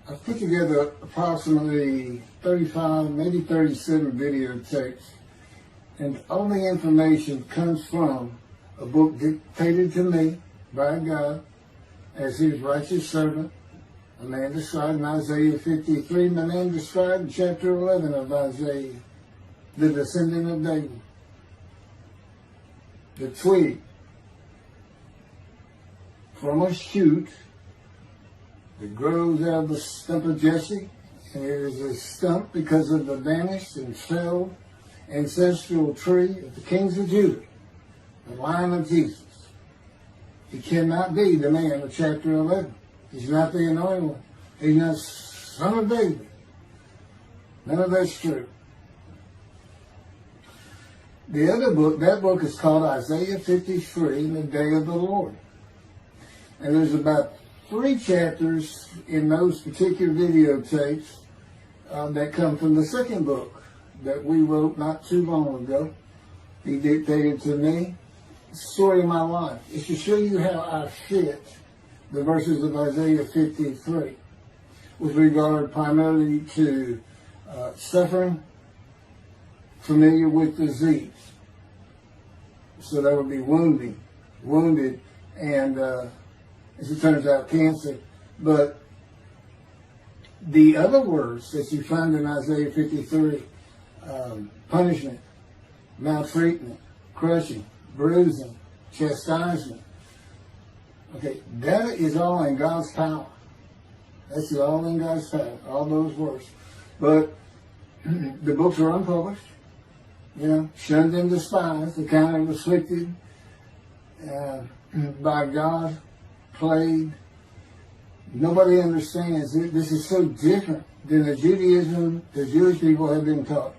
I've put together approximately 35, maybe 37 videotapes, and all the information comes from a book dictated to me by God as his righteous servant, a man described in Isaiah 53, the man described in chapter 11 of Isaiah, the descendant of David, the twig from a shoot that grows out of the stump of Jesse, and it is a stump because of the vanished and felled ancestral tree of the kings of Judah, the line of Jesus. He cannot be the man of chapter 11. He's not the anointed one. He's not son of David. None of that's true. The other book, that book is called Isaiah 53, The Day of the Lord. And there's about 3 chapters in those particular videotapes that come from the second book that we wrote not too long ago. He dictated to me. It's the story of my life. It's to show you how I fit the verses of Isaiah 53 with regard primarily to suffering, familiar with disease. So that would be wounded, and as it turns out, cancer. But the other words that you find in Isaiah 53, punishment, maltreatment, crushing, bruising, chastisement. Okay, that is all in God's power. That's all in God's power, all those words. But the books are unpublished, shunned and despised, the kind of afflicted by God, plagued. Nobody understands it. This is so different than the Judaism the Jewish people have been taught.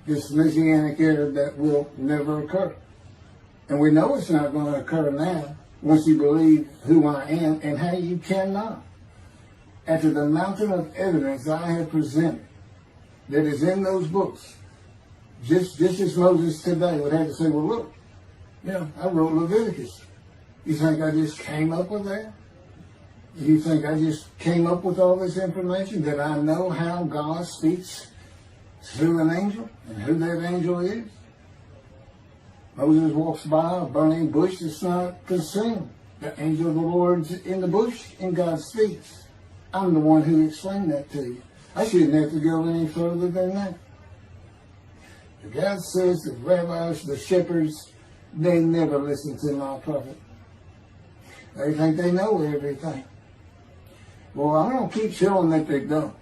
This Messianic era that will never occur. And we know it's not going to occur now once you believe who I am and how you cannot. After the mountain of evidence I have presented that is in those books, just as Moses today would have to say, well, look, I wrote Leviticus. You think I just came up with that? You think I just came up with all this information? That I know how God speaks through an angel and who that angel is? Moses walks by a burning bush that's not consumed. The angel of the Lord's in the bush and God speaks. I'm the one who explained that to you. I shouldn't have to go any further than that. God says the rabbis, the shepherds, they never listen to my prophet. They think they know everything. Well, I'm going to keep showing that they don't.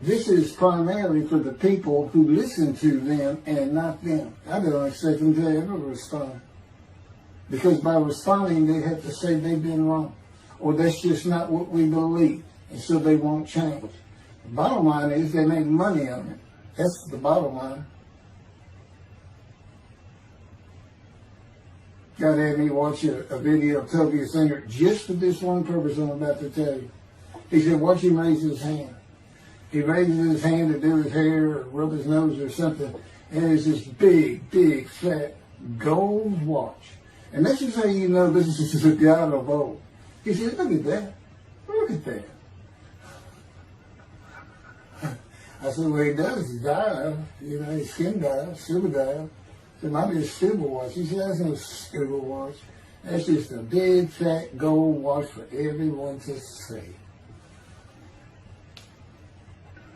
This is primarily for the people who listen to them and not them. I don't expect them to ever respond. Because by responding, they have to say they've been wrong. Or that's just not what we believe. And so they won't change. The bottom line is they make money on it. That's the bottom line. God had me watch a video of Toby Singer just for this one purpose I'm about to tell you. He said, watch him raise his hand. He raises his hand to do his hair or rub his nose or something, and there's this big, fat gold watch. And that's just how you know this is the God of old. He said, look at that. Look at that. I said, well, he does. He died. His skin died, silver died. It might be a silver watch. He said, that's no silver watch. That's just a big, fat gold watch for everyone to see.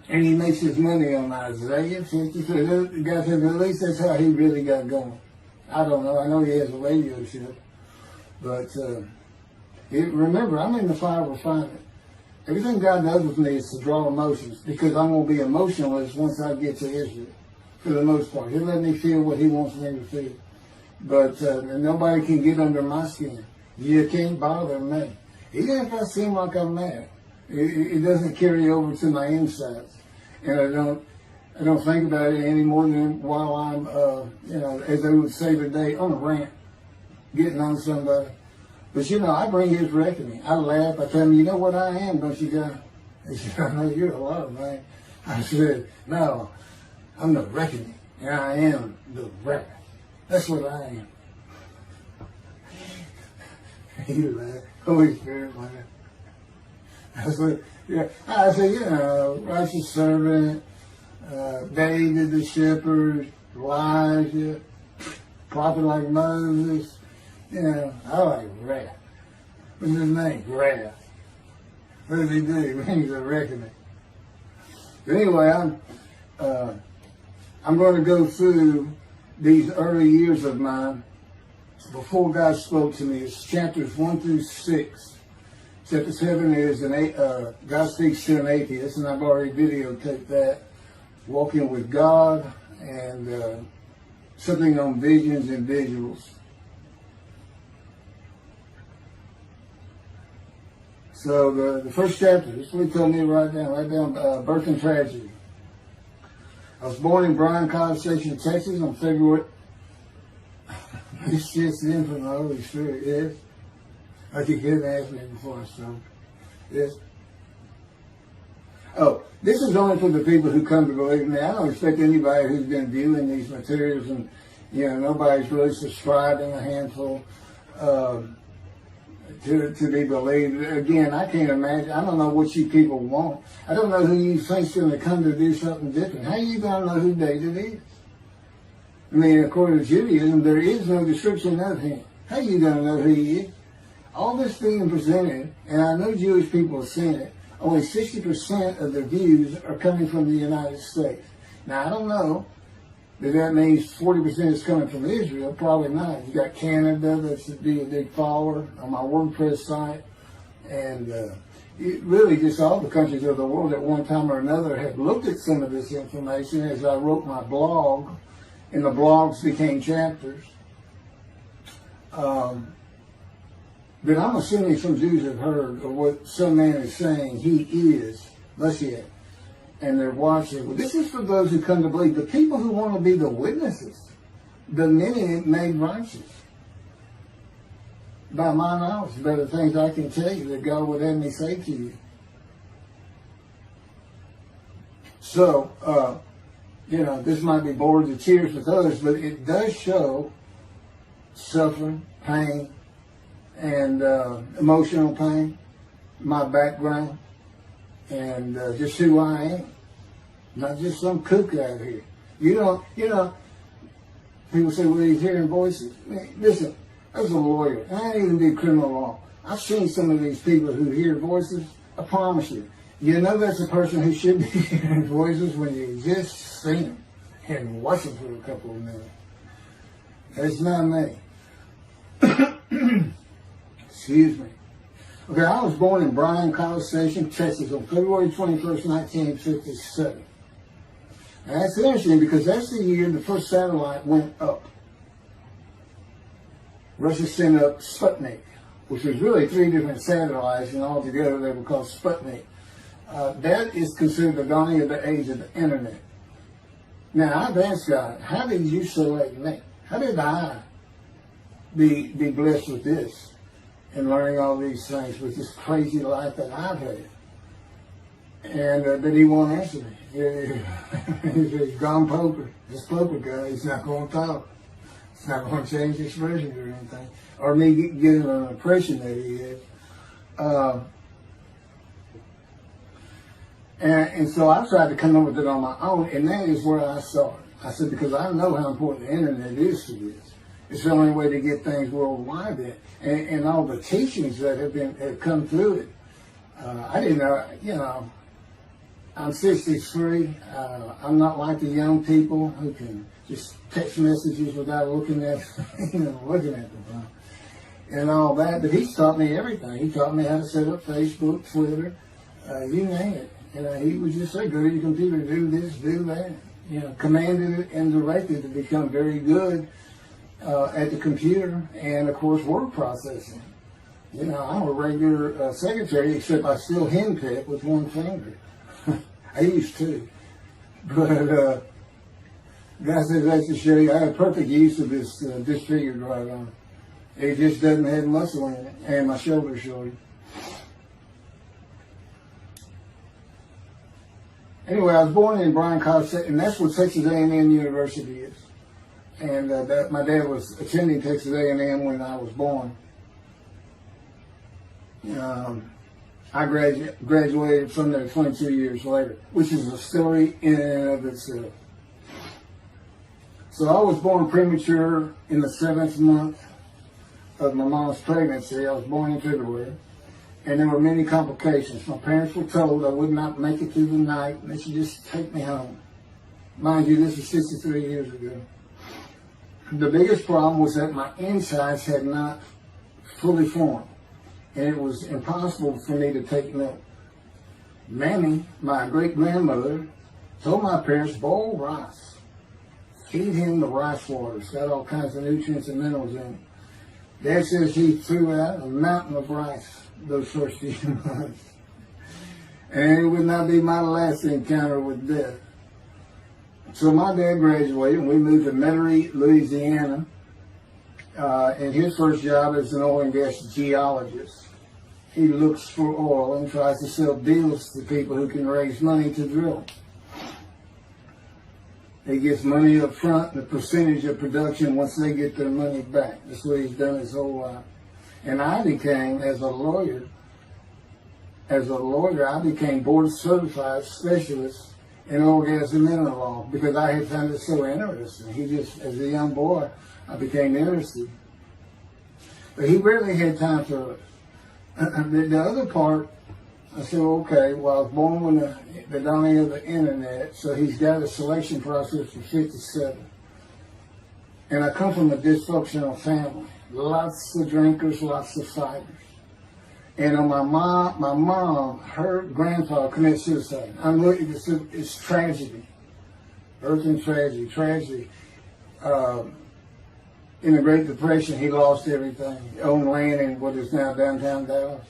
And he makes his money on Isaiah 53. The guy said, at least that's how he really got going. I don't know. I know he has a radio show. But remember, I'm in the fire of refinement. Everything God does with me is to draw emotions, because I'm going to be emotionless once I get to Israel, for the most part. He'll let me feel what he wants me to feel. But nobody can get under my skin. You can't bother me. Even if I seem like I'm mad, it doesn't carry over to my insides. And I don't think about it any more than while I'm, as they would say today, on a rant, getting on somebody. But I bring his reckoning. I laugh. I tell him, you know what I am, don't you, God? He said, I know you're a lot, man. I said, no, I'm the reckoning. And I am the reckoning. That's what I am. He laughed. Holy Spirit, man. I said, yeah. I said, you know, righteous servant, David the shepherd, Elijah, prophet like Moses. You know, I like wrath. What's his name? Wrath. What does he do? He means a reckoning. But anyway, I'm going to go through these early years of mine before God spoke to me. It's chapters 1 through 6. Chapter 7 is God speaks to an atheist, and I've already videotaped that. Walking with God, and something on visions and visuals. So the first chapter, this is what he told me to write down birth and tragedy. I was born in Bryan College Station, Texas on February. This shit's in from the Holy Spirit, yes. Like you couldn't ask me before I started. Yes. Oh, this is only for the people who come to believe in me. I don't expect anybody who's been viewing these materials and, you know, nobody's really subscribing, a handful, to be believed. Again, I can't imagine. I don't know what you people want. I don't know who you think's going to come to do something different. How are you going to know who David is? I mean, according to Judaism, there is no description of him. How are you going to know who he is? All this being presented, and I know Jewish people have seen it, only 60% of their views are coming from the United States. Now, I don't know if that means 40% is coming from Israel. Probably not. You got Canada, that's a big follower on my WordPress site. And really just all the countries of the world at one time or another have looked at some of this information as I wrote my blog, and the blogs became chapters. But I'm assuming some Jews have heard of what some man is saying he is Moshiach, and they're watching. Well, this is for those who come to believe. The people who want to be the witnesses, the many made righteous. By my knowledge, there are things I can tell you that God would have me say to you. So, you know, this might be bored to tears with others, but it does show suffering, pain, and emotional pain, my background, and just who I am. Not just some kook out here. You know, people say, well, he's hearing voices. Listen, I was a lawyer, and I didn't even do criminal law. I've seen some of these people who hear voices. I promise you. You know that's a person who should be hearing voices when you just see them and watch them for a couple of minutes. That's not me. Excuse me. Okay, I was born in Bryan College Station, Texas on February 21st, 1957. And that's interesting because that's the year the first satellite went up. Russia sent up Sputnik, which was really 3 different satellites, and altogether they were called Sputnik. That is considered the dawning of the age of the internet. Now, I've asked God, how did you select me? How did I be blessed with this and learning all these things with this crazy life that I've had? And but he won't answer me. He's gone poker. This poker guy, he's not going to talk. It's not going to change the expression or anything, or me getting an impression that he is. And so I tried to come up with it on my own, and that is where I saw it. I said, because I know how important the internet is to this. It's the only way to get things worldwide, and all the teachings that have come through it. I didn't know, you know, I'm 63. I'm not like the young people who can just text messages without looking at, looking at them, and all that. But he's taught me everything. He taught me how to set up Facebook, Twitter, you name it. He would just say, go to your computer, do this, do that. Commanded it and directed to become very good at the computer and, of course, word processing. I'm a regular secretary, except I still henpeck with one finger. I used to. But God says that to show you I have perfect use of this disfigured right arm. It just doesn't have muscle in it, and my shoulder's short. Anyway, I was born in Bryan College, and that's what Texas A&M University is. And my dad was attending Texas A&M when I was born. I graduated from there 22 years later, which is a story in and of itself. So I was born premature in the 7th month of my mom's pregnancy. I was born in February, and there were many complications. My parents were told I would not make it through the night, and they should just take me home. Mind you, this was 63 years ago. The biggest problem was that my insides had not fully formed, and it was impossible for me to take milk. Mammy, my great-grandmother, told my parents, boil rice. Feed him the rice water. It's got all kinds of nutrients and minerals in it. Dad says he threw out a mountain of rice those first few months. And it would not be my last encounter with death. So my dad graduated, and we moved to Metairie, Louisiana. And his first job is an oil and gas geologist. He looks for oil and tries to sell deals to people who can raise money to drill. He gets money up front and a percentage of production once they get their money back. That's what he's done his whole life. And I became, as a lawyer, I became board certified specialist in oil, gas, and mineral law because I had found it so interesting. As a young boy, I became interested. But he rarely had time for it. The other part, I said, okay, well, I was born when the dawning of the internet, so he's got a selection process for 57. And I come from a dysfunctional family. Lots of drinkers, lots of fighters. And on my mom, her grandfather committed suicide. It's tragedy. Earth and tragedy. In the Great Depression, he lost everything. He owned land in what is now downtown Dallas.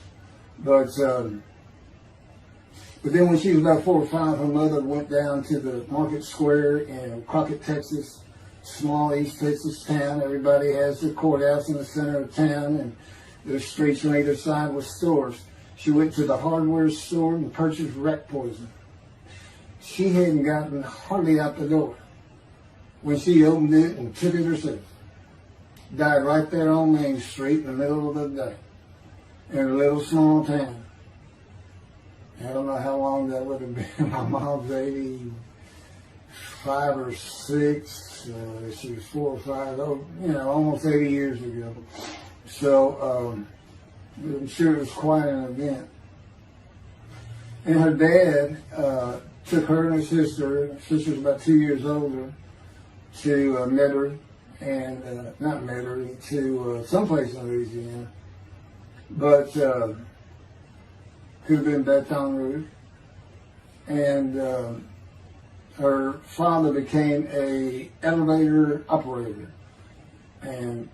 But then when she was about 4 or 5, her mother went down to the market square in Crockett, Texas, small East Texas town. Everybody has their courthouse in the center of town, and there's streets on either side with stores. She went to the hardware store and purchased rat poison. She hadn't gotten hardly out the door when she opened it and took it herself. Died right there on Main Street in the middle of the day in a little small town. I don't know how long that would have been. My mom's 85 or 6. She was 4 or 5, almost 80 years ago. So I'm sure it was quite an event. And her dad took her and her sister about 2 years older, to Metairie, and not Metairie, to someplace in Louisiana. But could have been Baton Rouge. And her father became a elevator operator. And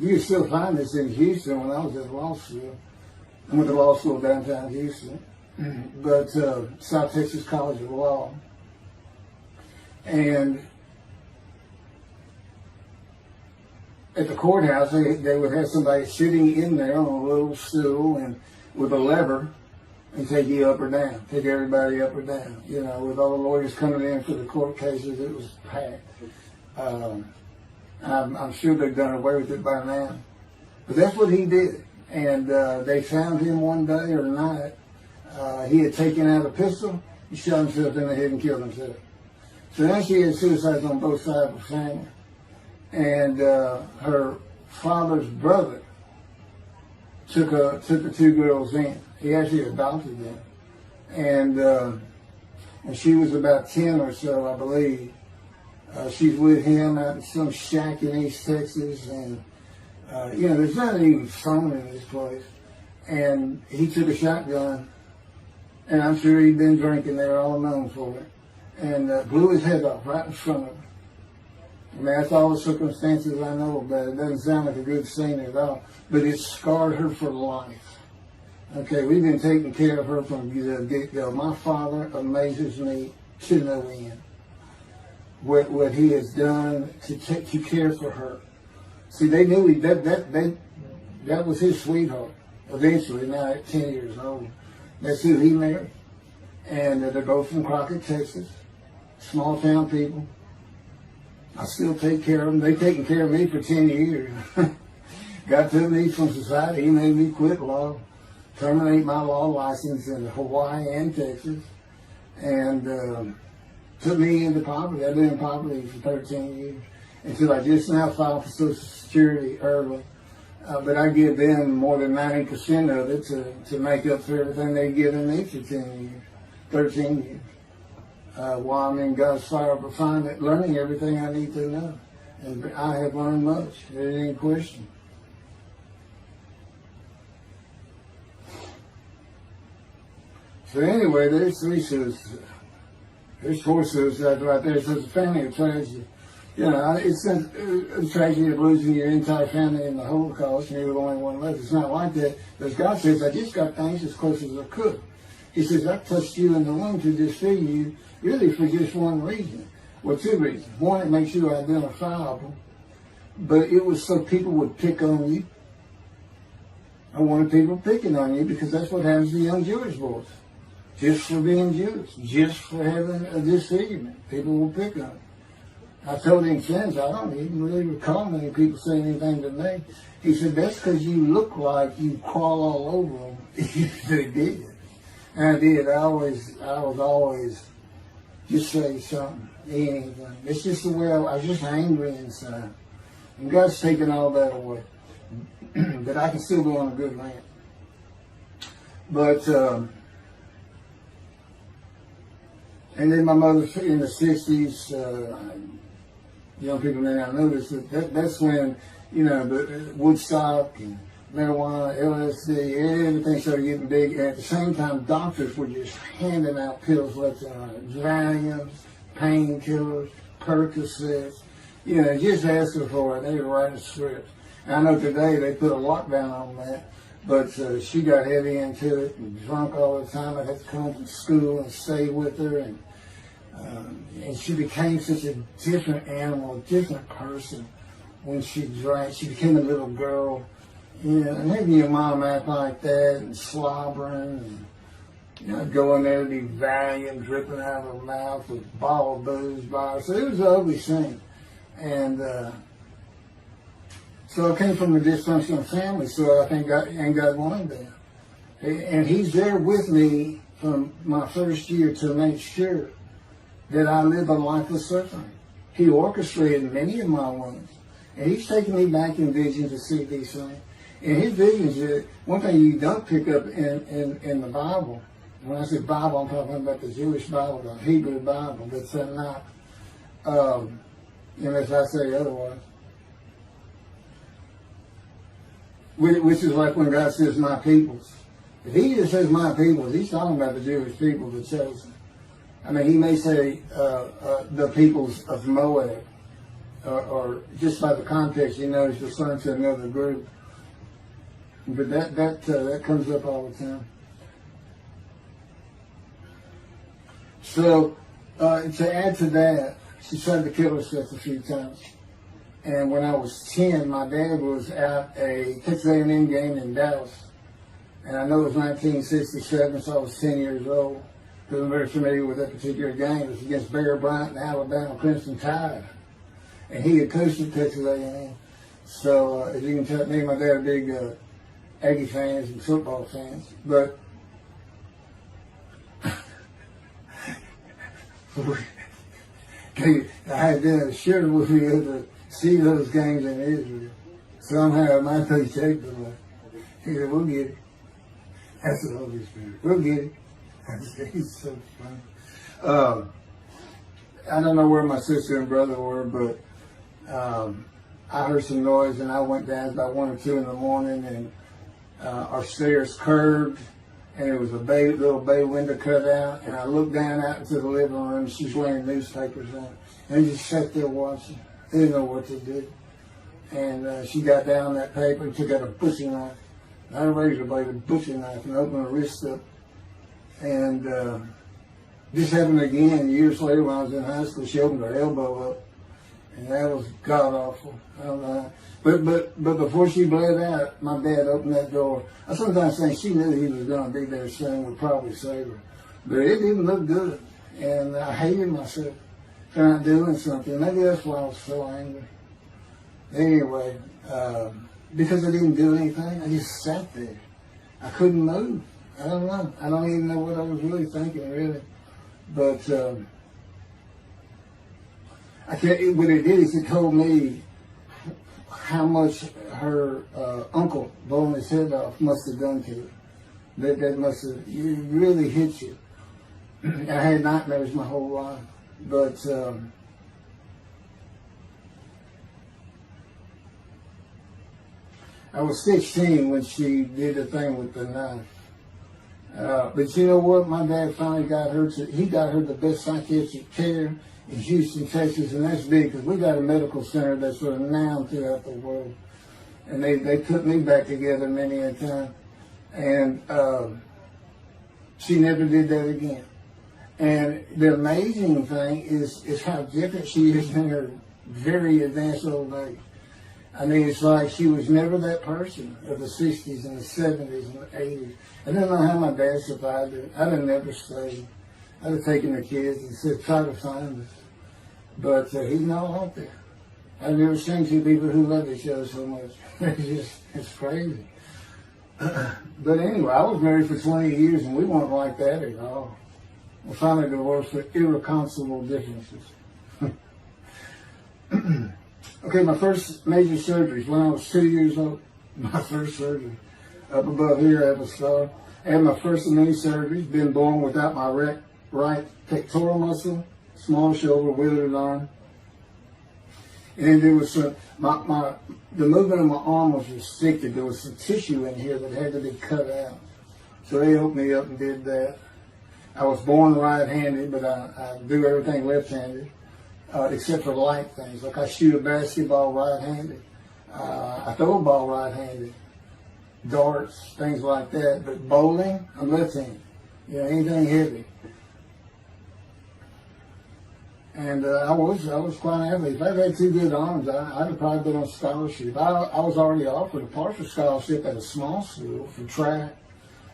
you can still find this in Houston when I was at law school. I went to law school downtown Houston, but South Texas College of Law. And at the courthouse, they would have somebody sitting in there on a little stool and with a lever and take you up or down, take everybody up or down. With all the lawyers coming in for the court cases, it was packed. I'm sure they've done away with it by now. But that's what he did. And they found him one day or night. He had taken out a pistol, he shot himself in the head and killed himself. So now she had suicides on both sides of the family. And her father's brother took the 2 girls in. He actually adopted them. And she was about 10 or so, I believe. She's with him out in some shack in East Texas. And, there's not even phone in this place. And he took a shotgun. And I'm sure he'd been drinking there all known for it. And blew his head off right in front of her. I mean, that's all the circumstances I know about it. It doesn't sound like a good scene at all. But it scarred her for life. Okay, we've been taking care of her from the get-go. My father amazes me to no end. What he has done to care for her. See, they knew that was his sweetheart. Eventually, now at 10 years old. That's who he married. And they're both from Crockett, Texas. Small town people. I still take care of them. They've taken care of me for 10 years. Got to me from society. He made me quit law. terminate my law license in Hawaii and Texas, and took me into poverty. I've been in poverty for 13 years until I just now filed for Social Security early. But I give them more than 90% of it to make up for everything they've given me for 13 years. While I'm in God's fire of refinement, learning everything I need to know. And I have learned much. There ain't any question. So anyway, there's 3 suicides. There's 4 suicides right there. So it's a family of tragedy. You know, it's a tragedy of losing your entire family in the Holocaust, and you're the only one left. It's not like that. But God says, I just got things as close as I could. He says, I touched you in the womb to disfigure you, really for just one reason. Well, 2 reasons. One, it makes you identifiable. But it was so people would pick on you. I wanted people picking on you because that's what happens to young Jewish boys. Just for being Jewish, just for having a disfigurement. People will pick on you. I told him since, I don't even really recall many people saying anything to me. He said, that's because you look like you crawl all over them. They did. And I did. I was always just say something, anything. It's just the way I was just angry inside. And God's taken all that away. But I can still go on a good rant. But, and then my mother in the 60s, young people may not know this, that's when, you know, the Woodstock and marijuana, LSD, everything started getting big. And at the same time, doctors were just handing out pills left and right. Valiums, painkillers, Percocets, you know, just asking for it. They were writing scripts. And I know today they put a lockdown on that, but she got heavy into it and drunk all the time. I had to come from school and stay with her, and she became such a different animal, a different person when she drank. She became a little girl. You know, and maybe your mom act like that and slobbering and, you know, going there to be Valium dripping out of her mouth with a bottle of booze by her. So it was an ugly scene. And so I came from a dysfunctional family, so I think God wanted that. And He's there with me from my first year to make sure that I live a life of suffering. He orchestrated many of my wounds. And He's taken me back in vision to see these things. And His visions, one thing you don't pick up in the Bible, when I say Bible, I'm talking about the Jewish Bible, the Hebrew Bible, that's not, unless I say otherwise. Which is like when God says, my peoples. If He just says my peoples, He's talking about the Jewish people, the chosen. I mean, He may say the peoples of Moab, or just by the context, you know, He's referring to another group. But that comes up all the time. So to add to that, she tried to kill herself a few times. And when I was 10, my dad was at a Texas A&M game in Dallas. And I know it was 1967, so I was 10 years old. Because I'm very familiar with that particular game. It was against Bear Bryant and Alabama Crimson Tide. And he had coached at Texas A&M. So as you can tell, me and my dad are big Aggie fans and football fans. But I had been assured with me to see those games in Israel. Somehow my paycheck was like, he said, we'll get it. That's the Holy Spirit. We'll get it. He's so funny. I don't know where my sister and brother were, but I heard some noise and I went down about 1 or 2 in the morning, and our stairs curved, and there was a little bay window cut out, and I looked down out into the living room, and she's laying newspapers on it. And I just sat there watching. They didn't know what to do. And she got down that paper and took out a butcher knife, not a razor blade, a butcher knife, and opened her wrist up. And this happened again years later when I was in high school. She opened her elbow up, and that was god awful. I don't know. But before she bled out, my dad opened that door. I sometimes think she knew he was going to be there soon, would probably save her. But it didn't look good, and I hated myself for not doing something. Maybe that's why I was so angry. Anyway, because I didn't do anything, I just sat there. I couldn't move. I don't know. I don't even know what I was really thinking, really. But I can't, what it did is it told me how much her uncle blowing his head off must have done to her. That must have really hit you. I had nightmares my whole life. But I was 16 when she did the thing with the knife. But you know what? My dad finally got her he got her the best psychiatric care in Houston, Texas, and that's big because we got a medical center that's renowned throughout the world. And they put me back together many a time. And she never did that again. And the amazing thing is how different she is in her very advanced old age. I mean, it's like she was never that person of the 60s and the 70s and the 80s. I don't know how my dad survived it. I'd have never stayed. I'd have taken the kids and said, try to find us. But he's not out there. I've never seen two people who love each other so much. It's crazy. But anyway, I was married for 20 years and we weren't like that at all. We finally divorced for irreconcilable differences. Okay, my first major surgery when I was 2 years old. My first surgery. Up above here, I have a scar. I had my first of many surgeries. Been born without my right pectoral muscle, small shoulder, withered arm. And there was some, the movement of my arm was restricted. There was some tissue in here that had to be cut out. So they opened me up and did that. I was born right-handed, but I do everything left-handed, except for light things. Like I shoot a basketball right-handed. I throw a ball right-handed. Darts, things like that. But bowling, I'm left-handed. Yeah, anything heavy. And I was quite an athlete. If I'd had two good arms, I'd have probably been on scholarship. I was already offered a partial scholarship at a small school for track,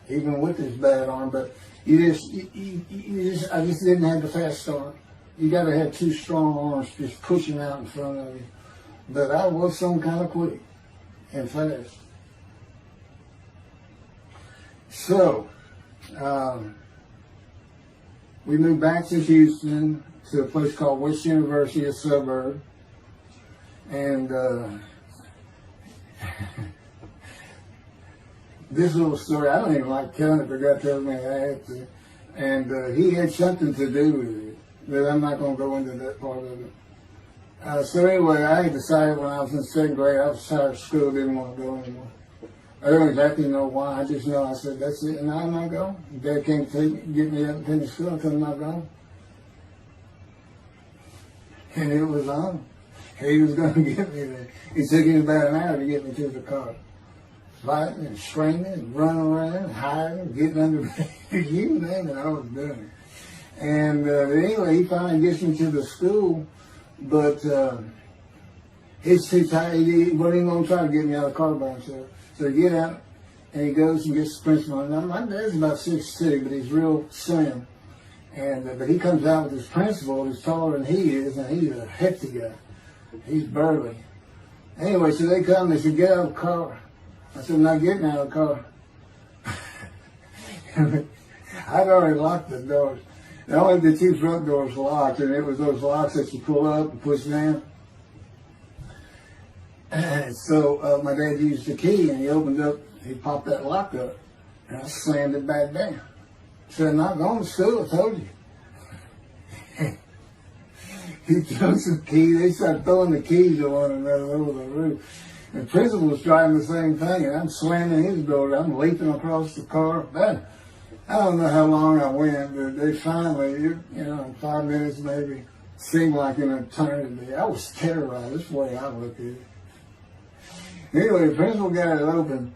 even with this bad arm. But I just didn't have the fast start. You got to have two strong arms just pushing out in front of you. But I was some kind of quick and fast. So, we moved back to Houston, to a place called West University, a suburb. And this little story, I don't even like telling it, but God tells me I have to. And he had something to do with it, but I'm not going to go into that part of it. So anyway, I had decided when I was in second grade, I was tired of school, didn't want to go anymore. I don't exactly know why, I just know I said, that's it, and I'm not going. Dad can't get me up and finish school until I'm not going. And it was on. He was going to get me there. It took him about an hour to get me to the car. Fighting and screaming and running around, hiding, getting under bed. You name it, I was doing it. And anyway, he finally gets me to the school, but he's too tired. He wasn't even going to try to get me out of the car by himself. So he get out, and he goes and gets the principal. Now, my dad's about 6'2", but he's real slim. And but he comes out with his principal, who's taller than he is, and he's a hefty guy. He's burly. Anyway, so they come, they said, get out of the car. I said, I'm not getting out of the car. I'd already locked the doors. Only the two front doors locked, and it was those locks that you pull up and push down. And so my dad used the key, and he popped that lock up, and I slammed it back down. Said, I'm not going to school, I told you. He took some keys, they started throwing the keys at one another over the roof. The principal was driving the same thing, and I'm slamming his door, I'm leaping across the car. But I don't know how long I went, but they finally, in 5 minutes maybe, seemed like an eternity. I was terrorized, that's the way I looked at it. Anyway, the principal got it open.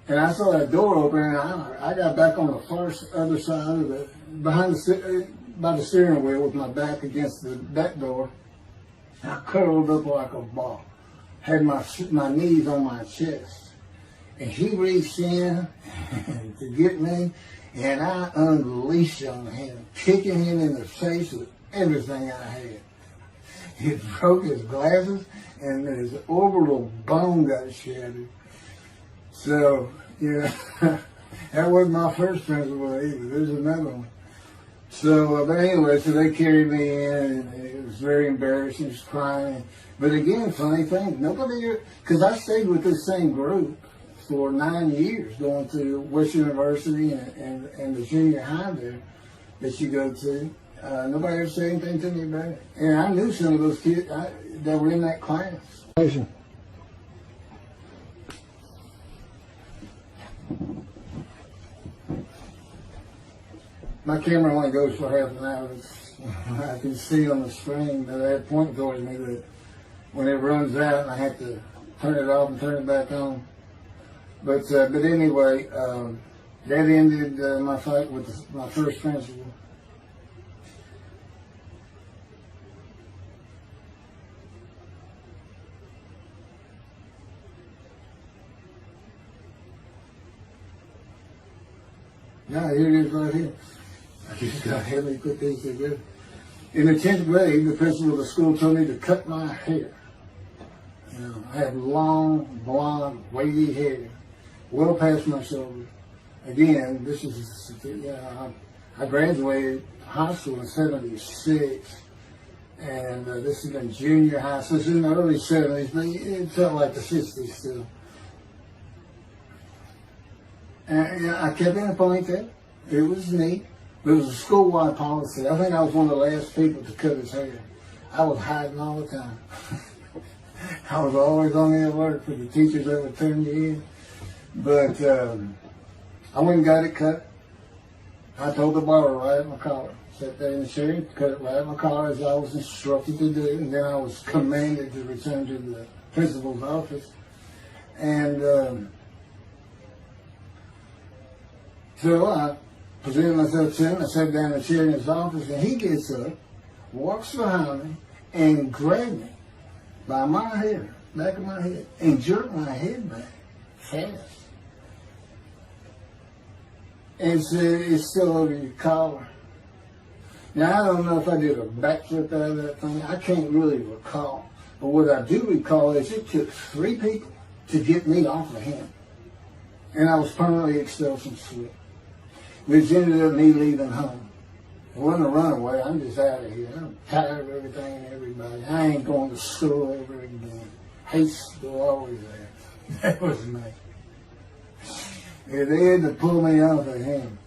And I saw that door open, and I got back on the far other side of it, by the steering wheel with my back against the back door. I curled up like a ball, had my knees on my chest. And he reached in to get me, and I unleashed on him, kicking him in the face with everything I had. It broke his glasses, and his orbital bone got shattered. So, That wasn't my first principal either. There's another one. So, but anyway, so they carried me in, and it was very embarrassing, just crying. But again, funny thing, nobody, because I stayed with this same group for 9 years, going to West University and the junior high there that you go to. Nobody ever said anything to me about it. And I knew some of those kids that were in that class. My camera only goes for half an hour. I can see on the screen that it pointing towards me that when it runs out, I have to turn it off and turn it back on. But anyway, that ended my fight with my first principal. Yeah, here it is right here. I just got heavy put these together. In the 10th grade, the principal of the school told me to cut my hair. You know, I had long, blonde, wavy hair, well past my shoulders. Again, this is, I graduated high school in '76, and this is in junior high, so it's in the early '70s, but it felt like the '60s still. And I kept in a ponytail. It was neat. It was a school-wide policy. I think I was one of the last people to cut his hair. I was hiding all the time. I was always on the alert for the teachers that would turn you in. But I went and got it cut. I told the barber right at my collar. Sat there in the chair, cut it right at my collar as I was instructed to do. And then I was commanded to return to the principal's office. And so I presented myself to him. I sat down in the chair in his office, and he gets up, walks behind me, and grabbed me by my hair, back of my head, and jerked my head back fast. And said, "It's still over your collar." Now, I don't know if I did a backflip out of that thing. I can't really recall. But what I do recall is it took 3 people to get me off of him. And I was permanently expelled from school, which ended up me leaving home. It wasn't a runaway. I'm just out of here. I'm tired of everything and everybody. I ain't going to school ever again. Hate school, always there. That was me. Yeah, they had to pull me off of him.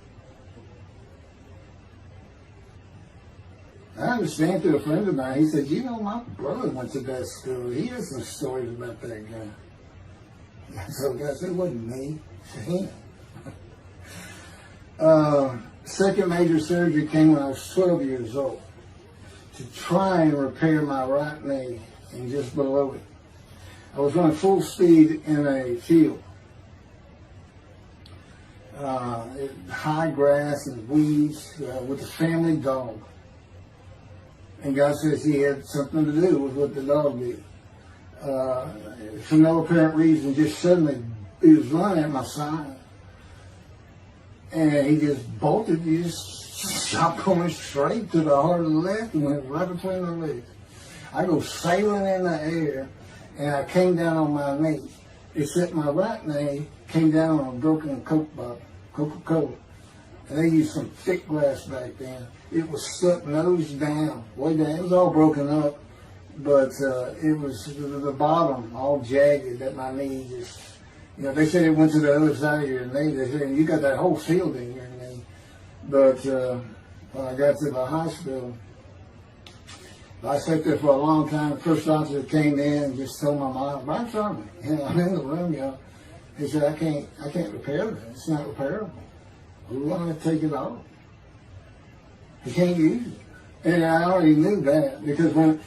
I understand through a friend of mine, he said, "You know, my brother went to that school. He has some stories about that guy." So I said, "It wasn't me, it was him." Second major surgery came when I was 12 years old to try and repair my right knee and just below it. I was running full speed in a field. High grass and weeds with a family dog. And God says he had something to do with what the dog did. For no apparent reason, just suddenly he was running at my side. And he just bolted, he just shot going straight to the heart of the left and went right between the legs. I go sailing in the air, and I came down on my knee. Except my right knee came down on a broken Coke bottle, Coca-Cola. And they used some thick glass back then. It was stuck nose down, way down. It was all broken up, but it was the bottom all jagged at my knee. Just, you know, they said it went to the other side of your knee. They said you got that whole field in your knee. But when I got to the hospital, I sat there for a long time. The first doctor came in and just told my mom, right in front of me, you know, I'm in the room, you know. He said, I can't repair that. It's not repairable. We're going to take it off. You can't use it. And I already knew that because when,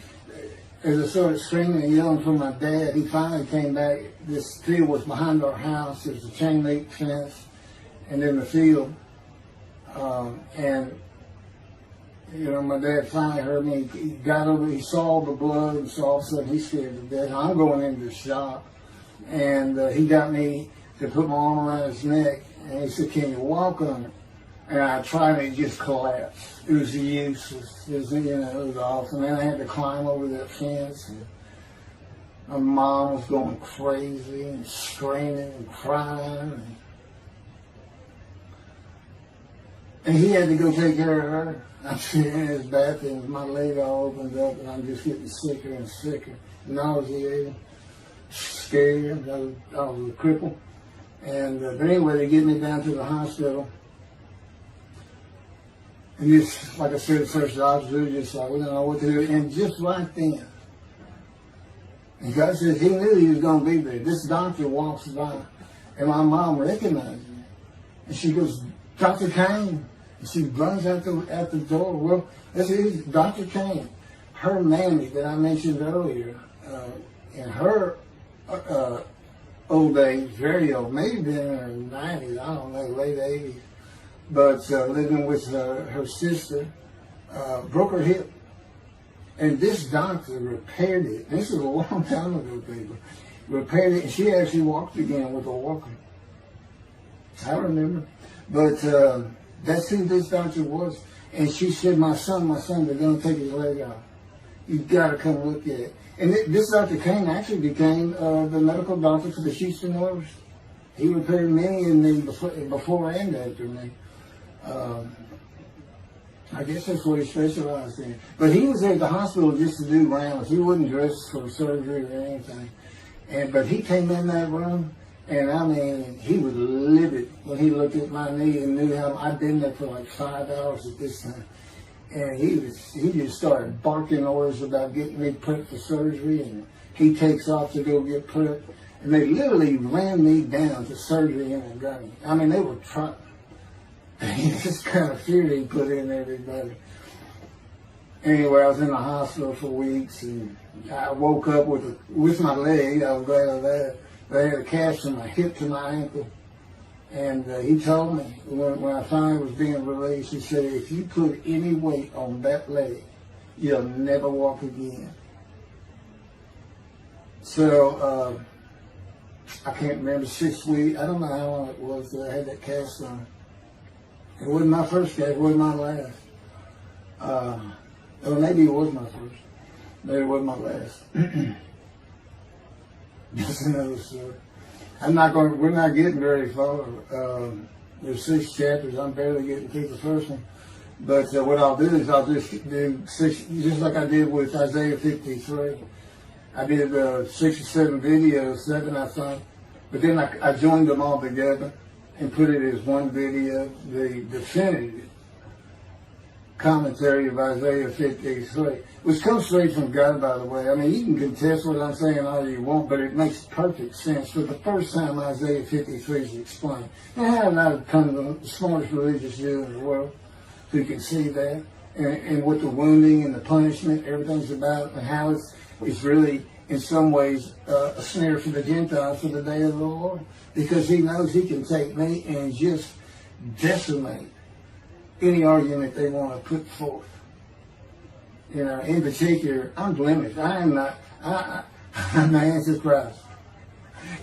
as I started screaming and yelling for my dad, he finally came back. This field was behind our house. There was a chain link fence and then the field. And, you know, my dad finally heard me. He got over, he saw the blood, and so all of a sudden he's scared to death. I'm going into the shop. And he got me to put my arm around his neck. And he said, "Can you walk on it?" And I tried, and it just collapsed. It was useless. It was, you know, it was awful. And then I had to climb over that fence. And my mom was going crazy and screaming and crying. And he had to go take care of her. I'm sitting in his bathroom, my leg all opens up, and I'm just getting sicker and sicker, nauseated, scared. I was a cripple. And but anyway, they get me down to the hospital. And just, like I said, the first doctor, just like, we don't know what to do. And just right then, and God said he knew he was going to be there. This doctor walks by, and my mom recognized me. And she goes, Dr. Kane. And she runs out the door. Well, this is Dr. Kane. Her mammy that I mentioned earlier, in her old age, very old, maybe been in her 90s, I don't know, late 80s, but living with her sister, broke her hip. And this doctor repaired it. This is a long time ago, people. Repaired it, and she actually walked again with a walker. I remember. But that's who this doctor was. And she said, my son, they're going to take his leg off. You've got to come look at it. And this Dr. King actually became the medical doctor for the Houston Oilers. He repaired many in me before and after me. I guess that's what he specialized in. But he was at the hospital just to do rounds. He wasn't dressed for surgery or anything. But he came in that room, and I mean, he was livid when he looked at my knee and knew how I'd been there for like 5 hours at this time. And he just started barking orders about getting me prepped for surgery, and he takes off to go get prepped. And they literally ran me down to surgery in Montgomery. I mean, they were trying. This kind of fear they put in everybody. Anyway, I was in the hospital for weeks, and I woke up with my leg. I was glad of that. They had a cast from my hip to my ankle. And he told me, when I finally was being released, he said, if you put any weight on that leg, you'll never walk again. So, I can't remember, 6 weeks. I don't know how long it was that I had that cast on. It wasn't my first cast, it wasn't my last. Or maybe it was my first. Maybe it wasn't my last. Just another story. We're not getting very far. There's 6 chapters. I'm barely getting through the first one. But what I'll do is I'll just do 6, just like I did with Isaiah 53. I did 6 or 7 videos, 7 I think. But then I joined them all together and put it as one video, the definitive commentary of Isaiah 53, which comes straight from God, by the way. I mean, you can contest what I'm saying all you want, but it makes perfect sense. For the first time, Isaiah 53 is explained. And how did I become the smartest religious Jew in the world who can see that? And what the wounding and the punishment, everything's about, and how it's really, in some ways, a snare for the Gentiles for the day of the Lord. Because he knows he can take me and just decimate any argument they want to put forth. You know, in particular, I'm blemished. I'm the Antichrist.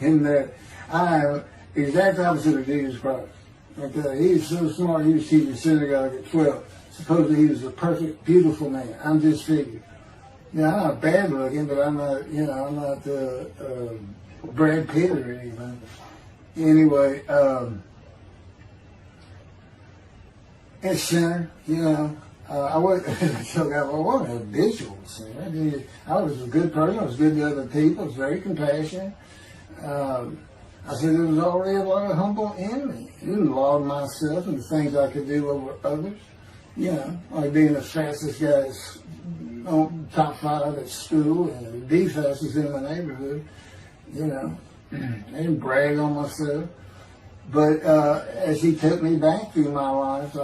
In that I am the exact opposite of Jesus Christ. Okay? He was so smart, he was teaching synagogue at 12. Supposedly he was a perfect, beautiful man. I'm disfigured. You know, I'm not bad looking, but I'm not Brad Pitt or anything. Anyway, and sinner, you know, I wasn't a visual sinner. I was a good person. I was good to other people. I was very compassionate. I said there was already a lot of humble in me. I didn't laud myself and the things I could do over others. You know, like being the fastest guy on top 5 at school and the fastest in my neighborhood. You know, I didn't brag on myself. But as he took me back through my life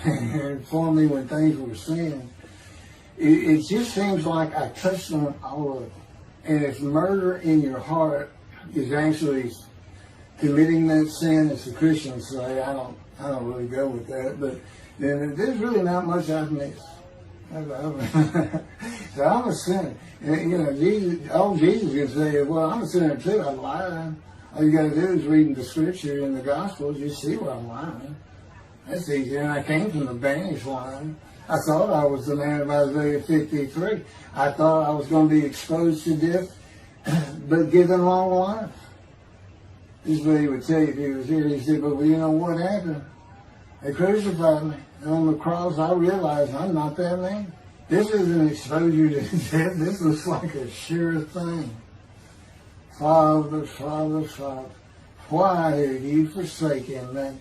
and informed me when things were sin, it just seems like I touched on all of it. And if murder in your heart is actually committing that sin, as the Christians say, I don't really go with that, but then there's really not much I've missed. So I'm a sinner. And, you know, Jesus can say, well, I'm a sinner too. I lie. All you got to do is read the scripture in the Gospels. You see where I'm lying. That's easy. And I came from the banished line. I thought I was the man of Isaiah 53. I thought I was going to be exposed to death, but given long life. This is what he would tell you if he was here. He said, but you know what happened? They crucified me. And on the cross, I realized I'm not that man. This isn't exposure to death. This looks like a sure thing. Father, Father, Father, why have you forsaken me?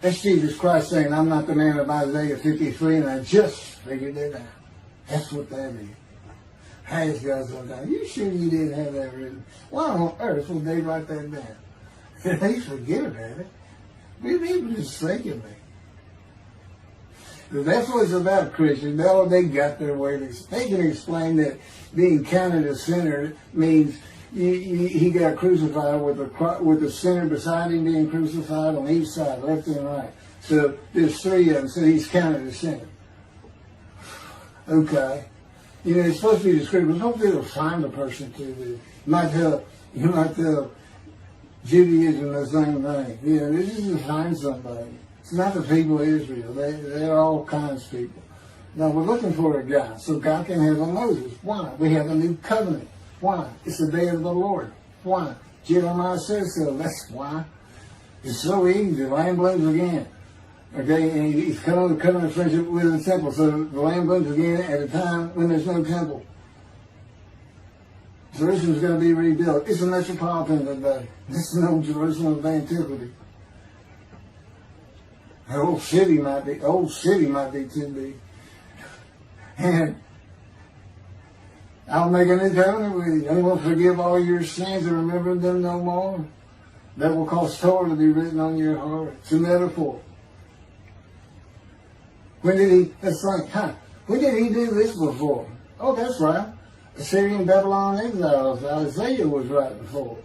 That's Jesus Christ saying, I'm not the man of Isaiah 53, and I just figured it out. That's what that is. Has God sometimes? You sure you didn't have that written? Why on earth would they write that down? They forget about it. We people just thinking me. That's what it's about, Christians. They got their way. They can explain that being counted a sinner means he got crucified with the sinner beside him being crucified on each side, left and right. So there's three of them, so he's counted a sinner. Okay. You know, it's supposed to be descriptive. Don't be able to find a person to do. You might tell Judaism the same thing. You know, this is to find somebody. It's not the people of Israel. They're all kinds of people. Now, we're looking for a guy so God can have a Moses. Why? We have a new covenant. Why? It's the day of the Lord. Why? Jeremiah says so. That's why. It's so easy. The lamb blooms again. Okay, and he's coming to covenant friendship with the temple. So the lamb blooms again at a time when there's no temple. Jerusalem's going to be rebuilt. It's a metropolitan today. This is no Jerusalem of antiquity. The old city might be too big. And I'll make a new covenant with you. I will forgive all your sins and remember them no more. That will cause Torah to be written on your heart. It's a metaphor. When did he do this before? Oh, that's right. Assyrian Babylon exiles. Isaiah was right before.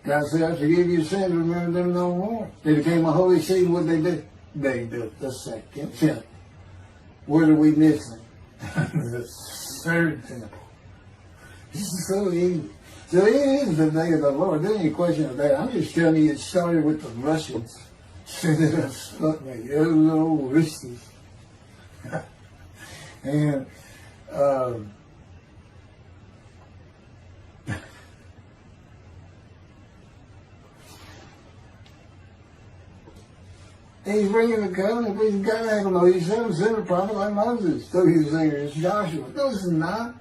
God said, I forgive your sins and remember them no more. They became a holy city. What did they do? They built the second temple. What are we missing? The third temple. This is so easy. So it is the day of the Lord. There's any question of that. I'm just telling you it started with the Russians. Sending us Sputnik, those little Russians. And he's bringing the covenant. We've got to have a Moses. He's sent a prophet like Moses. So he was saying it's Joshua. No, it's not.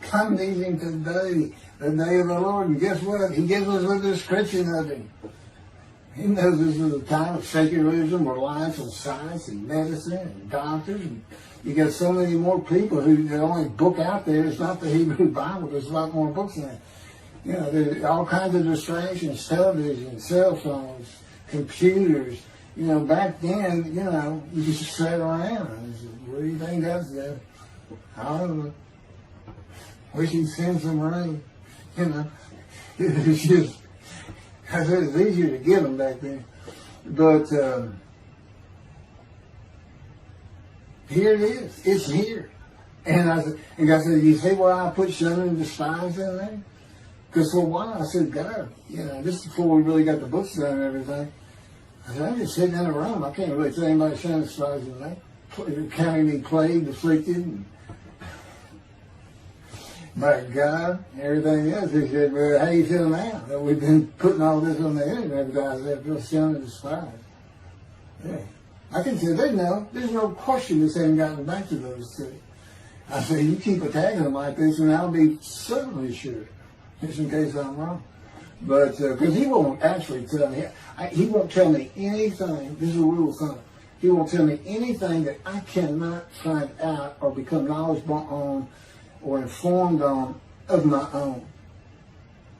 Come meeting today, the day of the Lord. And guess what? He gives us a description of him. He knows this is a time of secularism, reliance on science and medicine and doctors. And you got so many more people the only book out there is not the Hebrew Bible. There's a lot more books in it. You know, there's all kinds of distractions, television, cell phones, computers. You know, back then, you know, you just sat around and said, what do you think that's doing? I don't know. Wish you'd send some rain. You know, it's just, I said it's easier to get them back then. But here it is. It's here. And God said, you see why I put Son and the Spies in there? Because for a while I said, God, you know, this is before we really got the books done and everything. I said, I'm just sitting in a room. I can't really tell anybody Son and the Spies in there. Counting me plagued, afflicted, and by God, and everything else. He said, well, how you feel now that we've been putting all this on the internet? Guys, that feel Son and the Spies. Yeah. I can say they know. There's no question this ain't gotten back to those two. I say, you keep attacking them like this, and I'll be certainly sure, just in case I'm wrong. But, because he won't actually tell me, he won't tell me anything, this is a rule of thumb, he won't tell me anything that I cannot find out or become knowledgeable on or informed on of my own.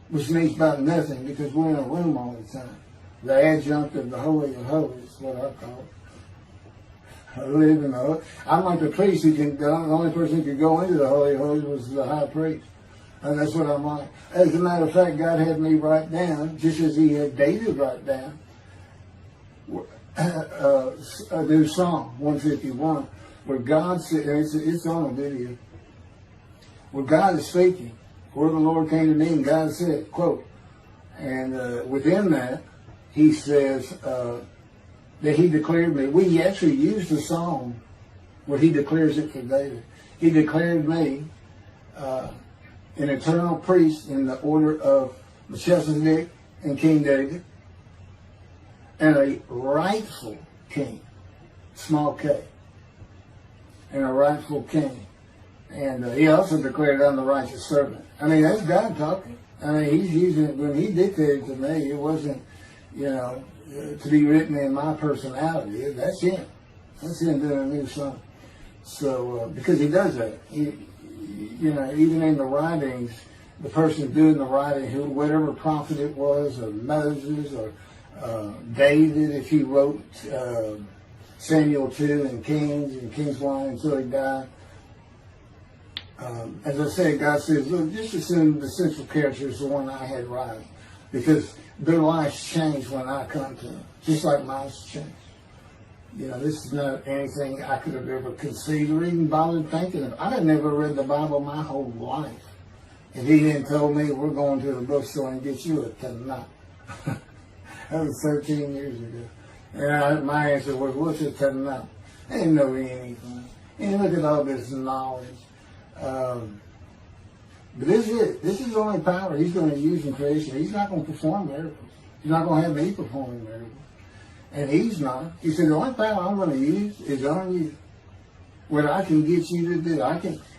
Which means about nothing, because we're in a room all the time. The adjunct of the Holy of Holies is what I call it. I live in the Holy. I'm like the priest who can, the only person who could go into the Holy of Holies was the high priest. And that's what I'm like. As a matter of fact, God had me write down, just as he had David write down, a new Psalm 151, where God said, it's on a video, where God is speaking. Where the Lord came to me and God said, quote, and within that, he says that he declared me. We actually used the psalm where he declares it for David. He declared me an eternal priest in the order of Melchizedek and King David, and a rightful king, small k, and a rightful king. And he also declared, I'm the righteous servant. I mean, that's God talking. I mean, he's using it. When he dictated to me, it wasn't, to be written in my personality. That's him. That's him doing a new song. So, because he does that. Even in the writings, the person doing the writing, whatever prophet it was, or Moses, or David, if he wrote Samuel 2 and Kings 1 until he died. As I said, God says, look, just assume the central character is the one I had writing, because their lives change when I come to them, just like mine's changed. This is not anything I could have ever conceived or even bothered thinking of. I had never read the Bible my whole life. If he hadn't told me, we're going to the bookstore and get you a Tanakh. That was 13 years ago. And my answer was, what's a Tanakh? I didn't know anything. And look at all this knowledge. But this is it. This is the only power he's going to use in creation. He's not going to perform miracles. He's not going to have me performing miracles. And he's not. He said, the only power I'm going to use is on you. What I can get you to do.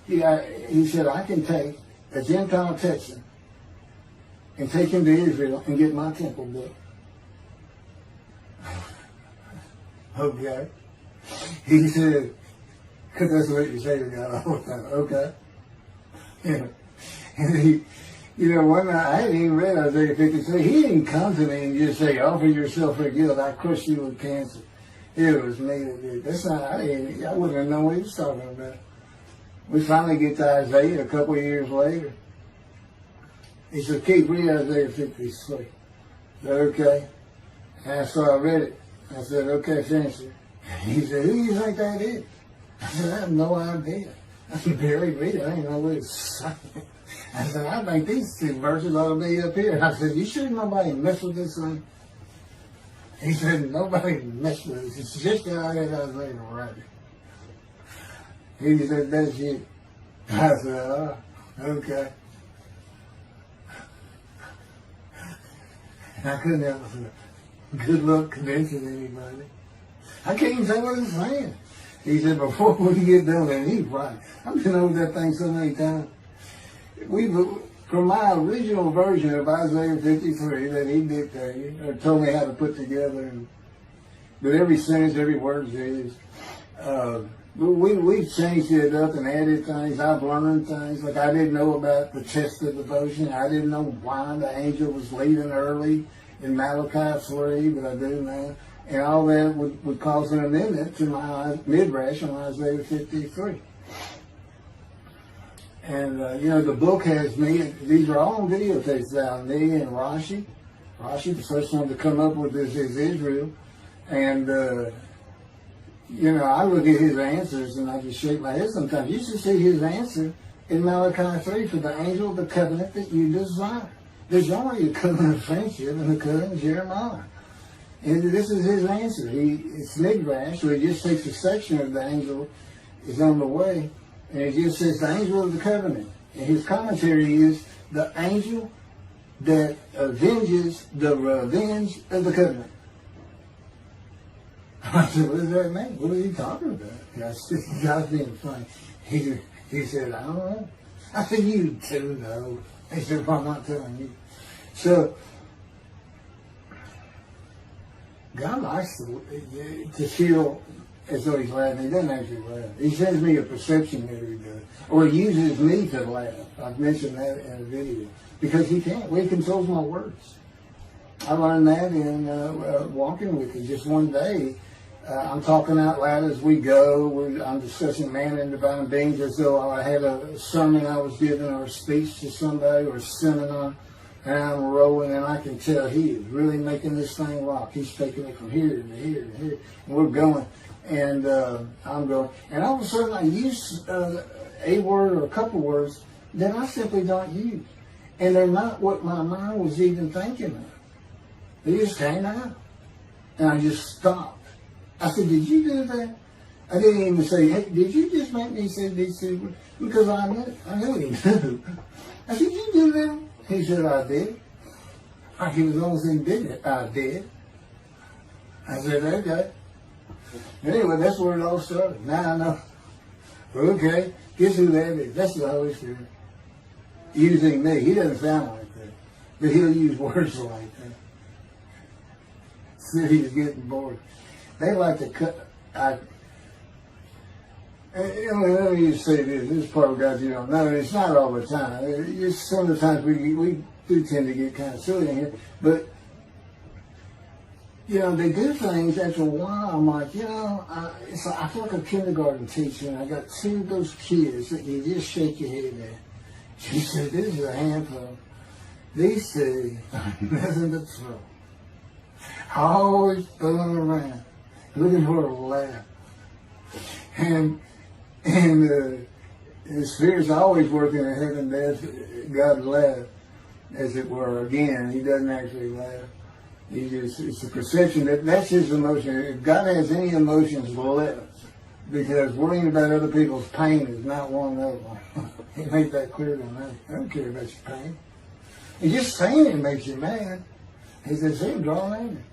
He said, I can take a Gentile Texan and take him to Israel and get my temple built. Okay. He said, because that's what you say to God all the time. Okay. And one night, I hadn't even read Isaiah 53. He didn't come to me and just say, offer yourself for guilt. I crush you with cancer. It was me that did. That's not, I wouldn't have known what he was talking about. We finally get to Isaiah a couple of years later. He said, keep reading Isaiah 53. I said, okay. And so I read it. I said, okay, finish it. He said, who do you think that is? I said, I have no idea. I could barely read it. I didn't know what it's saying. I said, I think these two verses ought to be up here. I said, you sure nobody messed with this thing? He said, nobody messed with it. It's just how I had Isaiah write it. He said, that's you. I said, oh, okay. I couldn't have good luck convincing anybody. I can't even say what it's saying. He said, before we get done, and he's right. I've been over that thing so many times. From my original version of Isaiah 53 that he dictated, or told me how to put together, but every sentence, every word is, we've changed it up and added things. I've learned things. Like I didn't know about the test of devotion. I didn't know why the angel was leaving early in Malachi 3, but I do now. And all that would cause an amendment to my midrash on Isaiah 53. And, the book has me, these are all on videotapes now, me and Rashi. Rashi, the first one to come up with this is Israel. And, I look at his answers and I just shake my head sometimes. You should see his answer in Malachi 3 for the angel of the covenant that you desire. There's only a covenant of friendship in the covenant of Jeremiah. And this is his answer. It's midrash, so he just takes a section of the angel is on the way. And it just says the angel of the covenant. And his commentary is the angel that avenges the revenge of the covenant. I said, what does that mean? What are you talking about? I said, God's being funny. He said, I don't know. I said, you too know. He said, well, I'm not telling you. So, God likes to feel as though he's laughing. He doesn't actually laugh. He sends me a perception that he does. Or he uses me to laugh. I've mentioned that in a video. Because he can't. Well, he controls my words. I learned that in walking with him. Just one day, I'm talking out loud as we go. I'm discussing man and divine beings as though I had a sermon I was giving or a speech to somebody or a seminar. And I'm rolling, and I can tell he is really making this thing rock. He's taking it from here to here to here. And we're going. And I'm going. And all of a sudden, I use a word or a couple words that I simply don't use. And they're not what my mind was even thinking of. They just came out. And I just stopped. I said, did you do that? I didn't even say, hey, did you just make me say these two words? Because I knew he knew. I said, did you do that? He said, I did. He was almost indignant. I did. I said, okay. Anyway, that's where it all started. Now I know. Okay, guess who that is? That's the Holy Spirit. Using me. He doesn't sound like that. But he'll use words like that. So he's getting bored. They like to cut. Let me just say this. This is part of God you don't know. It's not all the time. It's some of the times we do tend to get kind of silly in here. But, they do things after a while. I'm like, I feel like a kindergarten teacher, and I got two of those kids that you just shake your head at. She said, this is a handful. These two are nothing but trouble. Always fooling around, looking for a laugh. And the Spirit's always working in heaven, death, God laugh, as it were. Again, he doesn't actually laugh. It's a perception that's his emotion. If God has any emotions left, because worrying about other people's pain is not one of them. He made that clear to me. I don't care about your pain. And just saying it makes you mad. He says, see, draw in.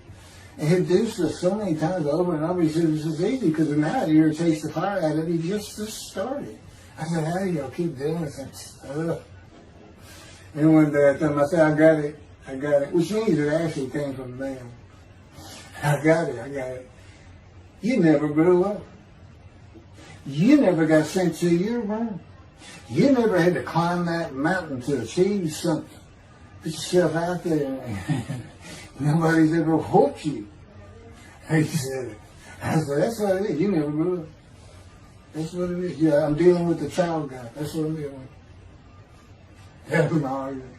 And he'll do this so many times over and over. He says, this is easy because now it irritates the fire out of it. He just started. I said, how do y'all keep doing this? And one day I told him, I said, I got it. Which means it actually came from them. I got it. You never grew up. You never got sent to your room. You never had to climb that mountain to achieve something. Put yourself out there. Nobody's ever whooped you. He said, I said, that's what it is. You never grew up. That's what it is. Yeah, I'm dealing with the child God. That's what I'm dealing with. Having an argument.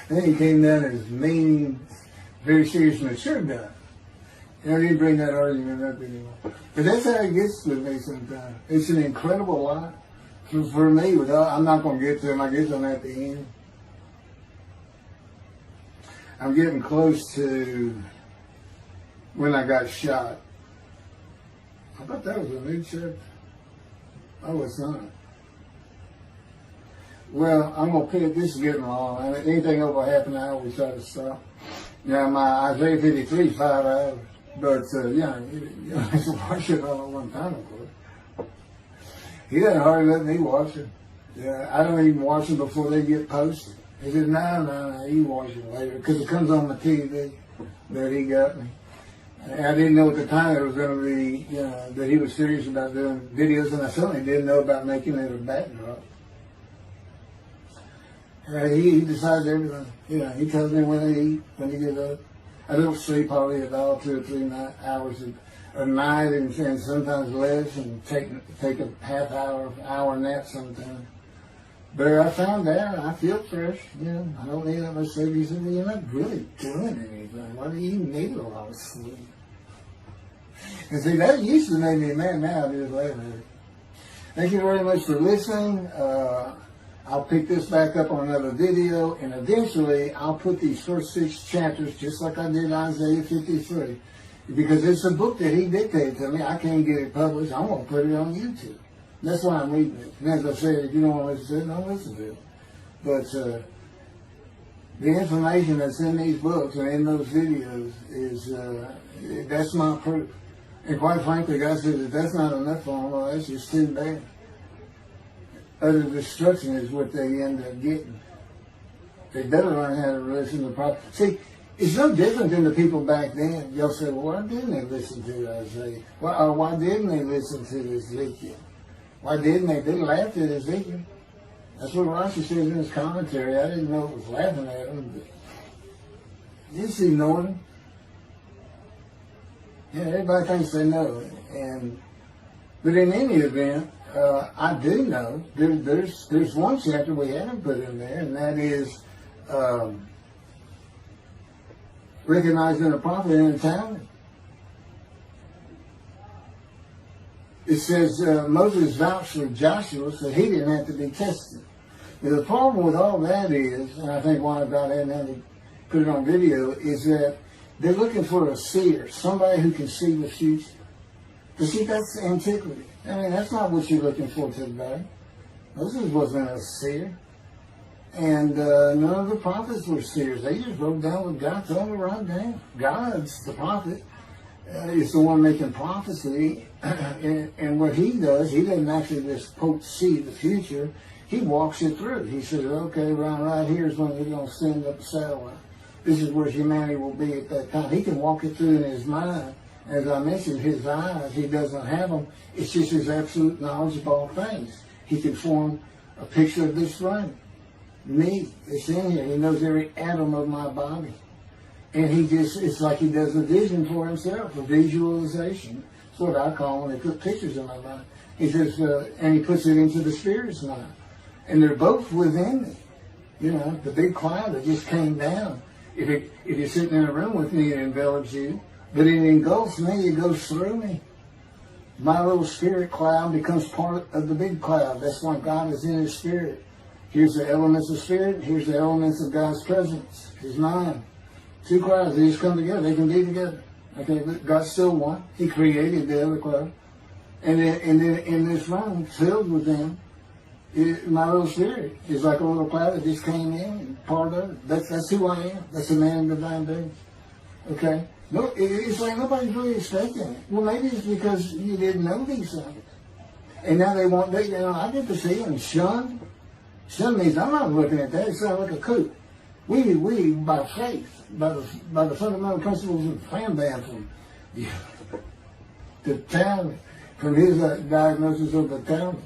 Then he came down as mean, very serious, mature guy. I didn't bring that argument up anymore. But that's how it gets with me sometimes. It's an incredible lot. For me, I'm not going to get to them. I get to them at the end. I'm getting close to when I got shot. I thought that was a new chapter. Oh, it's not. Well, I'm going to pick, this is getting long. And anything over half an hour, we try to stop. Now, my Isaiah 53 is 5 hours. But, you have to watch it all at one time, of course. He doesn't hardly let me watch it. Yeah, I don't even watch them before they get posted. He said, no, you watch it later. Because it comes on the TV that he got me. And I didn't know at the time it was going to be, that he was serious about doing videos. And I certainly didn't know about making it a backdrop. He decides everything. He tells me when to eat, when to get up. I don't sleep hardly at all, 2 or 3 hours a night, and sometimes less, and take a half hour nap sometimes. But I found out I feel fresh. I don't need that much sleep. He said, well, you're not really doing anything. Why do you need a lot of sleep? And see, that used to make me mad. Now I just laugh at it. Thank you very much for listening. I'll pick this back up on another video, and eventually I'll put these first 6 chapters, just like I did Isaiah 53, because it's a book that he dictated to me. I can't get it published. I'm going to put it on YouTube. That's why I'm reading it. And as I said, if you don't want to listen to it, don't listen to it. But the information that's in these books and in those videos is, that's my proof. And quite frankly, God says, if that's not enough for them, well, that's just too bad. Utter destruction is what they end up getting. They better learn how to listen to the prophet. See, it's no different than the people back then. You'll say, well, why didn't they listen to Isaiah? Why didn't they listen to Ezekiel? Why didn't they? They laughed at Ezekiel. That's what Rashi says in his commentary. I didn't know it was laughing at him, but just ignored him. Everybody thinks they know. But in any event, I do know there's one chapter we haven't put in there, and that is recognizing a prophet in a Talmud. It says Moses vouched for Joshua, so he didn't have to be tested. Now, the problem with all that is, and I think why God hadn't had to put it on video, is that they're looking for a seer, somebody who can see the future. But see, that's antiquity. I mean, that's not what you're looking for today. Moses wasn't a seer. And none of the prophets were seers. They just wrote down what God told them to write down. God's the prophet. Is the one making prophecy. And what he does, he doesn't actually just quote see the future. He walks it through. He says, okay, right here is when we're going to send up a satellite. This is where humanity will be at that time. He can walk it through in his mind. As I mentioned, his eyes, he doesn't have them. It's just his absolute knowledge of all things. He can form a picture of this room. Me, it's in here. He knows every atom of my body. And it's like he does a vision for himself, a visualization. That's what I call when they put pictures in my mind. He says, and he puts it into the spirit's mind. And they're both within me. You know, the big cloud that just came down. If you're sitting in a room with me, it envelops you. But it engulfs me, it goes through me. My little spirit cloud becomes part of the big cloud. That's why God is in his spirit. Here's the elements of spirit. Here's the elements of God's presence. His mind. Two clouds, they just come together. They can be together. Okay, but God's still one. He created the other cloud. And then in this room, filled with them, my little spirit is like a little cloud that just came in and part of it. That's who I am. That's the man of divine being. Okay? No, it's like nobody's really expecting it. Well, maybe it's because you didn't know these things. And now they want, I get to see them shunned. Shun means I'm not looking at that. It sounds like a coup. We by faith, by the fundamental principles of Fan from the Talmud, from his diagnosis of the Talmud.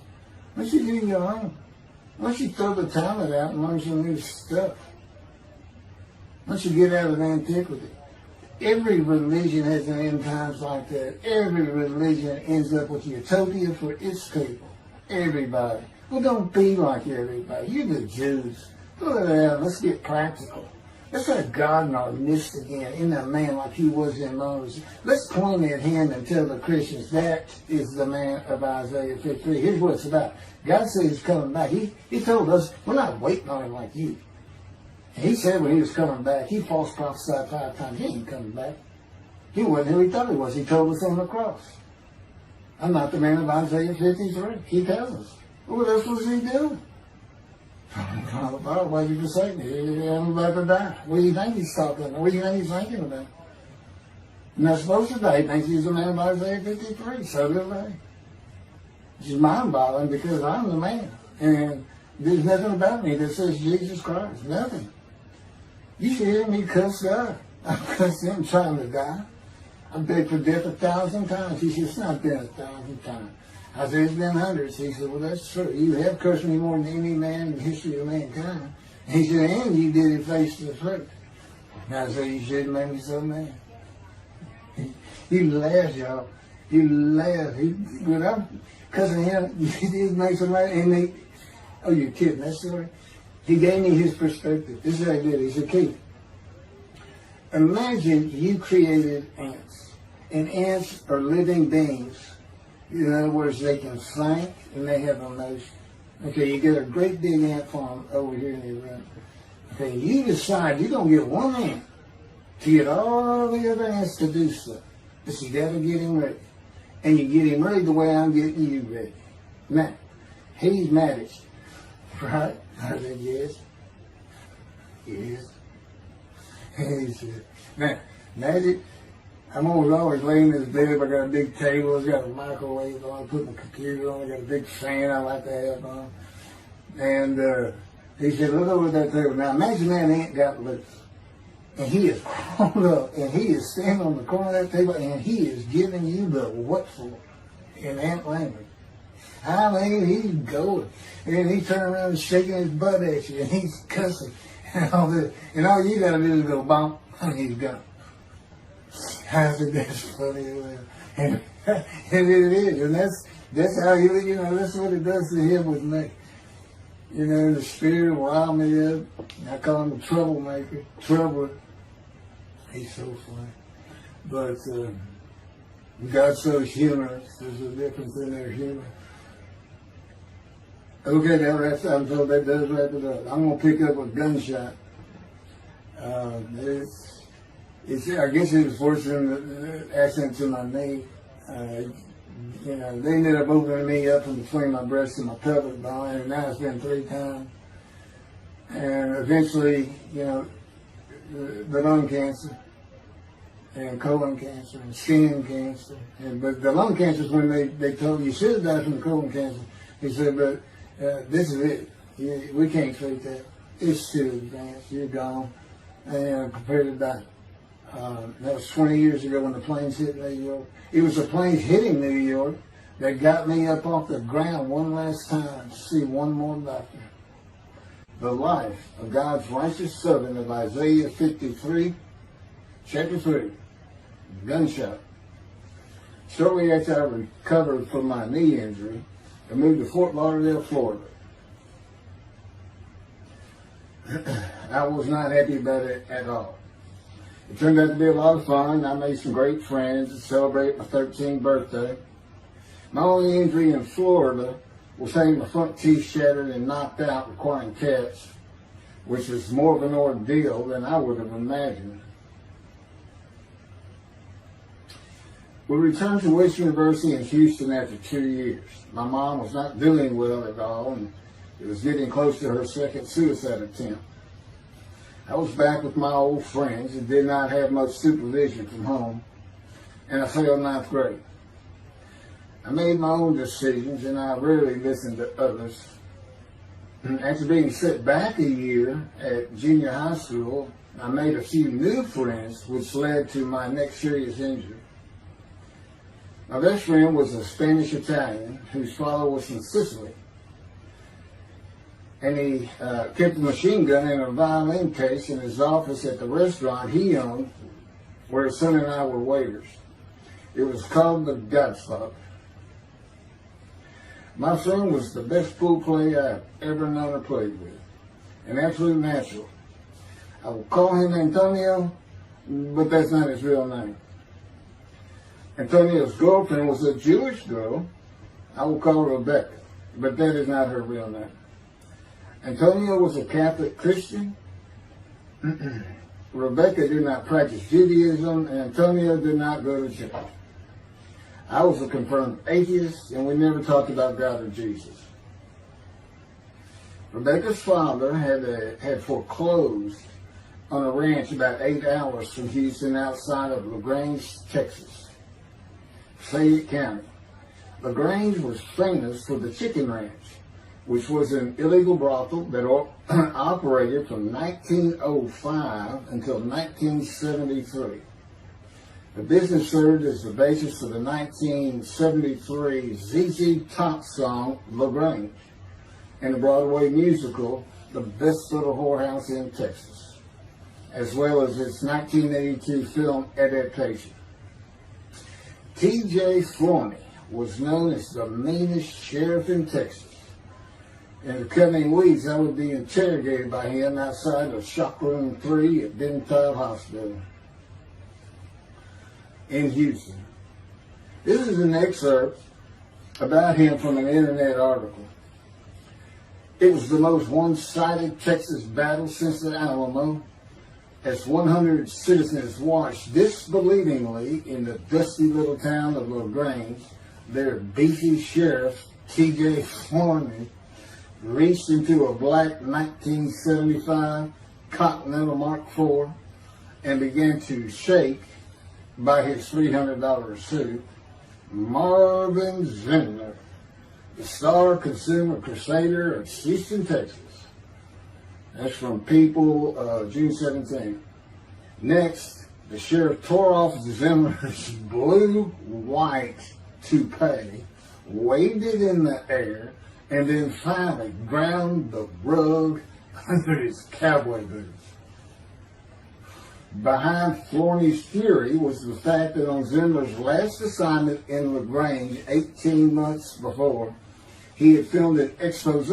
Why don't you do your own? Why don't you throw the Talmud out and learn some new stuff? Why don't you get out of antiquity? Every religion has an end times like that. Every religion ends up with utopia for its people. Everybody. Well, don't be like everybody. You're the Jews. Throw it out. Let's get practical. Let's have God in our midst again, in a man like he was in Moses. Let's point at him and tell the Christians that is the man of Isaiah 53. Here's what it's about. God says he's coming back. He told us we're not waiting on him like you. He said when he was coming back, he false prophesied 5 times. He ain't coming back. He wasn't who he thought he was. He told us on the cross. I'm not the man of Isaiah 53. He tells us. What else was he doing? Why did you forsake me? I'm about to die. What do you think he's talking about? What do you think he's thinking about? You're not supposed to die. He thinks he's the man of Isaiah 53. So do they. It's just mind-boggling because I'm the man. And there's nothing about me that says Jesus Christ. Nothing. You should hear me cuss God. I cussed him trying to die. I begged for death 1,000 times. He said, it's not been 1,000 times. I said, it's been hundreds. He said, well, that's true. You have cursed me more than any man in the history of mankind. And he said, and you did it face to face. And I said, you shouldn't make me so mad. He laughed, y'all. He laughed. When I'm cussing him, he did make so mad. And oh, you're kidding. That's the way. He gave me his perspective. This is what he did. He said, Keith, imagine you created ants. And ants are living beings. In other words, they can think and they have emotion. Okay, you get a great big ant farm over here in the room. Okay, you decide you're going to get one ant to get all the other ants to do stuff. But you got to get him ready. And you get him ready the way I'm getting you ready. Now, he's managed. Right? I said, yes. Yes. And he said, now, magic. I'm always laying in this bed. I got a big table. It's got a microwave on. I put my computer on. I got a big fan I like to have on. And he said, look over at that table. Now imagine that ant got loose. And he is crawled up. And he is standing on the corner of that table. And he is giving you the what for in ant language. I mean, he's going. And he turned around and shaking his butt at you. And he's cussing. And all this. And all you got to do is go bump. And he's gone. I said, that's funny. And it is. And that's how that's what it does to him with me. You know, the spirit will wild me up. I call him a troublemaker. Troubler. He's so funny. But God's so humorous. There's a difference in their humor. Okay, now I'm told that does wrap it up. I'm going to pick up a gunshot. I guess it was forcing the accent to my knee. They ended up opening me up from between my breast and my pelvic bone, and now it's been 3 times. And eventually, the lung cancer and colon cancer and skin cancer. But the lung cancer is when they told you should have died from the colon cancer. He said, but this is it. We can't treat that. It's too advanced. You're gone. And prepare to die. That was 20 years ago when the planes hit New York. It was the planes hitting New York that got me up off the ground one last time to see one more doctor. The life of God's righteous servant of Isaiah 53, chapter 3, gunshot. Shortly after I recovered from my knee injury, I moved to Fort Lauderdale, Florida. I was not happy about it at all. It turned out to be a lot of fun. I made some great friends to celebrate my 13th birthday. My only injury in Florida was having my front teeth shattered and knocked out, requiring caps, which was more of an ordeal than I would have imagined. We returned to West University in Houston after 2 years. My mom was not doing well at all, and it was getting close to her second suicide attempt. I was back with my old friends and did not have much supervision from home, and I failed ninth grade. I made my own decisions, and I rarely listened to others. After being set back a year at junior high school, I made a few new friends, which led to my next serious injury. My best friend was a Spanish-Italian whose father was from Sicily. And he kept a machine gun and a violin case in his office at the restaurant he owned, where his son and I were waiters. It was called The Godfather. My son was the best pool player I've ever known or played with, an absolute natural. I will call him Antonio, but that's not his real name. Antonio's girlfriend was a Jewish girl. I will call her Rebecca, but that is not her real name. Antonio was a Catholic Christian. Rebecca did not practice Judaism, and Antonio did not go to church. I was a confirmed atheist, and we never talked about God or Jesus. Rebecca's father had foreclosed on a ranch about 8 hours from Houston outside of LaGrange, Texas, Fayette County. LaGrange was famous for the Chicken Ranch, which was an illegal brothel that operated from 1905 until 1973. The business served as the basis for the 1973 ZZ Top song, LaGrange, and the Broadway musical, The Best Little Whorehouse in Texas, as well as its 1982 film adaptation. T.J. Forney was known as the meanest sheriff in Texas. In the coming weeks, I would be interrogated by him outside of Shock Room 3 at Dental Hospital in Houston. This is an excerpt about him from an internet article. It was the most one-sided Texas battle since the Alamo, as 100 citizens watched disbelievingly in the dusty little town of LaGrange, their beefy sheriff, T.J. Forney, reached into a black 1975 Continental Mark IV and began to shake by his $300 suit Marvin Zimner, the star consumer crusader of Houston, Texas. That's from People, June 17. Next, the sheriff tore off Zimmer's blue-white toupee, waved it in the air, and then finally ground the rug under his cowboy boots. Behind Forney's fury was the fact that on Zimmer's last assignment in LaGrange 18 months before, he had filmed an expose,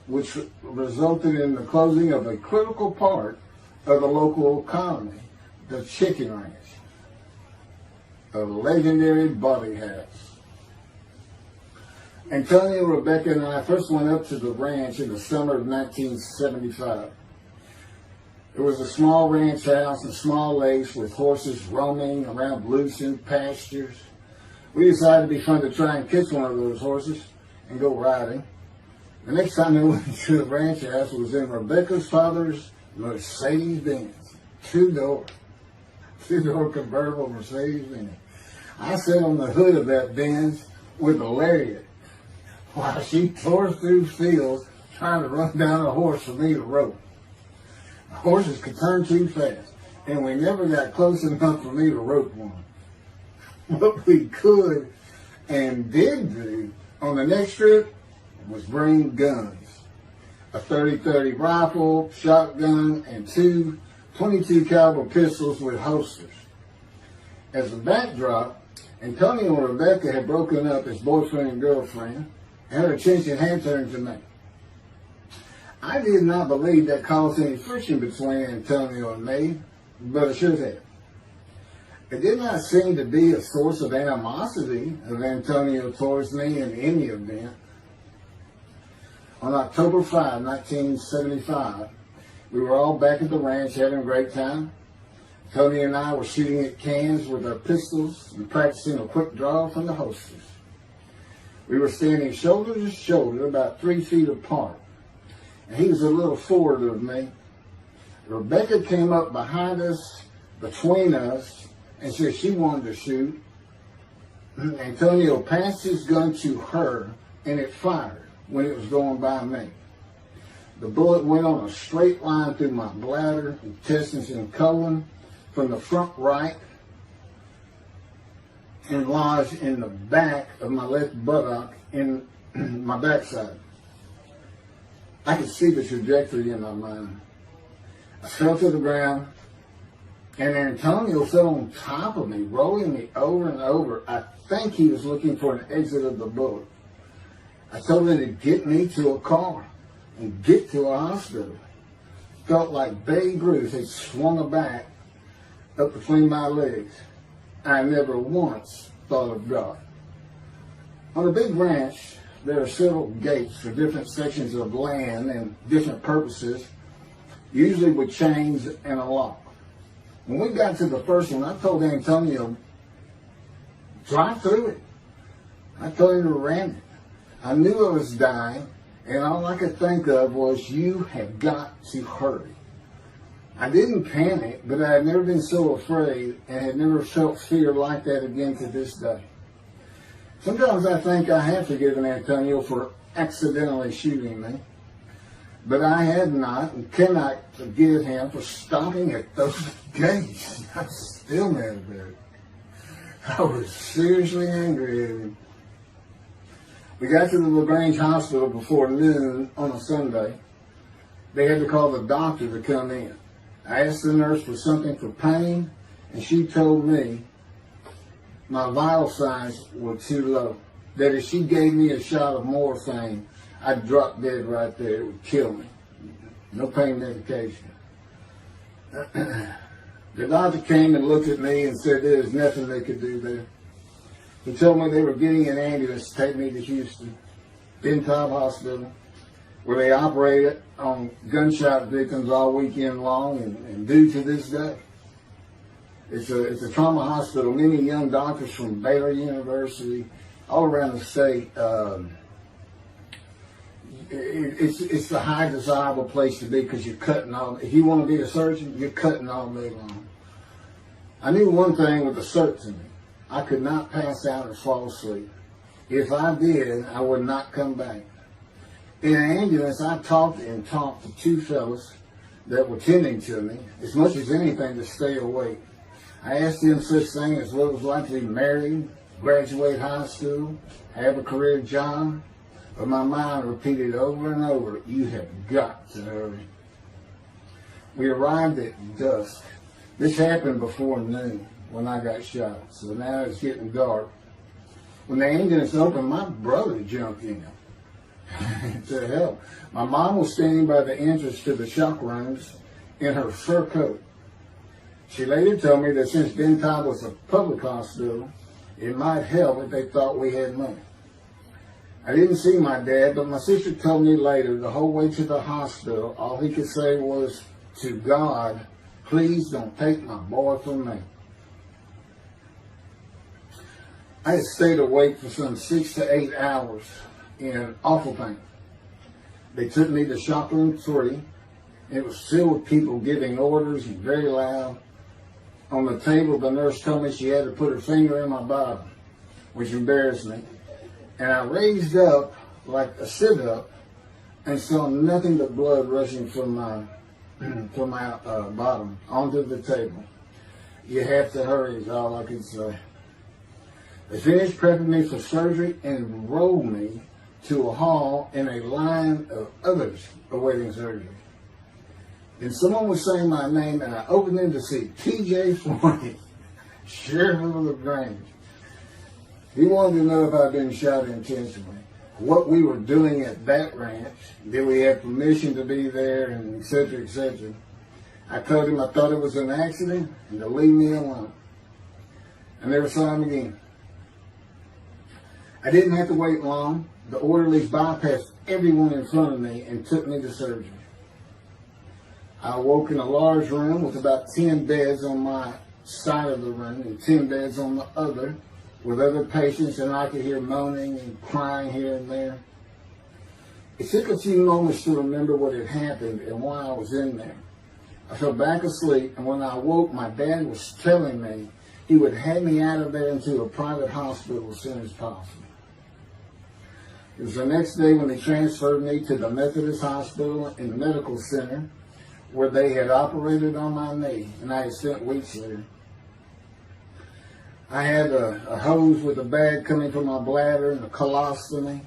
which resulted in the closing of a critical part of the local economy, the Chicken Ranch, a legendary body house. Antonio, Rebecca, and I first went up to the ranch in the summer of 1975. It was a small ranch house and small lakes with horses roaming around loosened pastures. We decided it'd be fun to try and catch one of those horses and go riding. The next time I went to the ranch house was in Rebecca's father's Mercedes-Benz. Two-door convertible Mercedes-Benz. I sat on the hood of that Benz with a lariat while she tore through fields trying to run down a horse for me to rope. The horses could turn too fast, and we never got close enough for me to rope one. What we could and did do on the next trip was bring guns. A 30-30 rifle, shotgun, and two 22 caliber pistols with holsters. As a backdrop, Antonio and Rebecca had broken up as boyfriend and girlfriend, and her attention had turned to me. I did not believe that caused any friction between Antonio and me, but it should have. It did not seem to be a source of animosity of Antonio towards me in any event. On October 5, 1975, we were all back at the ranch having a great time. Tony and I were shooting at cans with our pistols and practicing a quick draw from the holsters. We were standing shoulder to shoulder, about 3 feet apart, and he was a little forward of me. Rebecca came up behind us, between us, and said she wanted to shoot. Antonio passed his gun to her, and it fired when it was going by me. The bullet went on a straight line through my bladder, intestines, and colon from the front right and lodged in the back of my left buttock in my backside. I could see the trajectory in my mind. I fell to the ground, and Antonio fell on top of me, rolling me over and over. I think he was looking for an exit of the bullet. I told him to get me to a car and get to a hospital. Felt like Babe Ruth had swung a bat up between my legs. I never once thought of God. On a big ranch, there are several gates for different sections of land and different purposes, usually with chains and a lock. When we got to the first one, I told Antonio, drive through it. I told him to ram it. I knew I was dying, and all I could think of was, you have got to hurry. I didn't panic, but I had never been so afraid and had never felt fear like that again to this day. Sometimes I think I have forgiven Antonio for accidentally shooting me, but I had not and cannot forgive him for stopping at those gates. I'm still mad about it. I was seriously angry at him. We got to the LaGrange Hospital before noon on a Sunday. They had to call the doctor to come in. I asked the nurse for something for pain, and she told me my vital signs were too low. That if she gave me a shot of morphine, I'd drop dead right there. It would kill me. No pain medication. The doctor came and looked at me and said there was nothing they could do there. He told me they were getting an ambulance to take me to Houston, Untitled Hospital, where they operated on gunshot victims all weekend long and do to this day. It's a trauma hospital. Many young doctors from Baylor University, all around the state. It's the high desirable place to be because you're cutting all. If you want to be a surgeon, you're cutting all day long. I knew one thing with a certainty. I could not pass out or fall asleep. If I did, I would not come back. In an ambulance, I talked to two fellas that were tending to me, as much as anything to stay awake. I asked them such things as what it was like to be married, graduate high school, have a career job, but my mind repeated over and over, you have got to hurry. We arrived at dusk. This happened before noon when I got shot, so now it's getting dark. When the ambulance opened, my brother jumped in to help. My mom was standing by the entrance to the shock rooms in her fur coat. She later told me that since Benton was a public hospital, it might help if they thought we had money. I didn't see my dad, but my sister told me later, the whole way to the hospital, all he could say was, to God, please don't take my boy from me. I had stayed awake for some 6 to 8 hours in awful pain. They took me to shop room 3. It was filled with people giving orders and very loud. On the table, the nurse told me she had to put her finger in my bottom, which embarrassed me. And I raised up like a sit-up and saw nothing but blood rushing from my bottom onto the table. You have to hurry is all I could say. They finished prepping me for surgery and enrolled me to a hall in a line of others awaiting surgery. Then someone was saying my name, and I opened in to see T.J. Floyd, Sheriff of LaGrange. He wanted to know if I'd been shot intentionally, what we were doing at that ranch, did we have permission to be there, and et cetera, et cetera. I told him I thought it was an accident and to leave me alone. I never saw him again. I didn't have to wait long. The orderlies bypassed everyone in front of me and took me to surgery. I awoke in a large room with about 10 beds on my side of the room and 10 beds on the other with other patients, and I could hear moaning and crying here and there. It took a few moments to remember what had happened and why I was in there. I fell back asleep, and when I awoke, my dad was telling me he would have me out of there into a private hospital as soon as possible. It was the next day when they transferred me to the Methodist Hospital in the medical center, where they had operated on my knee, and I had spent weeks there. I had a hose with a bag coming from my bladder and a colostomy,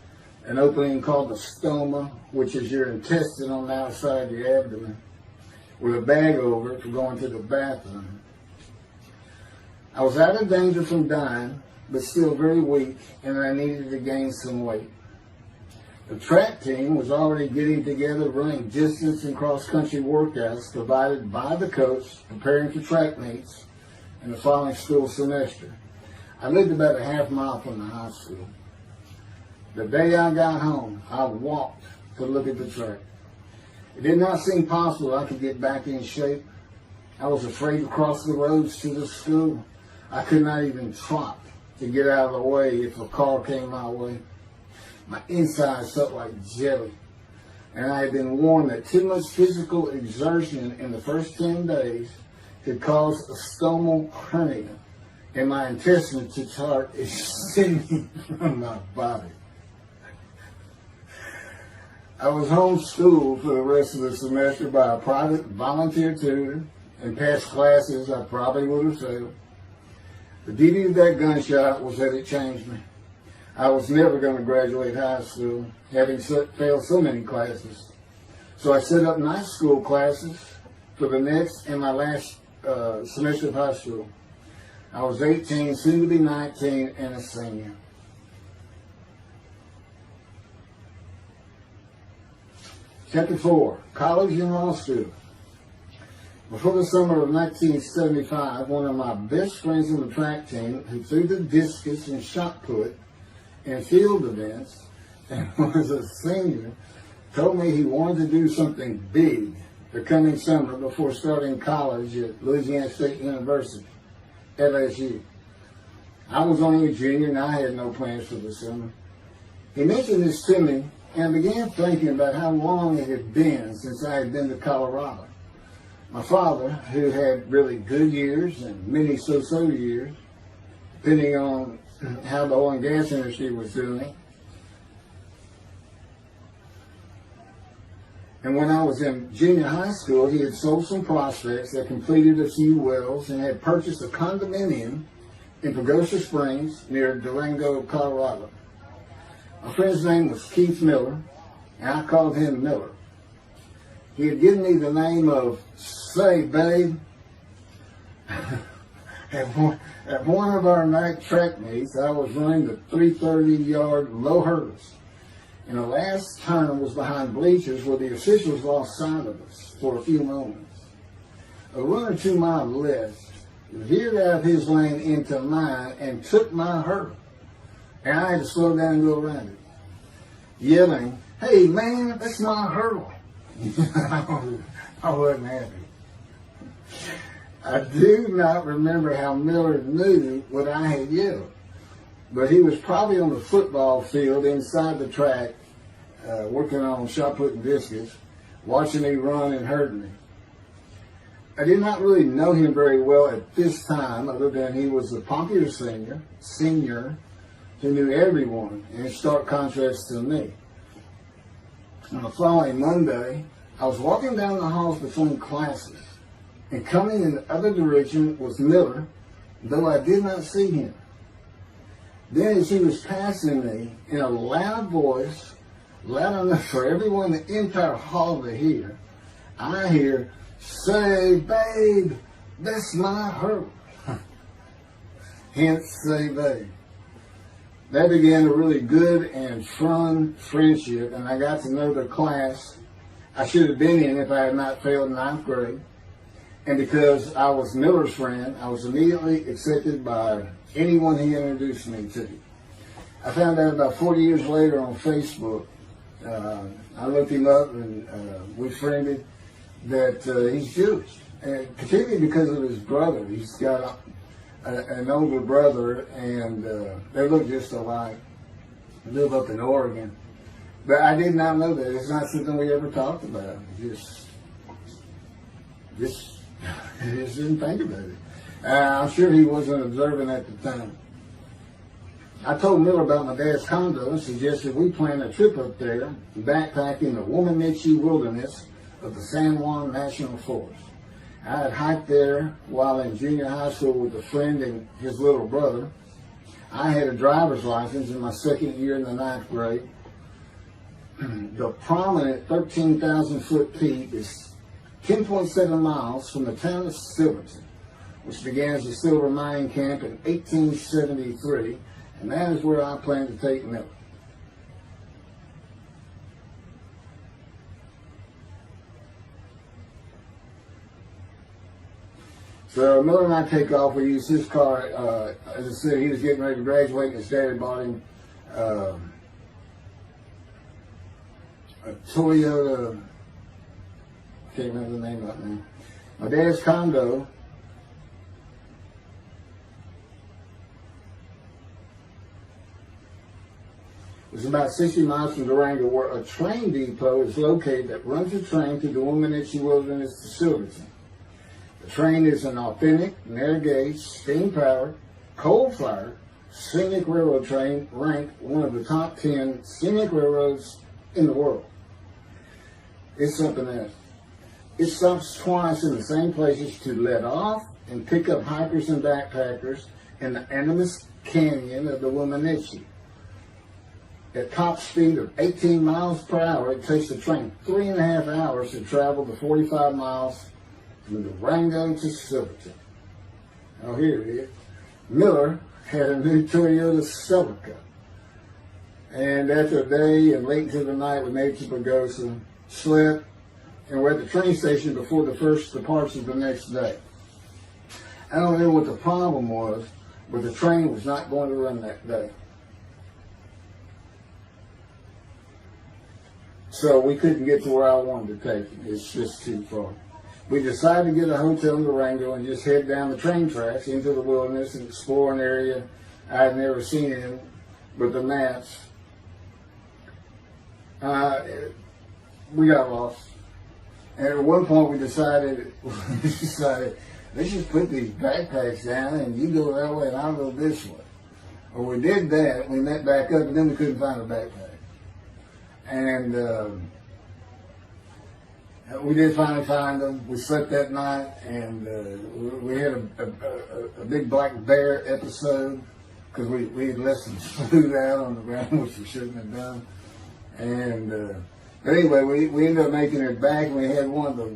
an opening called the stoma, which is your intestine on the outside of your abdomen, with a bag over it for going to the bathroom. I was out of danger from dying, but still very weak, and I needed to gain some weight. The track team was already getting together, running distance and cross-country workouts provided by the coach, preparing for track meets in the following school semester. I lived about a half mile from the high school. The day I got home, I walked to look at the track. It did not seem possible I could get back in shape. I was afraid to cross the roads to the school. I could not even trot to get out of the way if a car came my way. My insides felt like jelly, and I had been warned that too much physical exertion in the first 10 days could cause a stomal hernia, and my intestines to start extending from my body. I was homeschooled for the rest of the semester by a private volunteer tutor, and passed classes I probably would have failed. The beauty of that gunshot was that it changed me. I was never going to graduate high school, having failed so many classes. So I set up night school classes for the next and my last semester of high school. I was 18, soon to be 19, and a senior. Chapter 4, College and Law School. Before the summer of 1975, one of my best friends on the track team, who threw the discus and shot put in field events and was a senior, told me he wanted to do something big the coming summer before starting college at Louisiana State University, LSU. I was only a junior and I had no plans for the summer. He mentioned this to me, and I began thinking about how long it had been since I had been to Colorado. My father, who had really good years and many so-so years, depending on how the oil and gas industry was doing. And when I was in junior high school, he had sold some prospects, had completed a few wells, and had purchased a condominium in Pagosa Springs near Durango, Colorado. My friend's name was Keith Miller, and I called him Miller. He had given me the name of Say Babe. At one of our night track meets, I was running the 330-yard low hurdles, and the last turn was behind bleachers where the officials lost sight of us for a few moments. A runner to my left veered out of his lane into mine and took my hurdle, and I had to slow down and go around it, yelling, "Hey man, that's my hurdle." I wasn't happy. I do not remember how Miller knew what I had yelled, but he was probably on the football field inside the track working on shot putting biscuits, watching me run and hurting me. I did not really know him very well at this time, other than he was a popular senior who knew everyone, in stark contrast to me. On the following Monday, I was walking down the halls between classes, and coming in the other direction was Miller, though I did not see him. Then as he was passing me, in a loud voice, loud enough for everyone in the entire hall to hear, I hear, "Say, babe, that's my hurt." Hence, say, babe. That began a really good and fun friendship, and I got to know the class I should have been in if I had not failed ninth grade. And because I was Miller's friend, I was immediately accepted by anyone he introduced me to. I found out about 40 years later on Facebook. I looked him up and we friended that he's Jewish, and particularly because of his brother. He's got an older brother, and they look just alike. They live up in Oregon. But I did not know that. It's not something we ever talked about. Just didn't think about it. I'm sure he wasn't observant at the time. I told Miller about my dad's condo and suggested we plan a trip up there, backpacking the Womanichi wilderness of the San Juan National Forest. I had hiked there while in junior high school with a friend and his little brother. I had a driver's license in my second year in the ninth grade. The prominent 13,000-foot peak is 10.7 miles from the town of Silverton, which began as a silver mining camp in 1873, and that is where I plan to take Miller. So Miller and I take off. We use his car. As I said, he was getting ready to graduate, and his dad bought him a Toyota. Can't remember the name of it now. My dad's condo was about 60 miles from Durango, where a train depot is located that runs a train through the Womanichi Wilderness to Silverton. The train is an authentic, narrow-gauge, steam-powered, coal-fired, scenic railroad train ranked one of the top 10 scenic railroads in the world. It's something else. It stops twice in the same places to let off and pick up hikers and backpackers in the Animas Canyon of the Womanichi. At top speed of 18 miles per hour, it takes the train 3.5 hours to travel the 45 miles from Durango to Silverton. Oh, here it is. Miller had a new Toyota Celica. And after a day and late into the night, we made it to Pagosa, slept, and we're at the train station before the first departure the next day. I don't know what the problem was, but the train was not going to run that day. So we couldn't get to where I wanted to take it. It's just too far. We decided to get a hotel in Durango and just head down the train tracks into the wilderness and explore an area I had never seen in with the maps. We got lost. And at one point we decided, let's just put these backpacks down and you go that way and I'll go this way. Well, we did that. We met back up and then we couldn't find a backpack. And we did finally find them. We slept that night, and we had a big black bear episode because we had left some food out on the ground, which we shouldn't have done. And but anyway, we ended up making it back, and we had one of the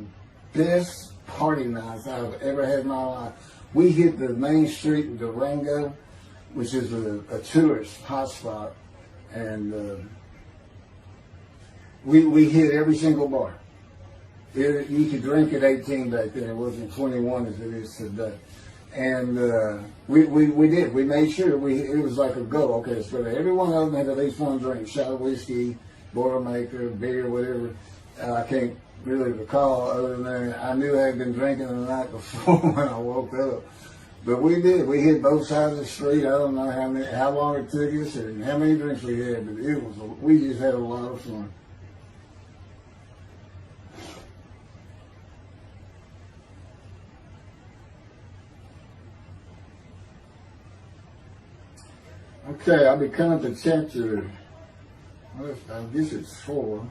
best party nights I've ever had in my life. We hit the main street in Durango, which is a tourist hotspot, and we hit every single bar. You could drink at 18 back then. It wasn't 21 as it is today. And we did. We made sure it was like a go. Okay, so every one of them had at least one drink: shot of whiskey, Boilermaker, beer, whatever. I can't really recall other than that. I knew I had been drinking the night before when I woke up. But we did. We hit both sides of the street. I don't know how long it took us and how many drinks we had, but we just had a lot of fun. Okay, I'll be coming to chapter, I guess it's 4.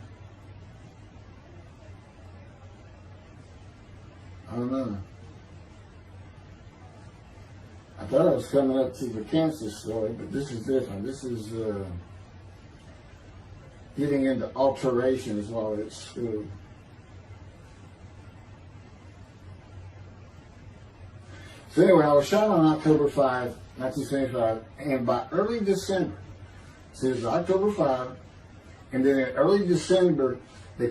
I don't know. I thought I was coming up to the cancer story, but this is different. This is getting into alterations while at school. So anyway, I was shot on October 5, 1975, and by early December, so it was October 5, and then in early December, I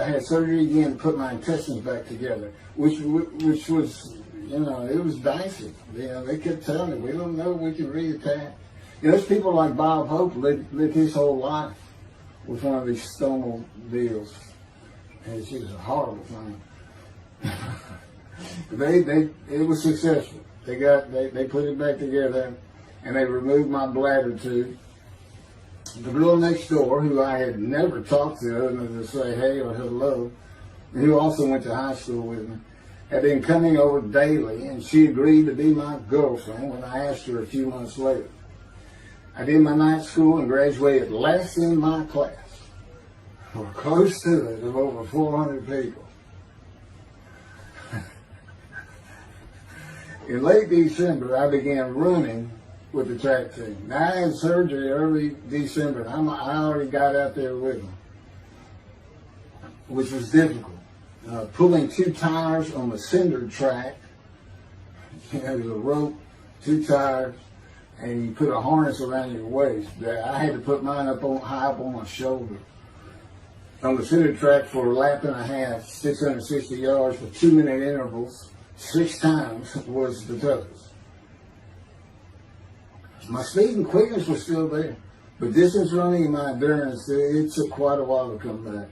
had surgery again to put my intestines back together, which was, it was dicey. They kept telling me, we don't know if we can reattach. There's people like Bob Hope lived his whole life with one of these stonal deals, and it's just a horrible thing. It was successful. They put it back together, and they removed my bladder tube. The girl next door, who I had never talked to other than to say hey or hello, and who also went to high school with me, had been coming over daily, and she agreed to be my girlfriend when I asked her a few months later. I did my night school and graduated last in my class, or close to it, of over 400 people. In late December, I began running with the track team. Now, I had surgery early December, and I already got out there with them, which was difficult. Pulling 2 tires on the cinder track, there's a rope, 2 tires, and you put a harness around your waist. I had to put mine high up on my shoulder. On the cinder track for a lap and a half, 660 yards with 2-minute intervals, 6 times was the toughest. My speed and quickness was still there, but distance running and my endurance, it took quite a while to come back.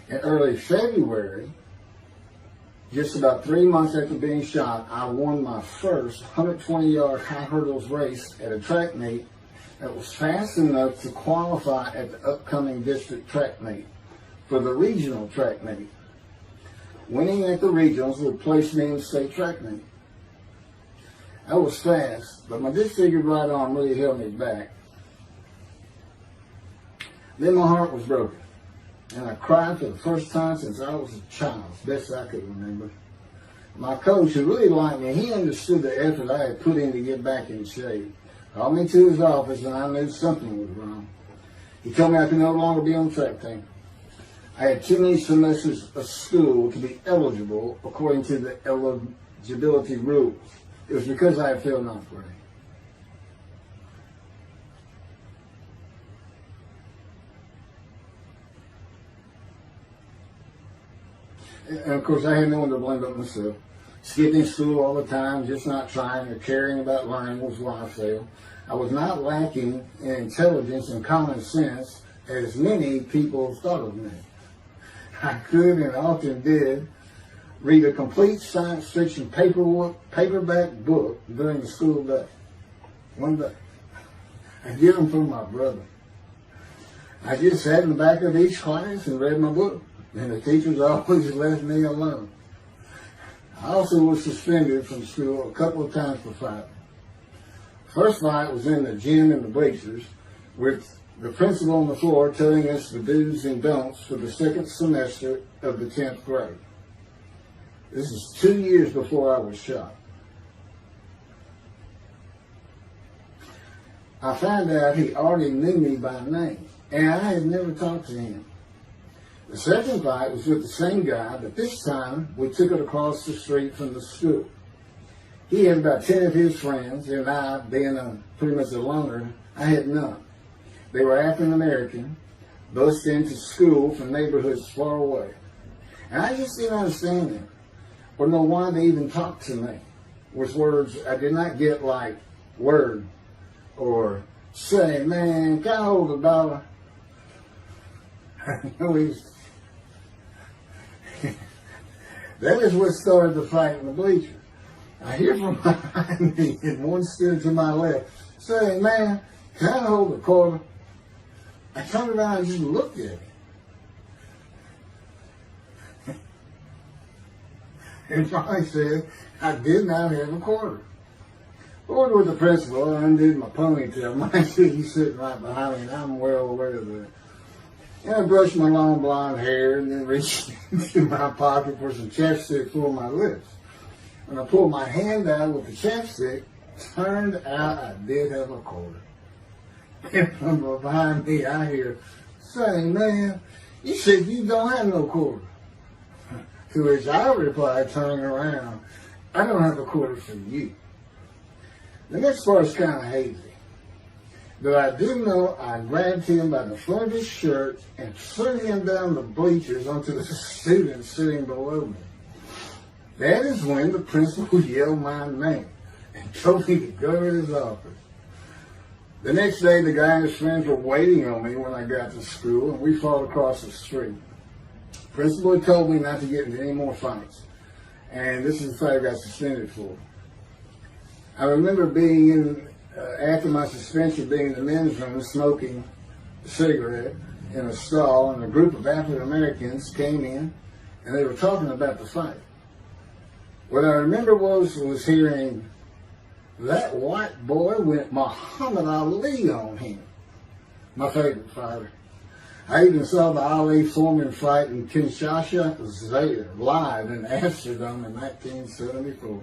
In early February, just about 3 months after being shot, I won my first 120-yard high hurdles race at a track meet that was fast enough to qualify at the upcoming district track meet for the regional track meet. Winning at the regionals would place me in the state track meet. I was fast, but my disfigured right arm really held me back. Then my heart was broken, and I cried for the first time since I was a child, best I could remember. My coach, who really liked me, he understood the effort I had put in to get back in shape. Called me to his office, and I knew something was wrong. He told me I could no longer be on the track team. I had too many semesters of school to be eligible according to the eligibility rules. It was because I had failed 9th grade. And of course, I had no one to blame but myself. Skipping school all the time, just not trying or caring about learning was why I failed. I was not lacking in intelligence and common sense as many people thought of me. I could and often did read a complete science fiction paperback book during the school day. One day. I get them from my brother. I just sat in the back of each class and read my book, and the teachers always left me alone. I also was suspended from school a couple of times for fighting. First fight was in the gym in the bleachers with the principal on the floor telling us the do's and don'ts for the second semester of the 10th grade. This is 2 years before I was shot. I found out he already knew me by name, and I had never talked to him. The second fight was with the same guy, but this time we took it across the street from the school. He had about 10 of his friends, and I, being pretty much a loner, I had none. They were African American, bused into school from neighborhoods far away. And I just didn't understand them, or know why they even talked to me with words I did not get, like word, or say, man, can I hold $1? That is what started the fight in the bleachers. I hear from behind me, and one stood to my left, saying, "Man, can I hold a quarter?" I turned around and just looked at him. And I said, "I did not have a quarter." Ordered with the principal, I undid my ponytail. Mind you, he's sitting right behind me, and I'm well aware of that. And I brushed my long blonde hair and then reached into my pocket for some chapstick for my lips. When I pulled my hand out with the chapstick, turned out I did have a quarter. And from behind me, I hear saying, "Man, you said you don't have no quarter." To which I replied, turning around, "I don't have a quarter for you." The next part is kind of hazy. But I do know I grabbed him by the front of his shirt and threw him down the bleachers onto the students sitting below me. That is when the principal yelled my name and told me to go to his office. The next day, the guy and his friends were waiting on me when I got to school, and we fought across the street. The principal had told me not to get into any more fights, and this is the fight I got suspended for. I remember being in, after my suspension, being in the men's room smoking a cigarette in a stall, and a group of African Americans came in, and they were talking about the fight. What I remember was hearing, "That white boy went Muhammad Ali on him." My favorite fighter. I even saw the Ali Foreman fight in Kinshasa, Zaire, live in Amsterdam in 1974.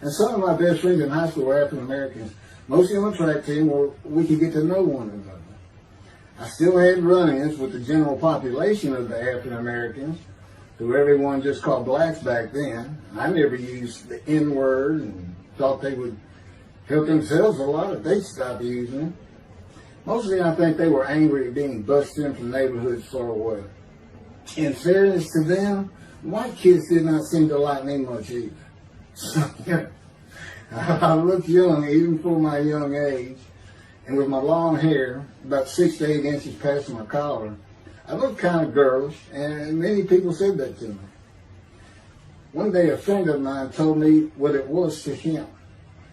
And some of my best friends in high school were African Americans, mostly on the track team where we could get to know one another. I still had run-ins with the general population of the African Americans, who everyone just called blacks back then. I never used the N-word and thought they would help themselves a lot if they stopped using it. Mostly I think they were angry at being busted in from neighborhoods far away. In fairness to them, white kids did not seem to like me much either. So, I looked young even for my young age, and with my long hair, about 6 to 8 inches past my collar, I looked kind of girlish, and many people said that to me. One day a friend of mine told me what it was to him.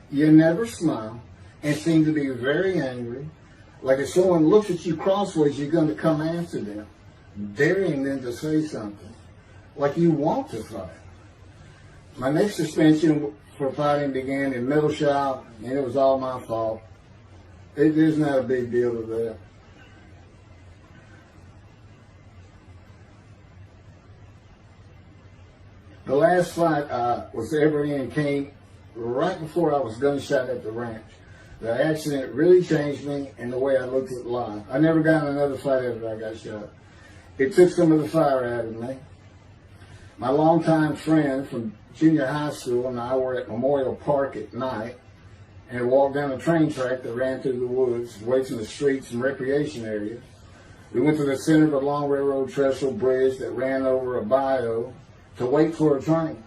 You never smile and seem to be very angry, like if someone looks at you crossways, you're going to come after them, daring them to say something, like you want to fight. My next suspension for fighting began in middle shop, and it was all my fault. There's not a big deal to that. The last fight I was ever in came right before I was gunshot at the ranch. The accident really changed me and the way I looked at life. I never got in another fight after I got shot. It took some of the fire out of me. My longtime friend from junior high school and I were at Memorial Park at night and walked down a train track that ran through the woods, away from the streets and recreation areas. We went to the center of a long railroad trestle bridge that ran over a bayou to wait for a train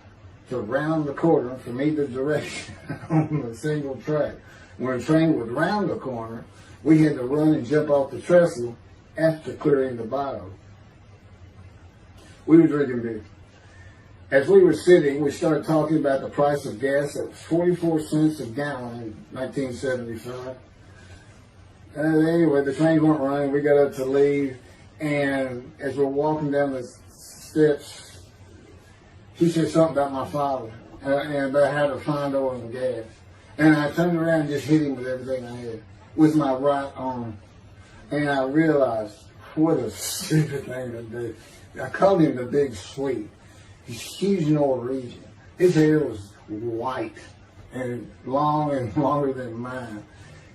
to round the corner from either direction on a single track. When a train would round the corner, we had to run and jump off the trestle after clearing the bayou. We were drinking beer. As we were sitting, we started talking about the price of gas at 44 cents a gallon in 1975. Anyway, the trains weren't running. We got up to leave, and as we're walking down the steps, he said something about my father and about how to find oil and gas. And I turned around and just hit him with everything I had, with my right arm. And I realized, what a stupid thing to do. I called him the Big Sweet. He's huge Norwegian. His hair was white and long and longer than mine.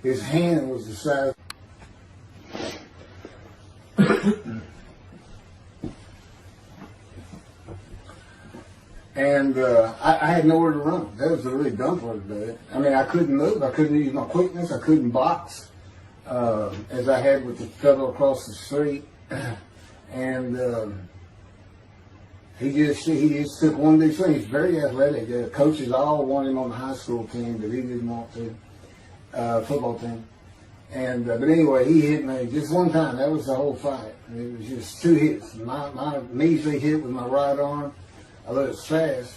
His hand was the size. And I had nowhere to run. That was the really dumb part of it. I mean, I couldn't move. I couldn't use my quickness. I couldn't box as I had with the fellow across the street. And he just took one big swing. He's very athletic. The coaches all wanted him on the high school team, but he didn't want to. Football team. And but anyway, he hit me just one time. That was the whole fight. And it was just two hits. My measly hit with my right arm. I let it fast,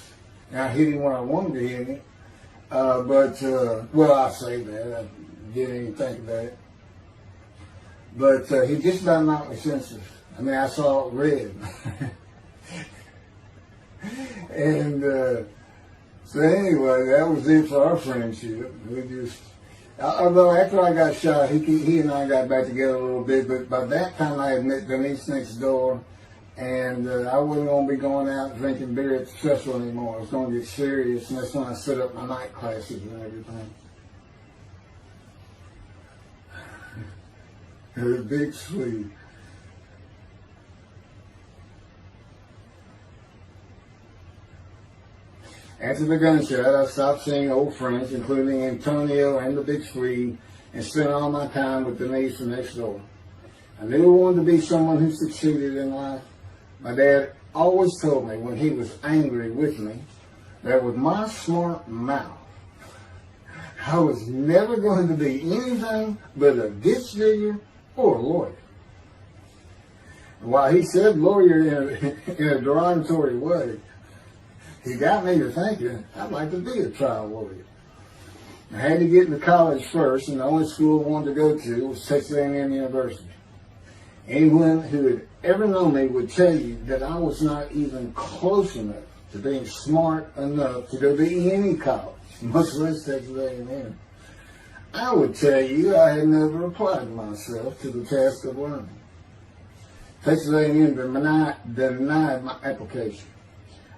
And I hit him when I wanted to hit him. Well, I say that. I didn't even think about it. But he just about knocked me senseless. I mean, I saw red. And so anyway, that was it for our friendship. We just, although after I got shot, he and I got back together a little bit, but by that time I had met Denise next door, and I wasn't going to be going out drinking beer at the festival anymore. I was going to get serious, and that's when I set up my night classes and everything. Her big Swede. After the gunshot, I stopped seeing old friends, including Antonio and the Big Swede, and spent all my time with Denise next door. I knew I wanted to be someone who succeeded in life. My dad always told me when he was angry with me that with my smart mouth, I was never going to be anything but a ditch digger or a lawyer. While he said lawyer in a derogatory way, he got me to thinking I'd like to be a trial lawyer. I had to get into college first, and the only school I wanted to go to was Texas A&M University. Anyone who had ever known me would tell you that I was not even close enough to being smart enough to go to any college, much less Texas A&M. I would tell you I had never applied myself to the task of learning. Texas A&M denied my application.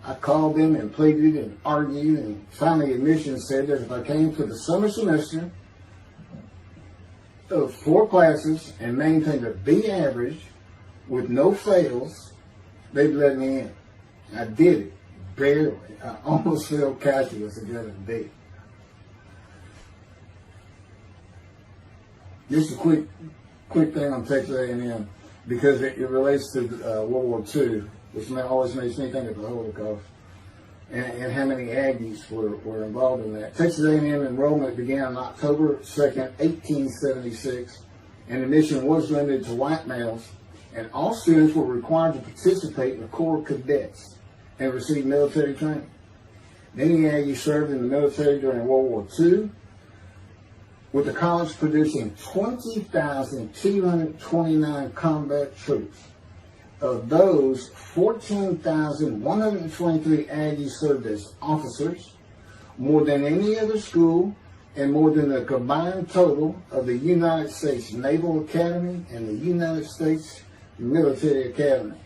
I called them and pleaded and argued, and finally admissions said that if I came for the summer semester of 4 classes and maintained a B average with no fails, they'd let me in. I did it, barely. I almost failed calculus and got a B. Just a quick thing on Texas A&M, because it relates to World War II, which always makes me think of the Holocaust, and how many Aggies were involved in that. Texas A&M enrollment began on October 2nd, 1876, and admission was limited to white males, and all students were required to participate in the Corps of Cadets and receive military training. Many Aggies served in the military during World War II, with the college producing 20,229 combat troops. Of those, 14,123 Aggies served as officers, more than any other school, and more than the combined total of the United States Naval Academy and the United States Military Academy.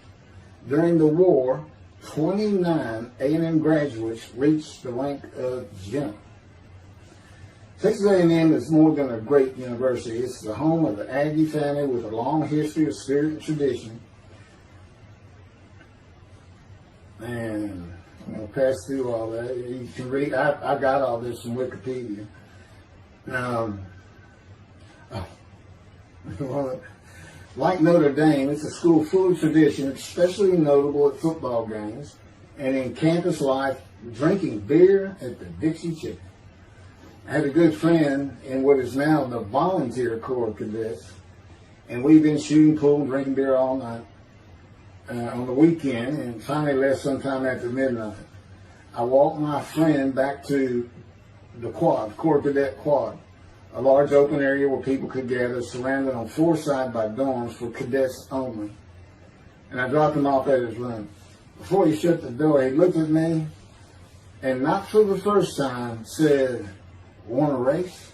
During the war, 29 A&M graduates reached the rank of general. Texas A&M is more than a great university. It's the home of the Aggie family with a long history of spirit and tradition. And I'm going to pass through all that. You can read, I got all this from Wikipedia. Like Notre Dame, it's a school full of tradition, especially notable at football games and in campus life, drinking beer at the Dixie Chicken. I had a good friend in what is now the Volunteer Corps of Cadets, and we've been shooting pool and drinking beer all night on the weekend, and finally left sometime after midnight. I walked my friend back to the quad, Corps Cadet Quad, a large open area where people could gather, surrounded on 4 sides by dorms for cadets only. And I dropped him off at his room. Before he shut the door, he looked at me, and not for the first time, said, "Want to race?"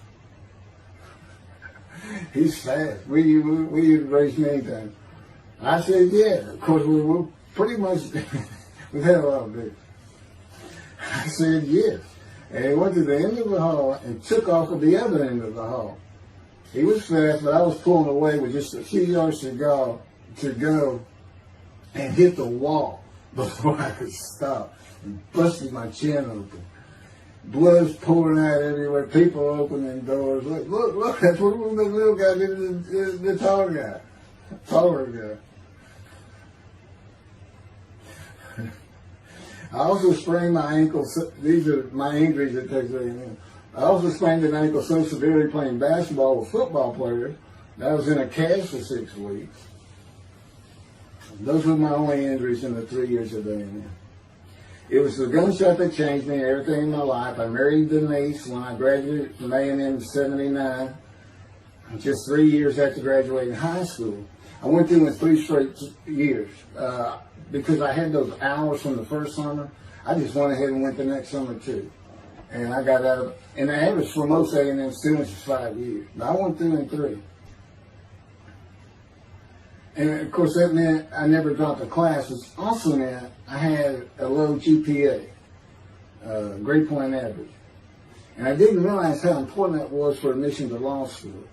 He's fast. We race many times. I said, yeah. Of course, we were pretty much, we've had a lot of beer. I said, yes. And he went to the end of the hall and took off at the other end of the hall. He was fast, but I was pulling away with just a few yards to go and hit the wall before I could stop and busted my chin open. Blood's pouring out everywhere. People opening doors. Look, that's what the little guy did to the taller guy. Taller guy. I also sprained my ankle. These are my injuries at Texas A&M. I also sprained an ankle so severely playing basketball with football players that I was in a cast for 6 weeks. Those were my only injuries in the 3 years of A&M. It was the gunshot that changed me and everything in my life. I married Denise when I graduated from A&M in '79, just 3 years after graduating high school. I went through in 3 straight years because I had those hours from the first summer. I just went ahead and went the next summer too. And I got out of, and the average for most A&M students is 5 years. But I went through in 3. And of course that meant I never dropped a class, which also meant I had a low GPA, grade point average. And I didn't realize how important that was for admission to law school.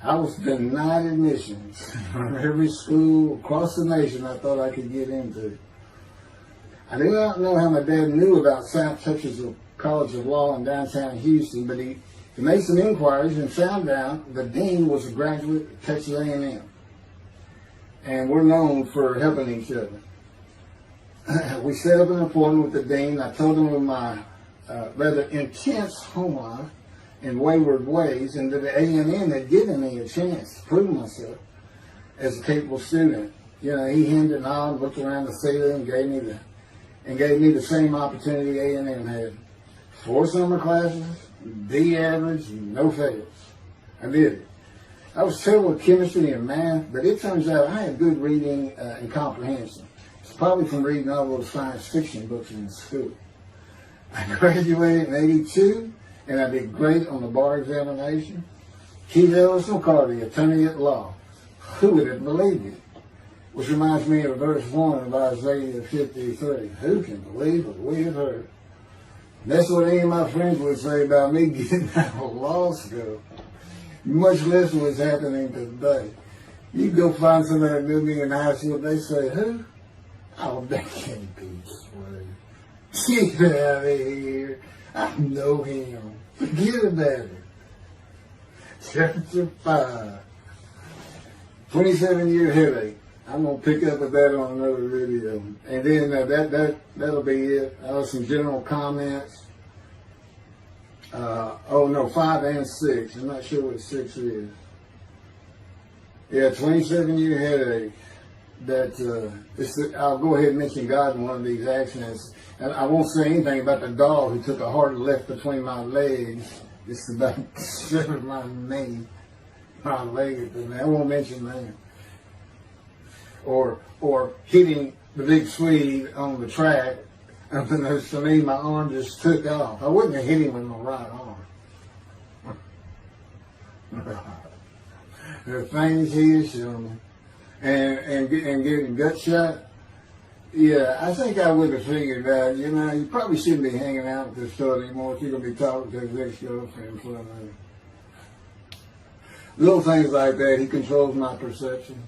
I was denied admissions from every school across the nation I thought I could get into. I do not know how my dad knew about South Texas College of Law in downtown Houston, but he made some inquiries and found out the dean was a graduate of Texas A&M. And we're known for helping each other. We set up an appointment with the dean. I told him of my rather intense home life and wayward ways, and that the A&M had given me a chance to prove myself as a capable student. You know, he hemmed and hawed, looked around the ceiling, and gave me the same opportunity A&M had. 4 summer classes, D average, no fails. I did it. I was terrible at chemistry and math, but it turns out I had good reading and comprehension. It's probably from reading all those science fiction books in school. I graduated in '82, and I did great on the bar examination. Keith Ellis McCarty, attorney at law. Who would have believed it? Which reminds me of verse 1 of Isaiah 53. Who can believe what we have heard? That's what any of my friends would say about me getting out of law school. Much less what's happening today. You go find somebody that knew me in high school, they say, who? Oh, that can't be true. Get out of here. I know him. Forget about it. Chapter 5. 27-year headache. I'm going to pick up with that on another video. And then that'll be it. Some general comments. 5 and 6. I'm not sure what 6 is. Yeah, 27-year headache. I'll go ahead and mention God in one of these accidents. And I won't say anything about the dog who took a hard left between my legs. Just about severed my knee, my leg. I won't mention that. Or hitting the big Swede on the track. Unbeknownst to me, my arm just took off. I wouldn't have hit him with my right arm. The things he has shown me. And getting gut shot. Yeah, I think I would have figured out, you probably shouldn't be hanging out with this store anymore if you're going to be talking to his ex-girlfriend in front of me. Little things like that, he controls my perception.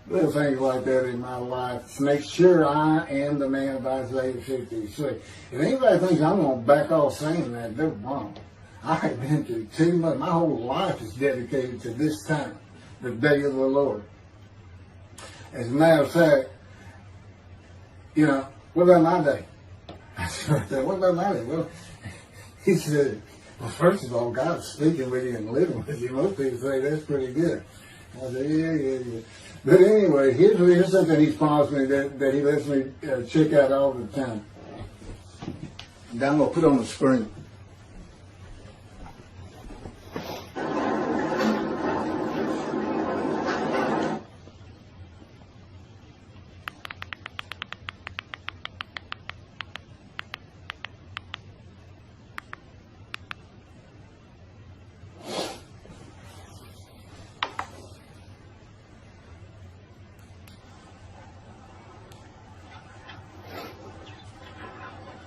Little things like that in my life to make sure I am the man of Isaiah 53. If anybody thinks I'm going to back off saying that, they're wrong. I have been through too much. My whole life is dedicated to this time, the day of the Lord. As a matter of fact, what about my day? I said, what about my day? Well, he said, well, first of all, God's speaking with you and living with you. Most people say that's pretty good. I said, yeah. But anyway, here's something he's promised me that he lets me check out all the time. And I'm going to put on the screen.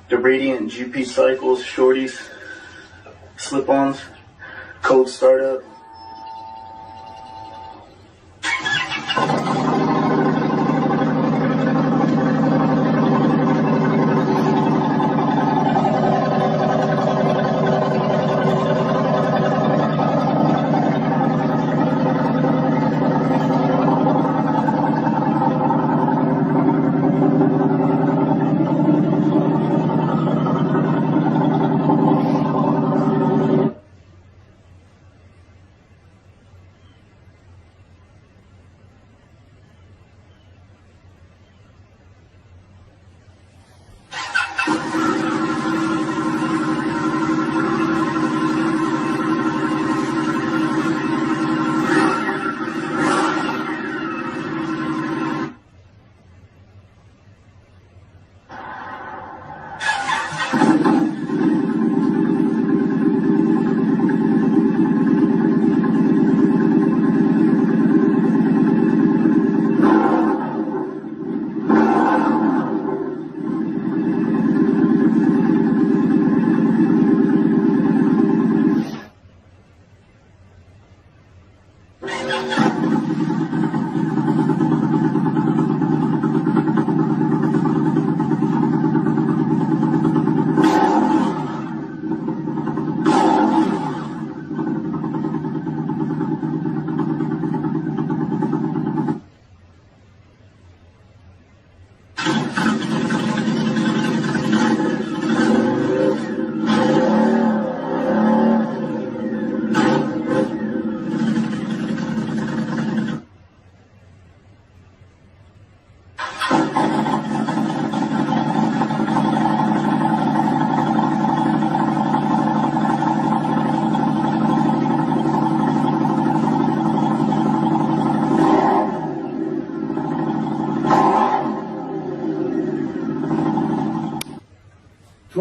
The Radiant GP cycles, shorties, slip-ons, cold startup.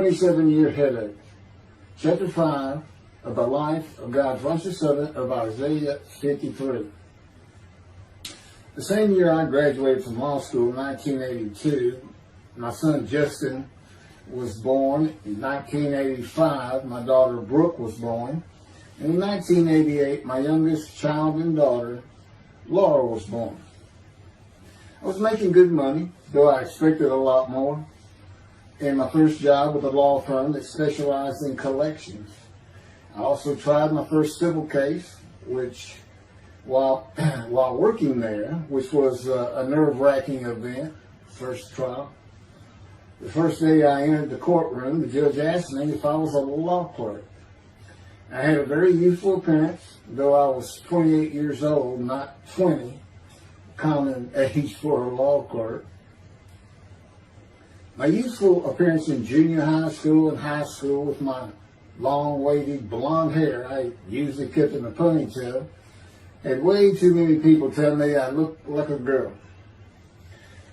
27-year headache. Chapter 5 of the life of God's righteous servant of Isaiah 53. The same year I graduated from law school in 1982, my son Justin was born. In 1985, my daughter Brooke was born. And in 1988, my youngest child and daughter, Laura, was born. I was making good money, though I expected a lot more, in my first job with a law firm that specialized in collections. I also tried my first civil case, which, while working there, which was a nerve-wracking event, first trial. The first day I entered the courtroom, the judge asked me if I was a law clerk. I had a very youthful appearance, though I was 28 years old, not 20, common age for a law clerk. My youthful appearance in junior high school and high school with my long, wavy blonde hair, I usually kept in a ponytail, had way too many people tell me I looked like a girl.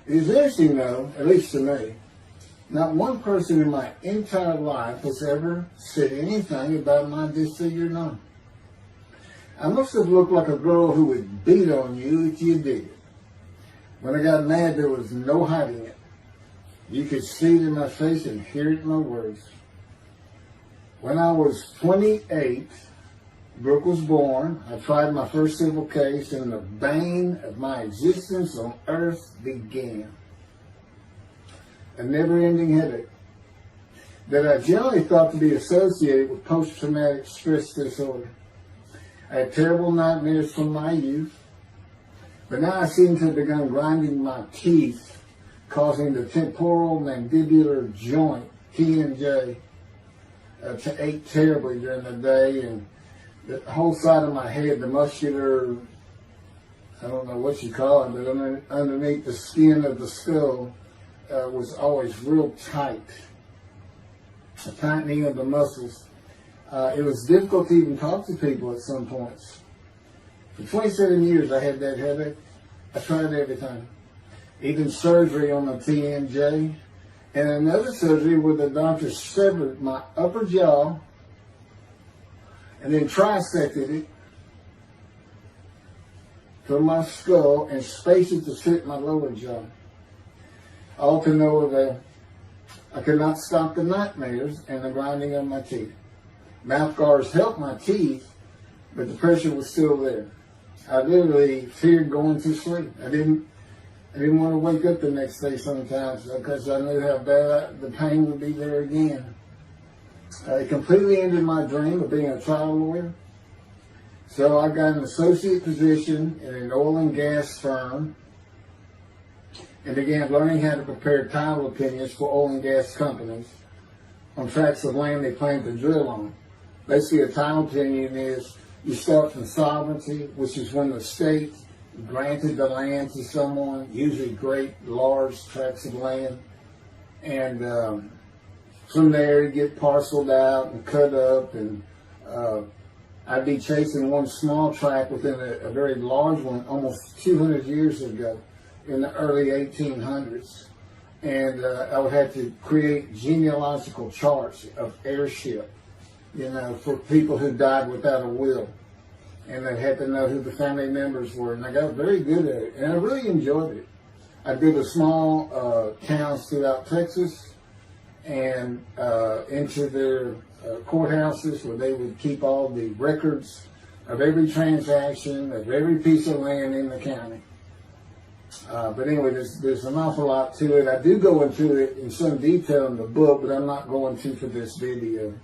It is interesting though, at least to me, not one person in my entire life has ever said anything about my disfigured arm. I must have looked like a girl who would beat on you if you did it. When I got mad, there was no hiding it. You could see it in my face and hear it in my words. When I was 28, Brooke was born. I tried my first civil case, and the bane of my existence on earth began. A never-ending headache that I generally thought to be associated with post-traumatic stress disorder. I had terrible nightmares from my youth, but now I seem to have begun grinding my teeth, causing the temporal mandibular joint, TMJ, to ache terribly during the day, and the whole side of my head, the muscular, I don't know what you call it, but underneath the skin of the skull, was always real tight, a tightening of the muscles. It was difficult to even talk to people at some points. For 27 years I had that headache. I tried everything, even surgery on the TMJ, and another surgery where the doctor severed my upper jaw and then trisected it from my skull and spaced it to fit my lower jaw. All to no avail. I could not stop the nightmares and the grinding of my teeth. Mouth guards helped my teeth, but the pressure was still there. I literally feared going to sleep. I didn't want to wake up the next day sometimes because I knew how bad the pain would be there again. It completely ended my dream of being a trial lawyer. So I got an associate position in an oil and gas firm and began learning how to prepare title opinions for oil and gas companies on tracts of land they plan to drill on. Basically, a title opinion is you start from sovereignty, which is when the state granted the land to someone, usually great, large tracts of land, and from there you get parceled out and cut up, and I'd be chasing one small tract within a very large one almost 200 years ago in the early 1800s, and I would have to create genealogical charts of heirship, for people who died without a will, and I had to know who the family members were, and I got very good at it, and I really enjoyed it. I did a small towns throughout Texas, and into their courthouses where they would keep all the records of every transaction, of every piece of land in the county. But anyway, there's an awful lot to it. I do go into it in some detail in the book, but I'm not going to for this video.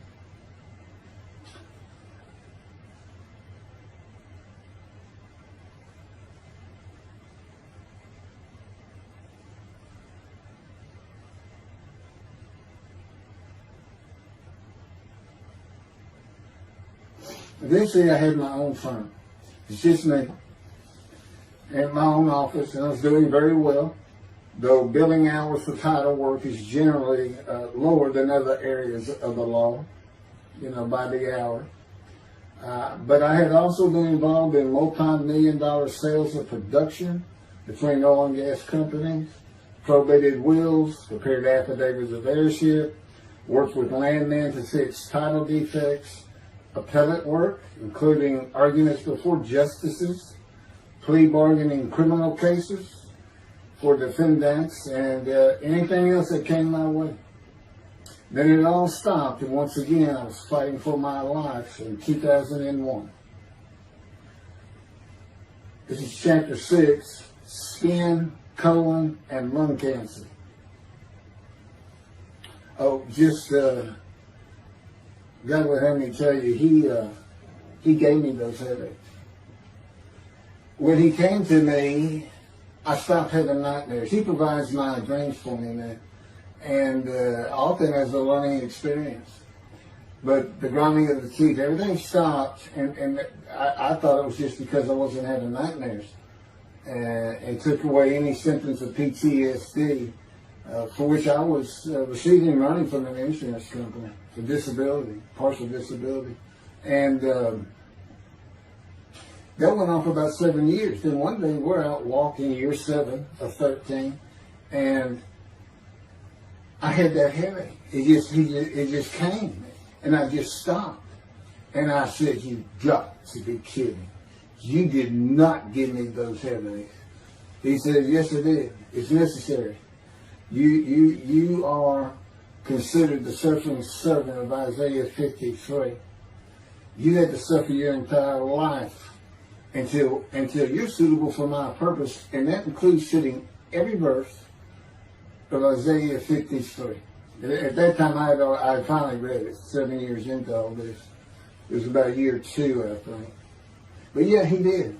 Eventually, I had my own firm. It's just me. In my own office, and I was doing very well, though billing hours for title work is generally lower than other areas of the law, by the hour. But I had also been involved in multi-million-dollar sales of production between oil and gas companies, probated wills, prepared affidavits of heirship, worked with landmen to fix title defects, appellate work, including arguments before justices, plea bargaining in criminal cases for defendants, and anything else that came my way. Then it all stopped, and once again I was fighting for my life in 2001. This is chapter 6, skin, colon, and lung cancer. Oh, just, God would have me tell you, he gave me those headaches. When he came to me, I stopped having nightmares. He provides my dreams for me now. And often as a learning experience. But the grinding of the teeth, everything stopped, and I thought it was just because I wasn't having nightmares. And took away any symptoms of PTSD, for which I was receiving money from an insurance company for disability, partial disability. And that went on for about 7 years. Then one day we're out walking, year 7 of 13, and I had that headache. It just came, and I just stopped. And I said, "You got to be kidding. You did not give me those headaches." He said, "Yes, I did. It's necessary. You are considered the suffering servant of Isaiah 53. You had to suffer your entire life until you're suitable for my purpose," and that includes sitting every verse of Isaiah 53. At that time, I had finally read it, 7 years into all this. It was about year 2, I think. But yeah, he did.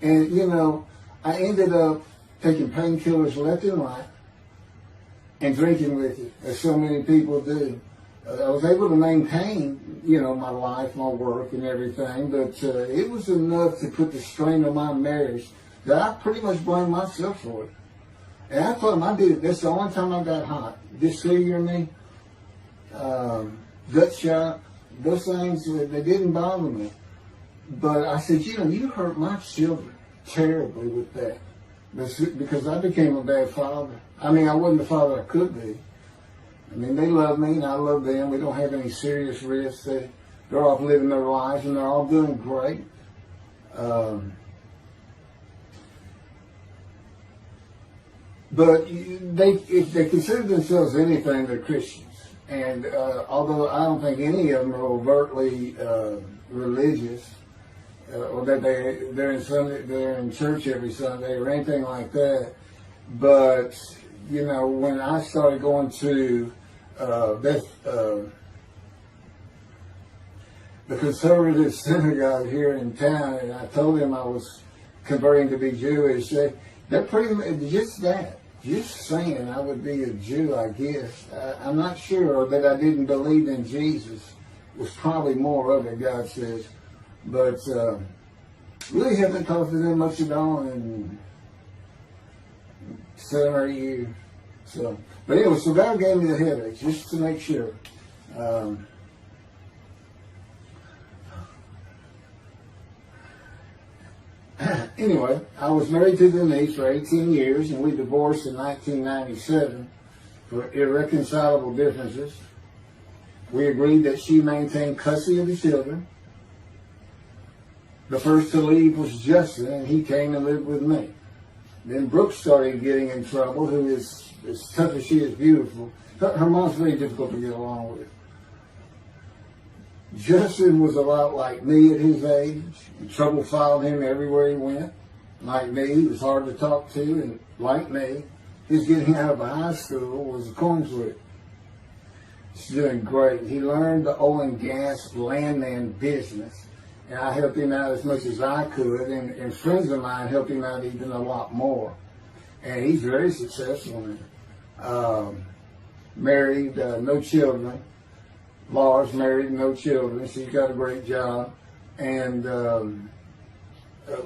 And, you know, I ended up taking painkillers left and right and drinking with it, as so many people do. I was able to maintain, you know, my life, my work, and everything, but it was enough to put the strain on my marriage that I pretty much blamed myself for it. And I told him I did it. That's the only time I got hot. Disfigure me, gut shot, those things, they didn't bother me. But I said, you know, you hurt my children terribly with that. Because I became a bad father. I mean, I wasn't the father I could be. I mean, they love me and I love them. We don't have any serious risks. They're off living their lives and they're all doing great. But if they consider themselves anything, they're Christians. And although I don't think any of them are overtly religious, or that they're in church every Sunday or anything like that, but you know, when I started going to the conservative synagogue here in town, and I told them I was converting to be Jewish, they're pretty much just that. Just saying I would be a Jew, I guess. I'm not sure that I didn't believe in Jesus. It was probably more of it, God says. But really haven't talked to them much at all in 7 or 8 years. So, but anyway, so God gave me the headache just to make sure. Anyway, I was married to Denise for 18 years, and we divorced in 1997 for irreconcilable differences. We agreed that she maintain custody of the children. The first to leave was Justin, and he came and lived with me. Then Brooke started getting in trouble, who is as tough as she is beautiful. Her mom's very difficult to get along with. Justin was a lot like me at his age. Trouble followed him everywhere he went. Like me, he was hard to talk to, and like me, his getting out of high school was a coin flip. He's doing great. He learned the oil and gas landman business, and I helped him out as much as I could, and friends of mine helped him out even a lot more. And he's very successful in it. Married, no children. Laura's married, no children. She's got a great job. And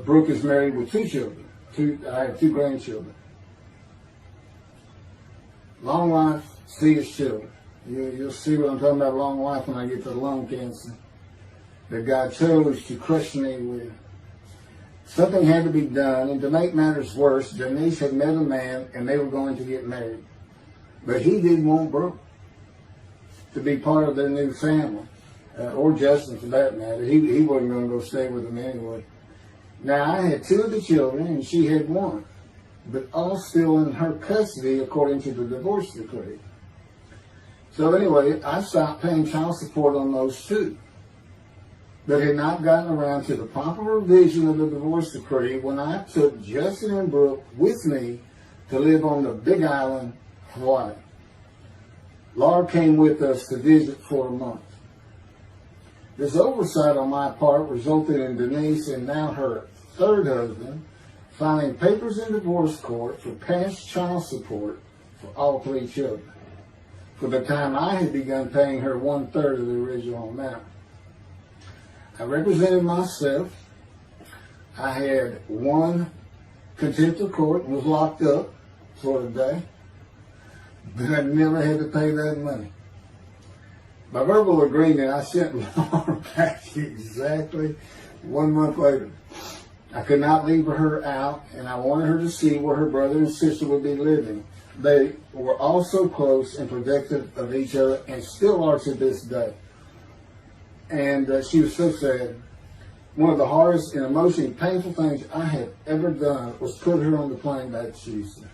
Brooke is married with 2 children. I have 2 grandchildren. Long life, see his children. You'll see what I'm talking about, long life, when I get to lung cancer that God chose to crush me with. Something had to be done, and to make matters worse, Denise had met a man and they were going to get married. But he didn't want Brooke. to be part of their new family, or Justin for that matter. He wasn't going to go stay with them anyway. Now, I had 2 of the children, and she had 1, but all still in her custody according to the divorce decree. So anyway, I stopped paying child support on those 2, but had not gotten around to the proper revision of the divorce decree when I took Justin and Brooke with me to live on the Big Island, Hawaii. Laura came with us to visit for a month. This oversight on my part resulted in Denise and now her 3rd husband filing papers in divorce court for past child support for all 3 children, for the time I had begun paying her 1/3 of the original amount. I represented myself. I had 1 contempt of court and was locked up for a day, but I never had to pay that money. By verbal agreement, I sent Laura back exactly 1 month later. I could not leave her out, and I wanted her to see where her brother and sister would be living. They were all so close and protective of each other, and still are to this day. And she was so sad. One of the hardest and emotionally painful things I have ever done was put her on the plane back to Houston.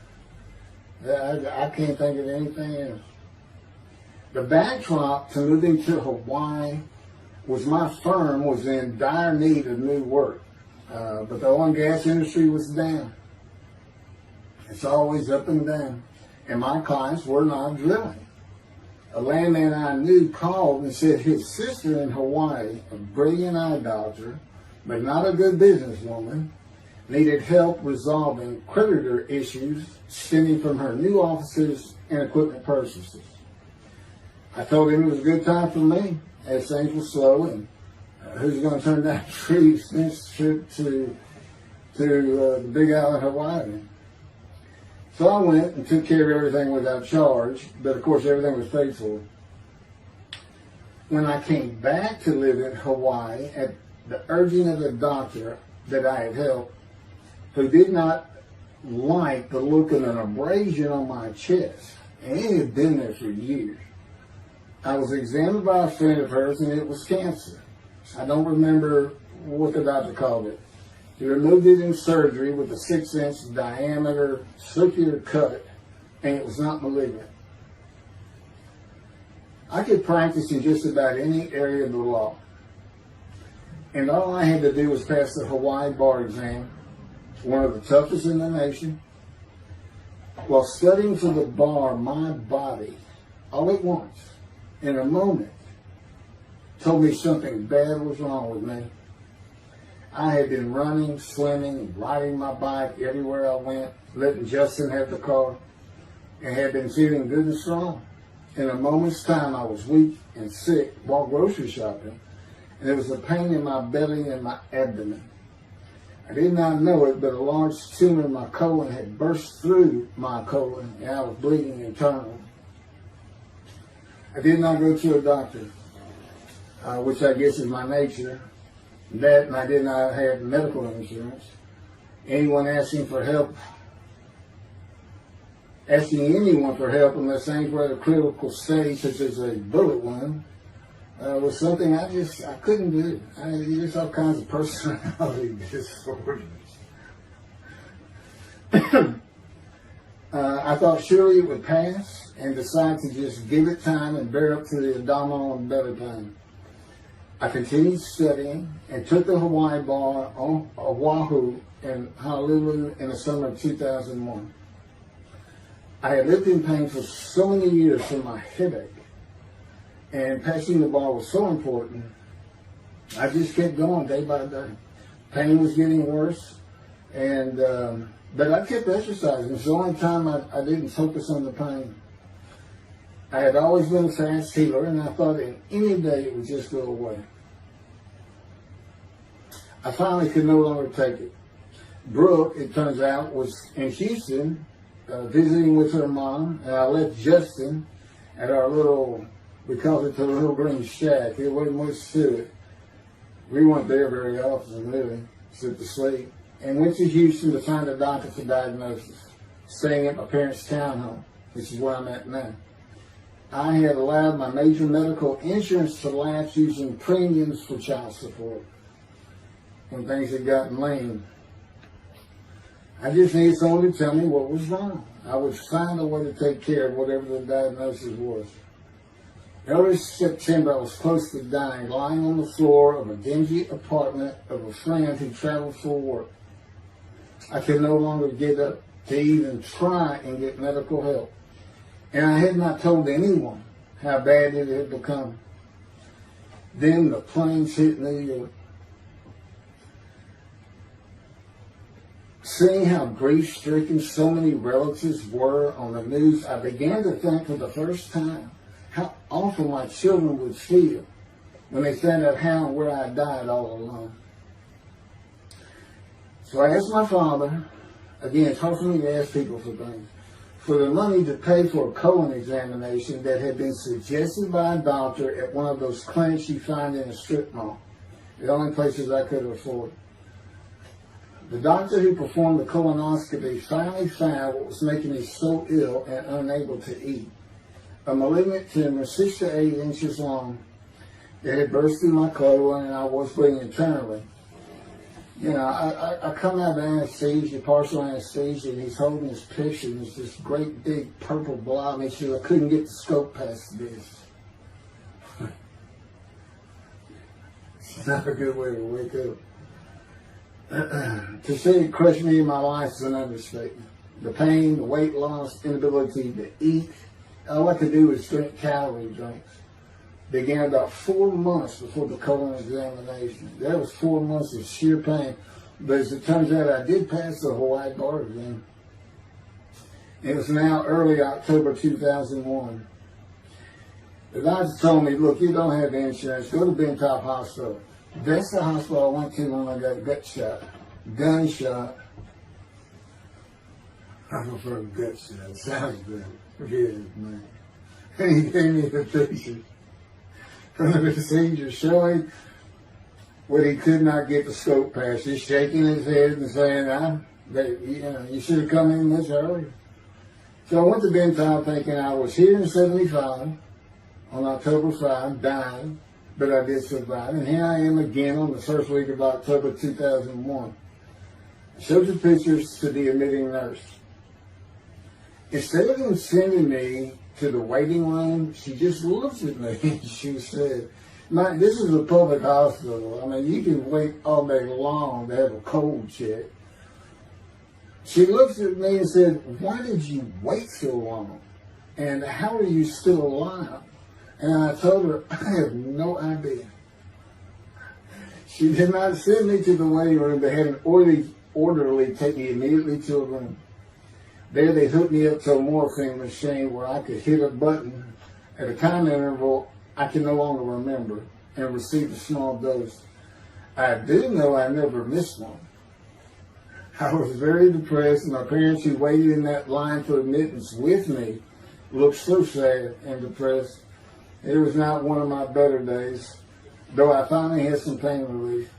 I can't think of anything else. The backdrop to moving to Hawaii was my firm was in dire need of new work. But the oil and gas industry was down. It's always up and down. And my clients were not drilling. A landman I knew called and said his sister in Hawaii, a brilliant eye doctor, but not a good businesswoman, needed help resolving creditor issues stemming from her new offices and equipment purchases. I told him it was a good time for me, as things were slow, and who's going to turn down trees this trip to the Big Island, Hawaii. So I went and took care of everything without charge, but of course everything was paid for. When I came back to live in Hawaii at the urging of the doctor that I had helped, who did not like the look of an abrasion on my chest, and it had been there for years, I was examined by a friend of hers, and it was cancer. I don't remember what the doctor called it. He removed it in surgery with a 6-inch diameter circular cut, and it was not malignant. I could practice in just about any area of the law, and all I had to do was pass the Hawaii bar exam, one of the toughest in the nation. While studying for the bar, my body, all at once, in a moment, told me something bad was wrong with me. I had been running, swimming, and riding my bike everywhere I went, letting Justin have the car, and had been feeling good and strong. In a moment's time, I was weak and sick while grocery shopping, and there was a pain in my belly and my abdomen. I did not know it, but a large tumor in my colon had burst through my colon, and I was bleeding internally. I did not go to a doctor, which I guess is my nature. That, and I did not have medical insurance. Anyone asking for help, asking anyone for help unless things were at a critical stage, such as a bullet wound, was something I couldn't do. There's all kinds of personality disorders. I thought surely it would pass, and decided to just give it time and bear up to the abdominal and belly pain. I continued studying and took the Hawaii bar on Oahu and Honolulu in the summer of 2001. I had lived in pain for so many years from my headache, and passing the bar was so important, I just kept going day by day. Pain was getting worse, and but I kept exercising. It's the only time I didn't focus on the pain. I had always been a fast healer, and I thought in any day it would just go away. I finally could no longer take it. Brooke, it turns out, was in Houston visiting with her mom, and I left Justin at our little, we called it the little green shack. There wasn't much to it. We weren't there very often, really, except to sleep, and went to Houston to find a doctor for diagnosis, staying at my parents' townhome, which is where I'm at now. I had allowed my major medical insurance to lapse using premiums for child support when things had gotten lame. I just needed someone to tell me what was wrong. I would find a way to take care of whatever the diagnosis was. Early September, I was close to dying, lying on the floor of a dingy apartment of a friend who traveled for work. I could no longer get up to even try and get medical help. And I had not told anyone how bad it had become. Then the planes hit New York. Seeing how grief-stricken so many relatives were on the news, I began to think for the first time how awful my children would feel when they found out how and where I died all alone. So I asked my father, again, it's hard for me to ask people for things, for the money to pay for a colon examination that had been suggested by a doctor at one of those clinics you find in a strip mall, the only places I could afford. The doctor who performed the colonoscopy finally found what was making me so ill and unable to eat. A malignant tumor 6 to 8 inches long that had burst through my colon and I was bleeding internally. You know, I come out of anesthesia, partial anesthesia, and he's holding this picture, and it's this great big purple blob, and he said, I couldn't get the scope past this. It's not a good way to wake up. To say it crushed me in my life is an understatement. The pain, the weight loss, inability to eat, all I could do was drink calorie drinks. Began about 4 months before the colon examination. That was 4 months of sheer pain. But as it turns out, I did pass the Hawaii bar exam. It was now early October 2001. The doctor told me, look, you don't have insurance. Go to Bentop Hospital. That's the hospital I went to when I got a gut shot. Gunshot. I prefer gut shot. Sounds good. Forget it, man. And he gave me the picture from the procedure showing what he could not get the scope past. He's shaking his head and saying, you should have come in this early. So I went to Bentop thinking I was here in 75 on October 5, dying, but I did survive. And here I am again on the first week of October 2001. I showed the pictures to the admitting nurse. Instead of them sending me to the waiting room, she just looked at me and she said, Mike, this is a public hospital. I mean, you can wait all day long to have a cold check. She looked at me and said, why did you wait so long? And how are you still alive? And I told her, I have no idea. She did not send me to the waiting room. They had an orderly take me immediately to a room. There they hooked me up to a morphine machine where I could hit a button at a time interval I can no longer remember and receive a small dose. I do know I never missed one. I was very depressed, and my parents who waited in that line for admittance with me looked so sad and depressed. It was not one of my better days, though I finally had some pain relief.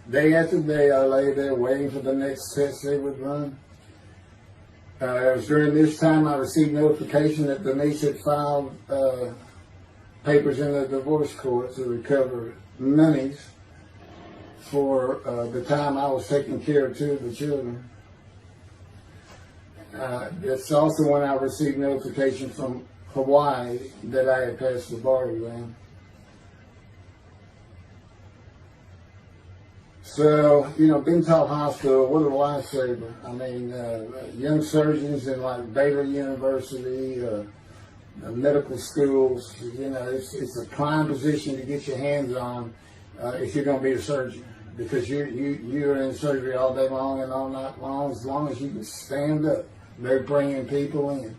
Day after day, I lay there waiting for the next test they would run. It was during this time I received notification that Denise had filed papers in the divorce court to recover monies for the time I was taking care of 2 of the children. It's also when I received notification from Hawaii that I had passed the bar exam. So, Bentop Hospital, what a lifesaver. I mean, young surgeons in like Baylor University, medical schools, it's a prime position to get your hands on if you're going to be a surgeon, because you're in surgery all day long and all night long. As long as you can stand up, they're bringing people in.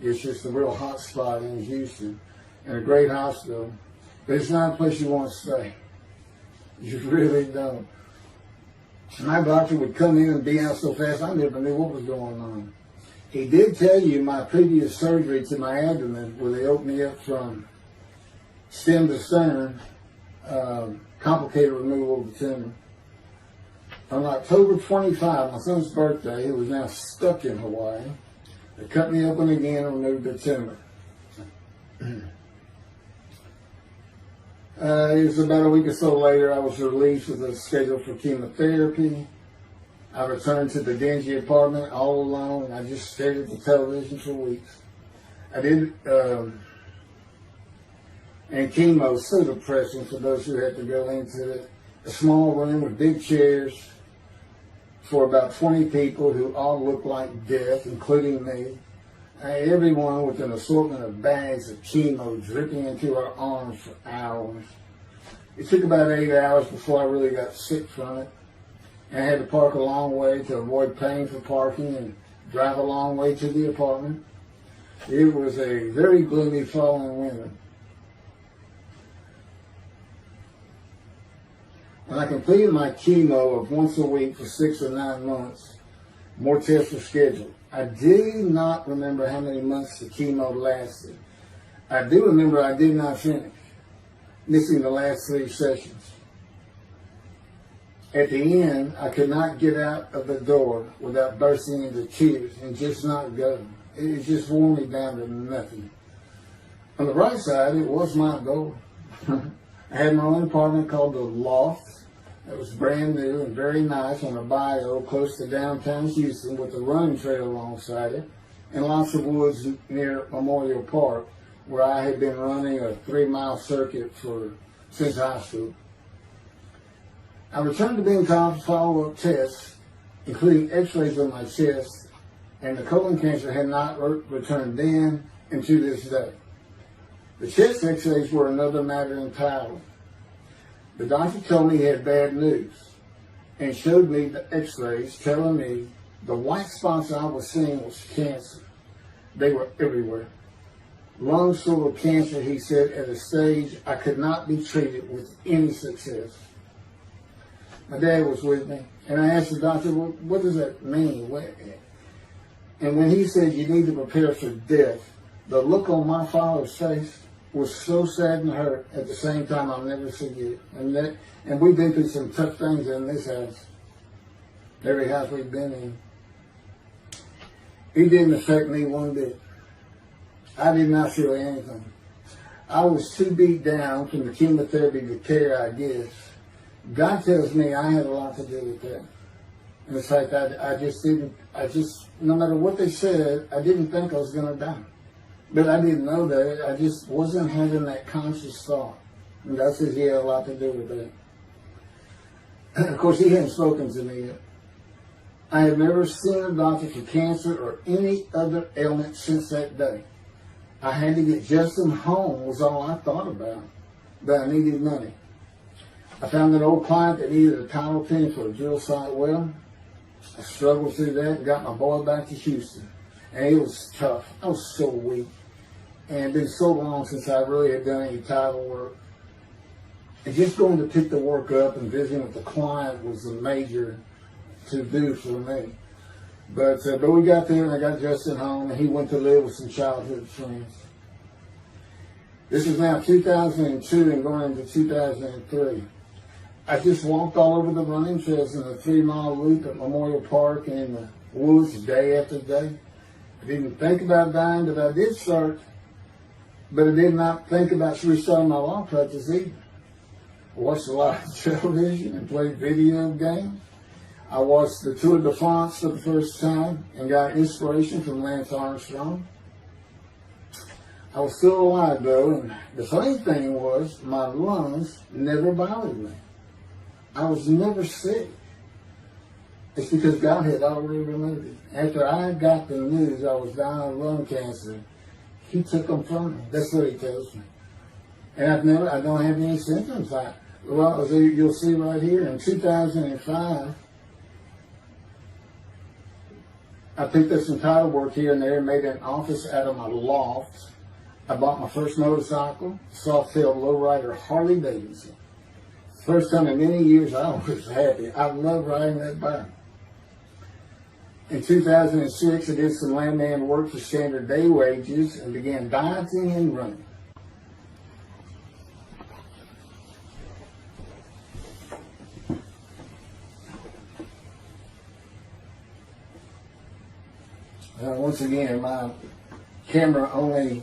It's just a real hot spot in Houston and a great hospital, but it's not a place you want to stay. You really don't. My doctor would come in and be out so fast I never knew what was going on. He did tell you my previous surgery to my abdomen, where they opened me up from stem to stern, complicated removal of the tumor. On October 25, my son's birthday, who was now stuck in Hawaii, They cut me open again and removed the tumor. It was about a week or so later, I was released with a schedule for chemotherapy. I returned to the dingy apartment all alone, and I just stared at the television for weeks. I did, and chemo was so depressing for those who had to go into it. A small room with big chairs for about 20 people who all looked like death, including me. Everyone with an assortment of bags of chemo dripping into our arms for hours. It took about 8 hours before I really got sick from it. And I had to park a long way to avoid paying for parking and drive a long way to the apartment. It was a very gloomy fall and winter. When I completed my chemo of once a week for 6 or 9 months, more tests were scheduled. I do not remember how many months the chemo lasted. I do remember I did not finish, missing the last 3 sessions. At the end, I could not get out of the door without bursting into tears and just not go. It just wore me down to nothing. On the right side, it was my goal. I had my own apartment called the Loft. It was brand new and very nice on a bayou close to downtown Houston with a running trail alongside it and lots of woods near Memorial Park where I had been running a 3-mile circuit since high school. I returned to being called for follow-up tests, including x-rays on my chest, and the colon cancer had not returned then and to this day. The chest x-rays were another matter entirely. The doctor told me he had bad news and showed me the x-rays telling me the white spots I was seeing was cancer. They were everywhere. Lungs full of cancer, he said, at a stage I could not be treated with any success. My dad was with me, and I asked the doctor, well, what does that mean? And when he said you need to prepare for death, the look on my father's face was so sad and hurt at the same time I'll never forget. And we've been through some tough things in this house, every house we've been in. It didn't affect me one bit. I did not feel anything. I was too beat down from the chemotherapy to care, I guess. God tells me I had a lot to do with that. And it's like no matter what they said, I didn't think I was going to die. But I didn't know that. I just wasn't having that conscious thought. And God says he had a lot to do with that. Of course, he hadn't spoken to me yet. I had never seen a doctor for cancer or any other ailment since that day. I had to get Justin home was all I thought about. But I needed money. I found an old client that needed a title pin for a drill site well. I struggled through that and got my boy back to Houston. And it was tough. I was so weak. And it had been so long since I really had done any title work. And just going to pick the work up and visiting with the client was a major to-do for me. But we got there and I got Justin home and he went to live with some childhood friends. This is now 2002 and going into 2003. I just walked all over the running trails in a 3-mile loop at Memorial Park and in the woods day after day. I didn't think about dying, but I did start. But I did not think about restarting my law practice either. I watched a lot of television and played video games. I watched the Tour de France for the first time and got inspiration from Lance Armstrong. I was still alive though, and the funny thing was my lungs never bothered me. I was never sick. It's because God had already removed it. After I got the news I was dying of lung cancer, he took them from me. That's what he tells me. And I don't have any symptoms. You'll see right here in 2005, I picked up some title work here and there, made an office out of my loft. I bought my first motorcycle, soft-tailed lowrider Harley Davidson. First time in many years I was happy. I love riding that bike. In 2006, I did some landman work for standard day wages and began dieting and running. Once again, my camera only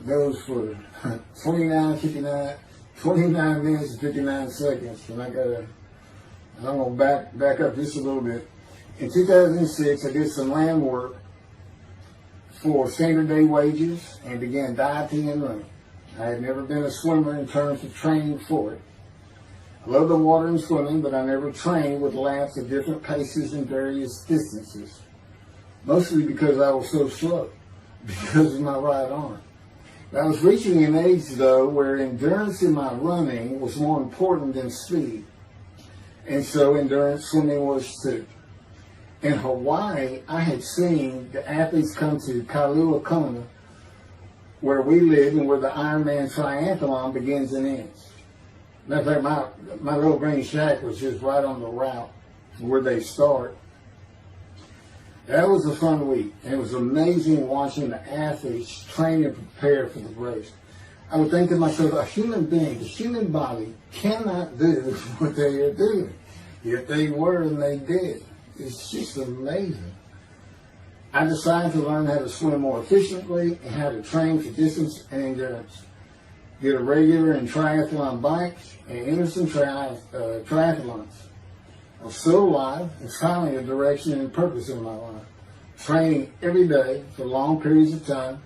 goes for 29 minutes and 59 seconds, and I'm going to back up just a little bit. In 2006, I did some land work for standard day wages and began dieting and running. I had never been a swimmer in terms of training for it. I love the water and swimming, but I never trained with laps at different paces and various distances. Mostly because I was so slow, because of my right arm. I was reaching an age, though, where endurance in my running was more important than speed. And so endurance swimming was too. In Hawaii, I had seen the athletes come to Kailua Kona, where we live and where the Ironman triathlon begins and ends. Matter of fact, my little green shack was just right on the route where they start. That was a fun week, and it was amazing watching the athletes train and prepare for the race. I would think to myself, a human being, the human body cannot do what they are doing. Yet they were and they did. It's just amazing. I decided to learn how to swim more efficiently and how to train for distance and endurance. Get a regular and triathlon bikes and enter some triathlons. I was still alive and finally a direction and purpose in my life. Training every day for long periods of time.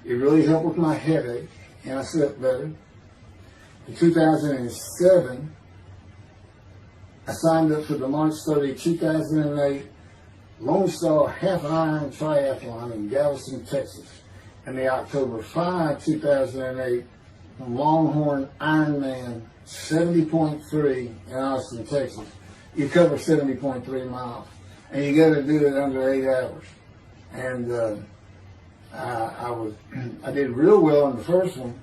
It really helped with my headache and I slept better. In 2007, I signed up for the March 30, 2008 Lone Star Half Iron Triathlon in Galveston, Texas, and the October 5, 2008 Longhorn Ironman 70.3 in Austin, Texas. You cover 70.3 miles, and you got to do it under 8 hours. And I did real well in the first one.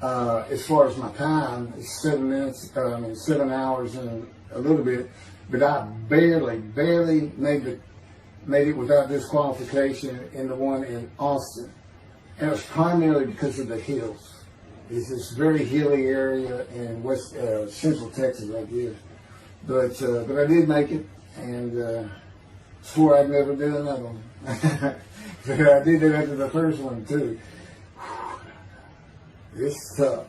As far as my time, it's 7 hours and a little bit, but I barely made it without disqualification in the one in Austin. And it was primarily because of the hills. It's this very hilly area in central Texas, I guess. But I did make it, and swore I'd never do another one. But I did it after the first one too. It's tough.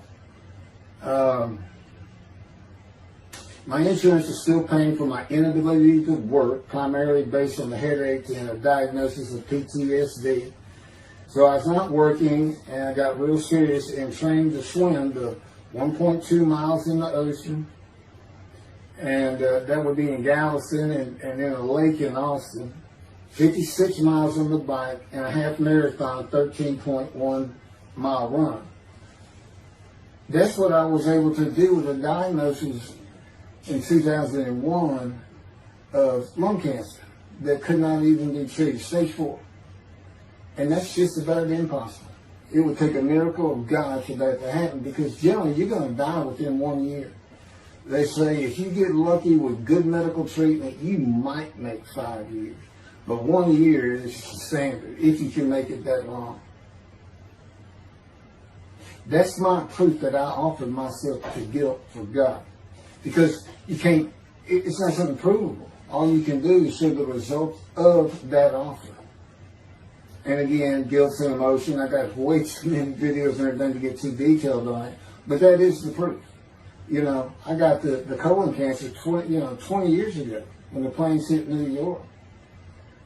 My insurance is still paying for my inability to work, primarily based on the headache and a diagnosis of PTSD. So I was not working, and I got real serious and trained to swim the 1.2 miles in the ocean, and that would be in Galveston and in a lake in Austin, 56 miles on the bike, and a half marathon, 13.1 mile run. That's what I was able to do with a diagnosis in 2001 of lung cancer that could not even be treated, stage 4. And that's just about impossible. It would take a miracle of God for that to happen, because generally you're going to die within 1 year. They say if you get lucky with good medical treatment, you might make 5 years. But 1 year is standard, if you can make it that long. That's my proof that I offered myself to guilt for God. Because you can't, it's not something provable. All you can do is show the results of that offer. And again, guilt and emotion. I got way too many videos and everything to get too detailed on it. But that is the proof. You know, I got the colon cancer 20 years ago when the planes hit New York.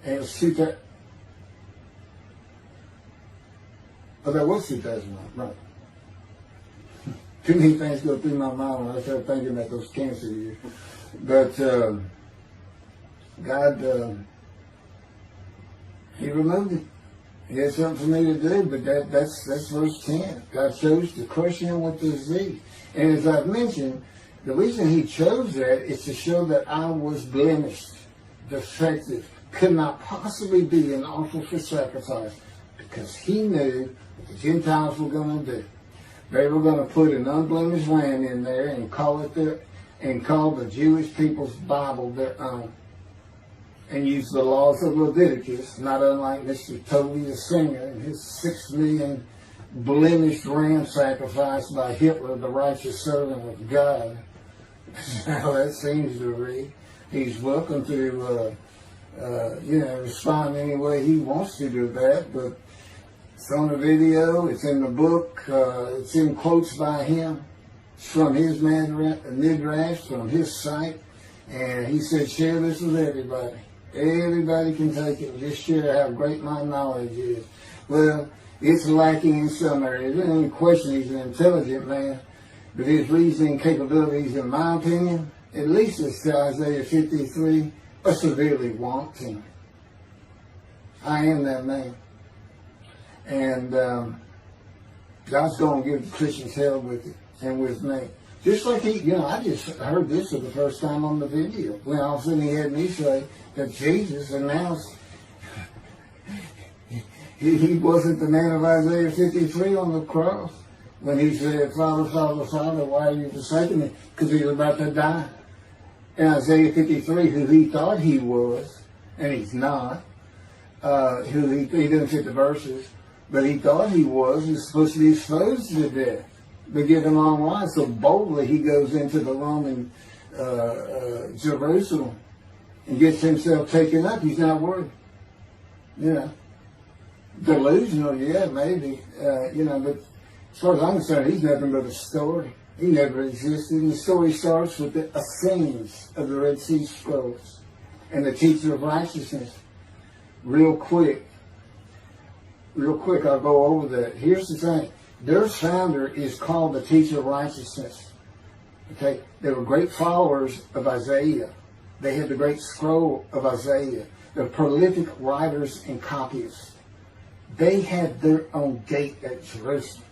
And it was 2000. Oh, that was 2001, right. Too many things go through my mind when I start thinking about those cancer years. But God, He removed it. He had something for me to do, but that's verse 10. God chose to crush him with the disease. And as I've mentioned, the reason He chose that is to show that I was blemished, defective, could not possibly be an offer for sacrifice, because He knew what the Gentiles were going to do. They were going to put an unblemished lamb in there and call the Jewish people's Bible their own, and use the laws of Leviticus, not unlike Mr. Toby the singer and his 6 million blemished ram sacrifice by Hitler, the righteous servant of God. That's how that seems to read. He's welcome to respond any way he wants to do that. But it's on the video, it's in the book, it's in quotes by him. It's from his midrash, from his site. And he said, share this with everybody. Everybody can take it. Just share how great my knowledge is. Well, it's lacking in some areas. There's no question he's an intelligent man. But his reasoning capabilities, in my opinion, at least as to Isaiah 53, are severely wanting. I am that man. And God's going to give the Christians hell with it and with me. Just like I just heard this for the first time on the video. When all of a sudden he had me say that Jesus announced he wasn't the man of Isaiah 53 on the cross. When he said, Father, Father, Father, why are you forsaking me? Because he was about to die. In Isaiah 53, who he thought he was, and he's not, he didn't fit the verses, but he thought he was supposed to be exposed to death, but given long life. So boldly he goes into the Roman Jerusalem and gets himself taken up. He's not worried. Delusional, yeah, maybe, but as far as I'm concerned, he's nothing but a story. He never existed. And the story starts with the Essenes of the Red Sea Scrolls and the teacher of righteousness. Real quick, I'll go over that. Here's the thing. Their founder is called the teacher of righteousness. Okay? They were great followers of Isaiah. They had the great scroll of Isaiah. They're prolific writers and copyists. They had their own gate at Jerusalem.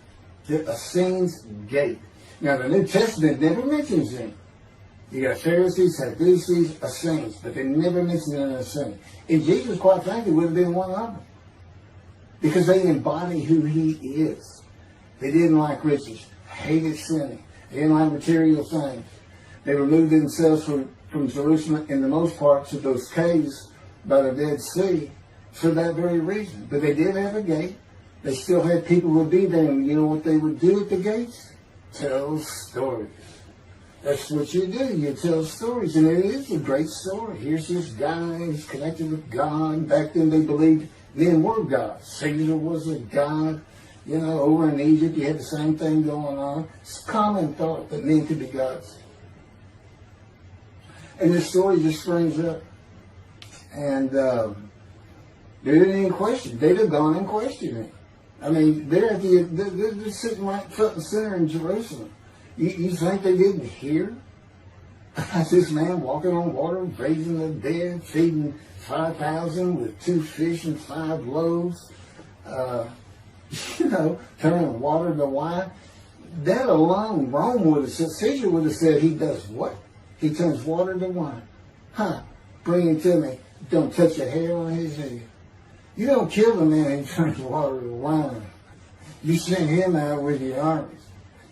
The Essenes gate. Now, the New Testament never mentions them. You got Pharisees, Sadducees, Essenes, but they never mention an Essene. And Jesus, quite frankly, would have been one of them. Because they embody who he is. They didn't like riches, hated sinning. They didn't like material things. They removed themselves from Jerusalem, in the most part, to those caves by the Dead Sea for that very reason. But they did have a gate. They still had people who would be there. And you know what they would do at the gates? Tell stories. That's what you do. You tell stories. And it is a great story. Here's this guy. He's connected with God. Back then they believed men were gods. Caesar was a god. Over in Egypt you had the same thing going on. It's a common thought that men could be gods. And this story just springs up. And they didn't even question. They'd have gone and questioned it. I mean, they're sitting right front and center in Jerusalem. You think they didn't hear? This man walking on water, raising the dead, feeding 5,000 with 2 fish and 5 loaves, turning water to wine. That alone, Rome would have said, Caesar would have said, he does what? He turns water to wine. Bring him to me. Don't touch a hair on his head. You don't kill the man who turns water to wine. You send him out with your armies.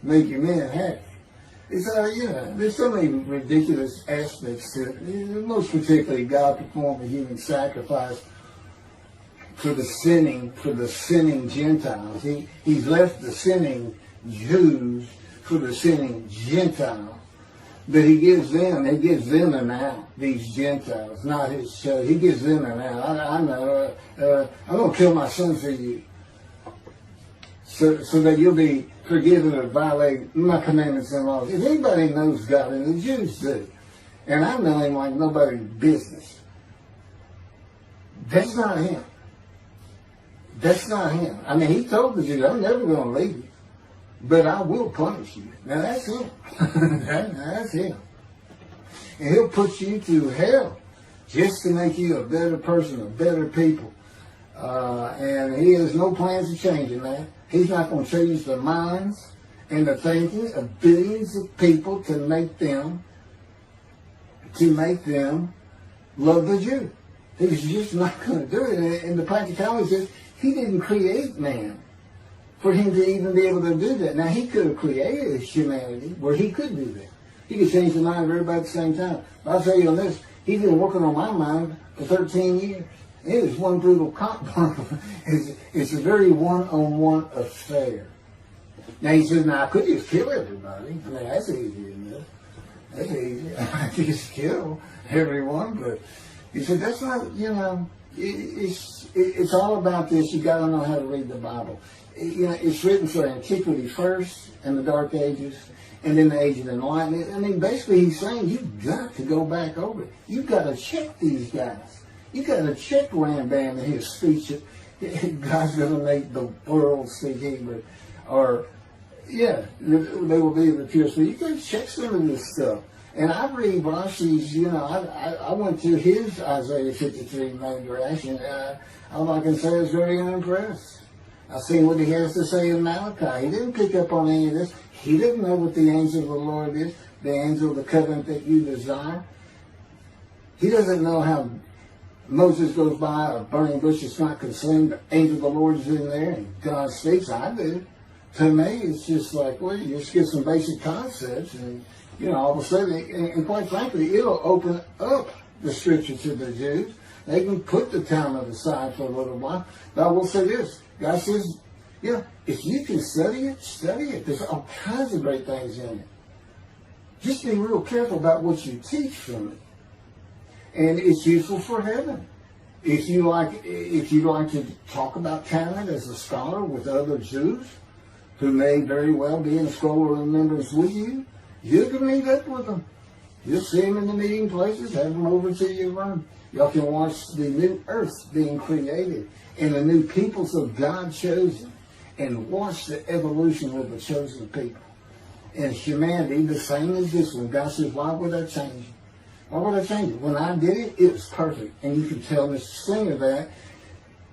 Make your men happy. It's there's so many ridiculous aspects to it. Most particularly, God performed a human sacrifice for the sinning Gentiles. He's left the sinning Jews for the sinning Gentiles. But he gives them an out, these Gentiles, not his church. He gives them an out. I'm going to kill my son for you. So that you'll be forgiven of violating my commandments and laws. If anybody knows God, and the Jews do, and I know him like nobody's business, that's not him. That's not him. I mean, he told the Jews, I'm never going to leave you, but I will punish you. Now that's him. That's him. And he'll put you through hell just to make you a better person, a better people. And he has no plans of changing that. He's not going to change the minds and the thinking of billions of people to make them love the Jew. He's just not going to do it. And the practicality is he didn't create man for him to even be able to do that. Now, he could have created humanity where he could do that. He could change the mind of everybody at the same time. But I'll tell you on this, he's been working on my mind for 13 years. It is one brutal cop bundle. It's a very one-on-one affair. Now, he says, I could just kill everybody. I mean, that's easy enough. That's easy. I could just kill everyone, but He said, that's not, it's all about this. You got to know how to read the Bible. It's written for antiquity first and the Dark Ages, and then the Age of Enlightenment. I mean, basically he's saying you've got to go back over it. You've got to check these guys. You've got to check Rambam and his speech. God's going to make the world speak Hebrew. Or, they will be the pure speech. You got to check some of this stuff. And I read Rashi's, I went to his Isaiah 53 main reaction. All I can say is very unimpressed. I've seen what he has to say in Malachi. He didn't pick up on any of this. He didn't know what the angel of the Lord is, the angel of the covenant that you desire. He doesn't know how Moses goes by, a burning bush is not consumed, the angel of the Lord is in there, and God speaks. I do. To me, it's just like, well, you just get some basic concepts, and all of a sudden, and quite frankly, it'll open up the scripture to the Jews. They can put the Talmud aside for a little while. But I will say this. God says, if you can study it, study it. There's all kinds of great things in it. Just be real careful about what you teach from it. And it's useful for heaven. If you like to talk about Talmud as a scholar with other Jews who may very well be in scroll of remembrance with you, you can meet up with them. You'll see them in the meeting places, have them over to your room. Y'all can watch the new earth being created and the new peoples of God chosen, and watch the evolution of the chosen people. And humanity, the same as this one. God says, why would I change it? Why would I change it? When I did it, it was perfect. And you can tell Mr. Singer that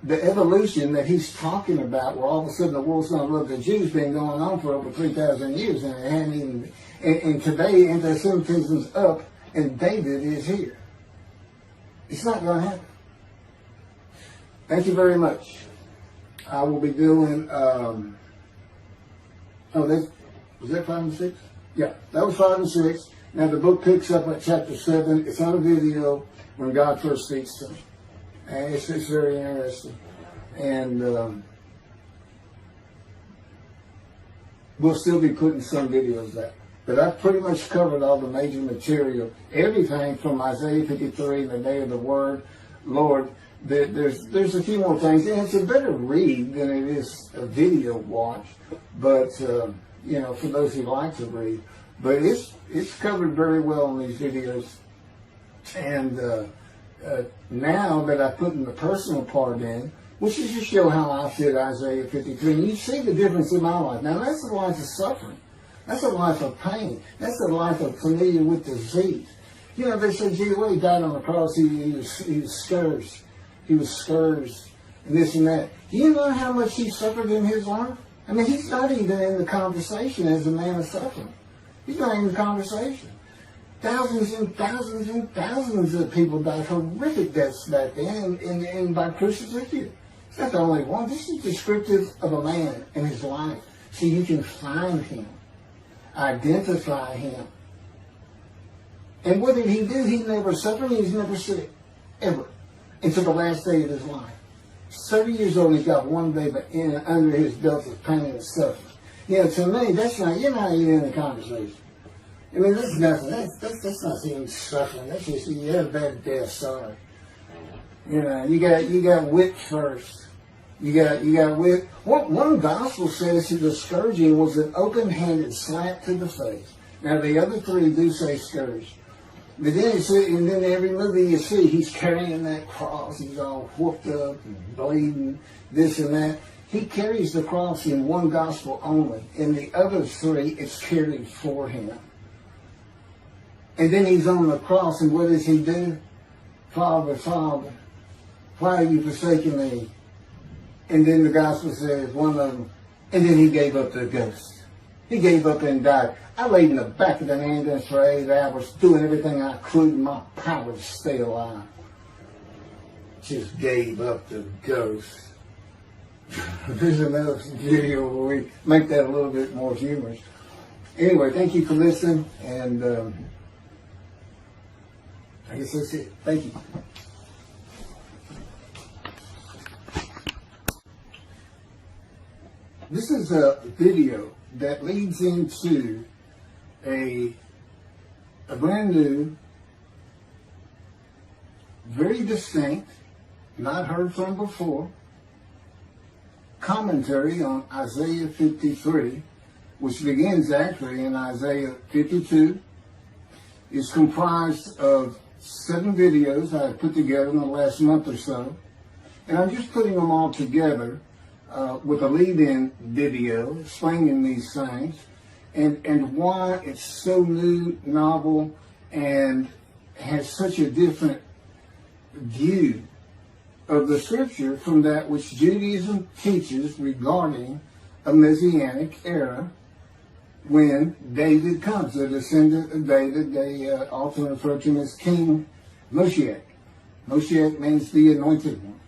the evolution that he's talking about, where all of a sudden the world's going to love the Jews, been going on for over 3,000 years, and it hadn't even. And today, anti-Semitism's up, and David is here. It's not going to happen. Thank you very much. I will be doing. Was that 5 and 6? Yeah, that was 5 and 6. Now the book picks up at chapter 7. It's on a video when God first speaks to me, and it's very interesting. And we'll still be putting some videos out. But I've pretty much covered all the major material, everything from Isaiah 53, the day of the word, Lord. There's a few more things, and it's a better read than it is a video watch. But for those who like to read, but it's covered very well in these videos. And now that I put in the personal part in, which is to show how I fit Isaiah 53, and you see the difference in my life. Now that's a life of suffering. That's a life of pain. That's a life of familiar with disease. They said, gee, when he died on the cross, he was scourged. He was scourged, and this and that. Do you know how much he suffered in his life? I mean, he's not even in the conversation as a man of suffering. He's not in the conversation. Thousands and thousands and thousands of people died horrific deaths back then, and by crucifixion. It's not the only one. This is descriptive of a man and his life, so you can find him, identify him. And what did he do? He never suffered. He was never sick, ever, until the last day of his life. 30 years old, he's got one day under his belt of pain and suffering. To me, that's not, you're not even in the conversation. I mean, that's nothing. That's not even suffering. That's just, you had a bad death, sorry. You got whipped first. You got whipped. One gospel says that the scourging was an open-handed slap to the face. Now, the other three do say scourge. But then and then every movie you see, he's carrying that cross. He's all whooped up and bleeding, this and that. He carries the cross in one gospel only. In the other three, it's carried for him. And then he's on the cross, and what does he do? Father, Father, why have you forsaken me? And then the gospel says, one of them, and then he gave up the ghost. He gave up and died. I laid in the back of the ambulance for 8 hours, doing everything I could in my power to stay alive. Just gave up the ghost. There's another video where we make that a little bit more humorous. Anyway, thank you for listening, and I guess that's it. Thank you. This is a video that leads into a brand new very distinct, not heard from before, commentary on Isaiah 53, which begins actually in Isaiah 52. It's comprised of 7 videos I put together in the last month or so. And I'm just putting them all together with a lead-in video explaining these things and why it's so new, novel, and has such a different view of the scripture from that which Judaism teaches regarding a Messianic era when David comes, the descendant of David. They often refer to him as King Moshiach. Moshiach means the anointed one.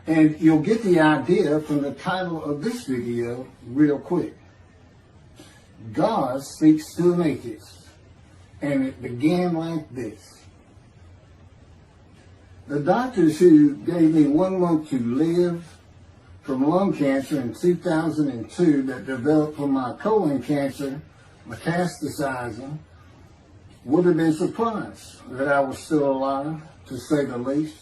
And you'll get the idea from the title of this video real quick. God speaks to an atheist. And it began like this. The doctors who gave me 1 month to live from lung cancer in 2002 that developed from my colon cancer metastasizing would have been surprised that I was still alive, to say the least.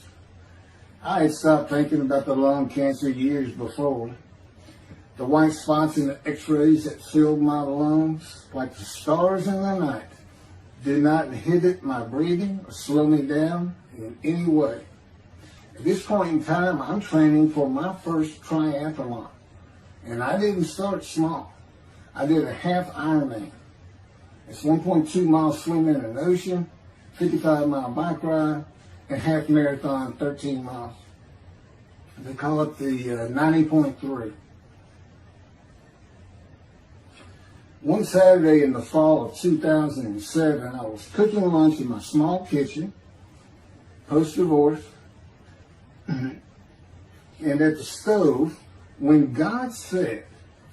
I had stopped thinking about the lung cancer years before. The white spots in the x-rays that filled my lungs, like the stars in the night, did not inhibit my breathing or slow me down in any way. At this point in time, I'm training for my first triathlon. And I didn't start small. I did a half Ironman. It's 1.2 miles swimming in an ocean, 55-mile bike ride, and half marathon, 13 miles. They call it the 90.3. One Saturday in the fall of 2007, I was cooking lunch in my small kitchen, post-divorce, and at the stove, when God said,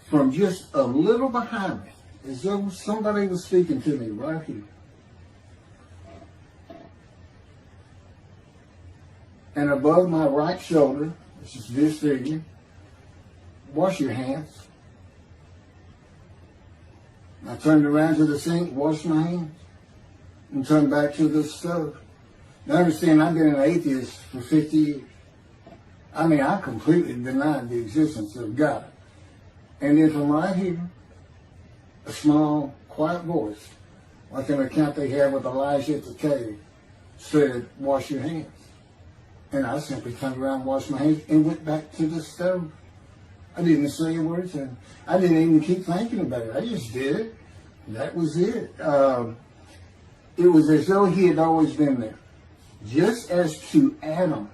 from just a little behind me, as though somebody was speaking to me right here, and above my right shoulder, which is this figure, wash your hands. I turned around to the sink, washed my hands, and turned back to the stove. Now understand, I've been an atheist for 50 years. I mean, I completely denied the existence of God. And then from right here, a small, quiet voice, like an account they have with Elijah at the cave, said, wash your hands. And I simply turned around, washed my hands, and went back to the stove. I didn't say a word to him. I didn't even keep thinking about it. I just did it. That was it. It was as though he had always been there. Just as to Adam.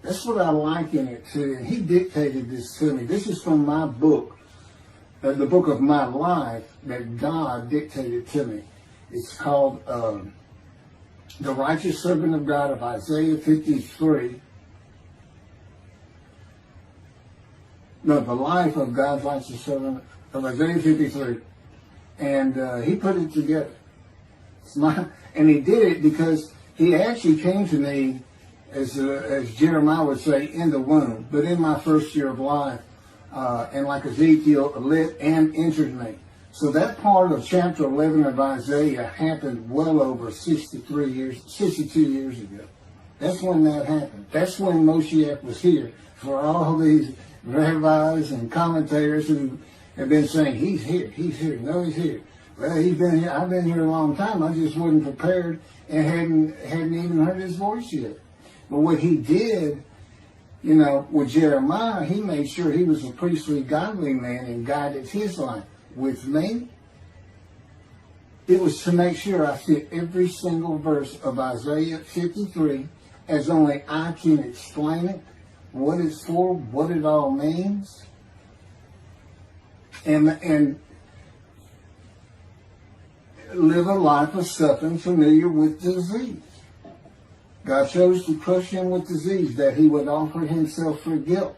That's what I liken it to. And he dictated this to me. This is from my book, the book of my life that God dictated to me. It's called The Righteous Servant of God of Isaiah 53. No, the life of God's righteous servant of Isaiah 53. And he put it together. And he did it because he actually came to me, as Jeremiah would say, in the womb, but in my first year of life. And like Ezekiel, lit and entered me. So that part of chapter 11 of Isaiah happened well over 62 years ago. That's when that happened. That's when Moshiach was here. For all these rabbis and commentators who have been saying, he's here, no, he's here. Well, he's been here, I've been here a long time, I just wasn't prepared and hadn't even heard his voice yet. But what he did, you know, with Jeremiah, he made sure he was a priestly, godly man and guided his life. With me, it was to make sure I fit every single verse of Isaiah 53 as only I can explain it, what it's for, what it all means, and live a life of suffering familiar with disease. God chose to crush him with disease that he would offer himself for guilt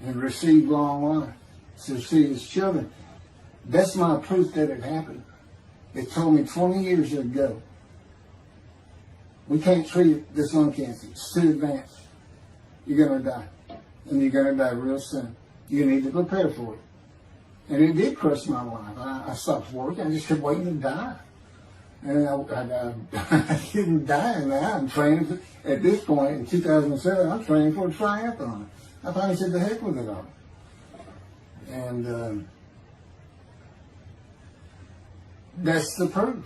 and receive long life to see his children. That's my proof that it happened. It told me 20 years ago, we can't treat this lung cancer. It's too advanced. You're going to die. And you're going to die real soon. You need to prepare for it. And it did crush my life. I stopped working. I just kept waiting to die. And I didn't die now. I'm training at this point in 2007. I'm training for a triathlon. I finally said the heck with it all. And that's the proof.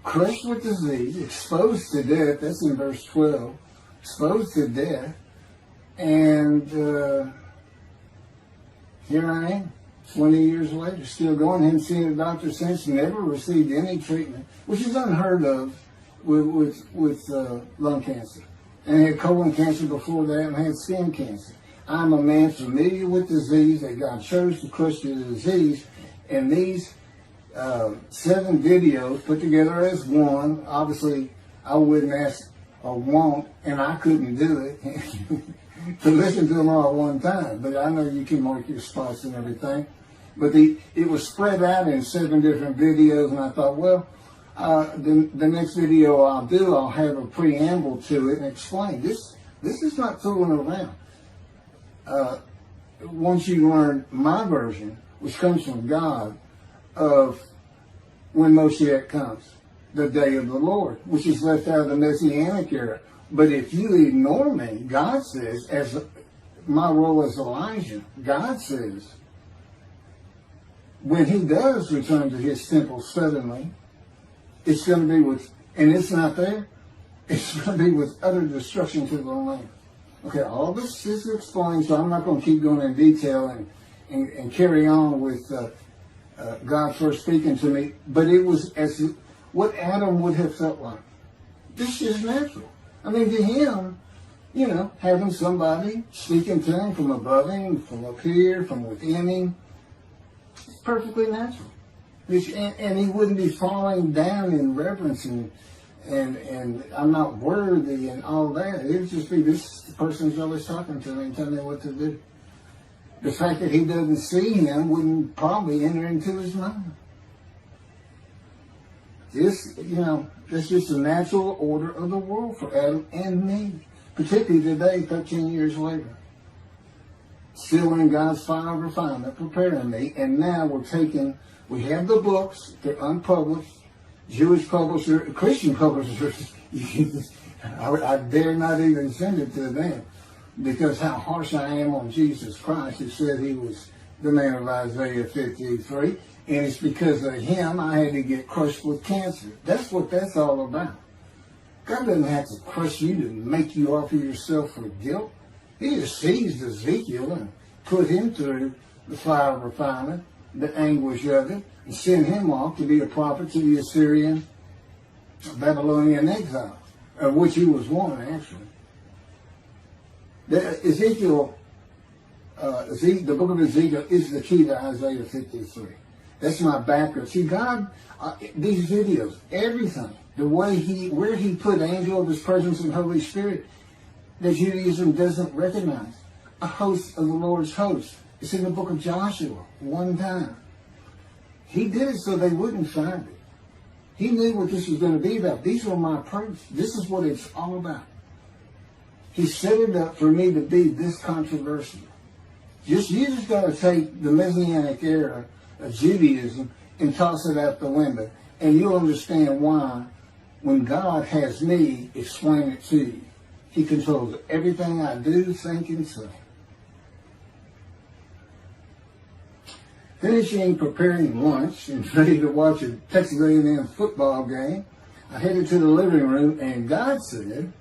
Crushed with disease, exposed to death. That's in verse 12. Exposed to death. And here I am, 20 years later, still going. Haven't seen a doctor since. Never received any treatment, which is unheard of with lung cancer. And had colon cancer before that, and had skin cancer. I'm a man familiar with disease, that God chose to crush the disease. And these 7 videos put together as one, obviously I wouldn't ask or want, and I couldn't do it, to listen to them all at one time. But I know you can mark your spots and everything. But it was spread out in 7 different videos, and I thought, well, the next video I'll do, I'll have a preamble to it and explain. This is not fooling around. Once you learn my version, which comes from God, of when Moshiach comes, the day of the Lord, which is left out of the Messianic era. But if you ignore me, God says, as my role as Elijah, God says, when he does return to his temple suddenly, it's going to be with, and it's not there, it's going to be with utter destruction to the land. Okay, all this is explained, so I'm not going to keep going in detail and carry on with God first speaking to me, but it was as what Adam would have felt like. This is natural. I mean, to him, you know, having somebody speaking to him from above him, from up here, from within him, it's perfectly natural. And he wouldn't be falling down in reverence and I'm not worthy and all that. It would just be, this person's always talking to me and telling me what to do. The fact that he doesn't see him wouldn't probably enter into his mind. This, you know, that's just the natural order of the world for Adam and me. Particularly today, 13 years later. Still in God's fire of refinement, preparing me. And now we have the books, they're unpublished. Jewish publisher, Christian publishers, I dare not even send it to them. Because how harsh I am on Jesus Christ. It said he was the man of Isaiah 53. And it's because of him I had to get crushed with cancer. That's what that's all about. God doesn't have to crush you to make you offer yourself for guilt. He just seized Ezekiel and put him through the fire of refinement, the anguish of it, and sent him off to be a prophet to the Assyrian, Babylonian exile, of which he was one, actually. Ezekiel, the book of Ezekiel is the key to Isaiah 53. That's my background. See, God, these videos, everything, the way where he put angel of his presence and Holy Spirit, that Judaism doesn't recognize. A host of the Lord's host. It's in the book of Joshua, one time. He did it so they wouldn't find it. He knew what this was going to be about. These were my proofs. This is what it's all about. He set it up for me to be this controversial. You just got to take the Messianic era of Judaism and toss it out the window. And you'll understand why, when God has me explain it to you, he controls everything I do, think, and say. Finishing preparing lunch and ready to watch a Texas A&M football game, I headed to the living room and God said,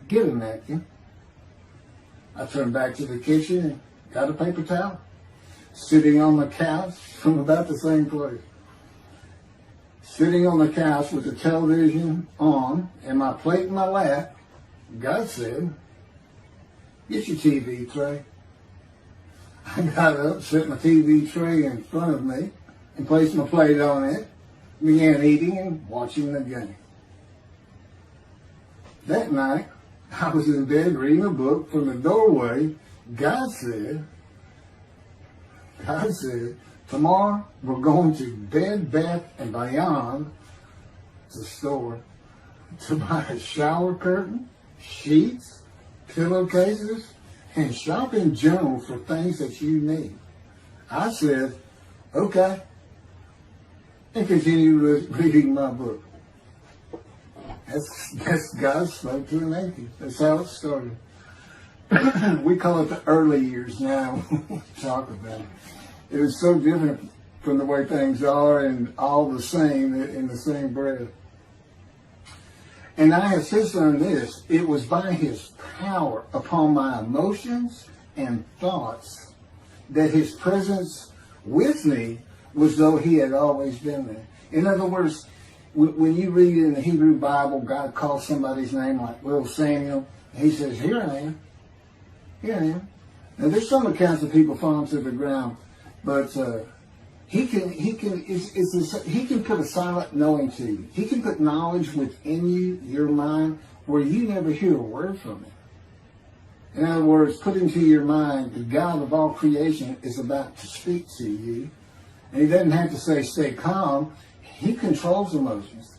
"Get a napkin." I turned back to the kitchen and got a paper towel. Sitting on the couch from about the same place. Sitting on the couch with the television on and my plate in my lap, God said, "Get your TV tray." I got up, set my TV tray in front of me, and placed my plate on it, began eating and watching the game. That night, I was in bed reading a book. From the doorway, God said, "Tomorrow we're going to Bed Bath & Beyond, the store, to buy a shower curtain, sheets, pillowcases, and shop in general for things that you need." I said, "Okay." and continue reading my book. That's God spoke to an atheist. That's how it started. We call it the early years now. We talk about it. It was so different from the way things are, and all the same in the same breath. And I have since learned this: it was by His power upon my emotions and thoughts that His presence with me was though He had always been there. In other words, when you read in the Hebrew Bible, God calls somebody's name like little Samuel, He says, "Here I am. Here I am." Now there's some accounts of people falling to the ground, but He can put a silent knowing to you. He can put knowledge within you, your mind, where you never hear a word from Him. In other words, put into your mind, the God of all creation is about to speak to you. And He doesn't have to say, stay calm. He controls emotions.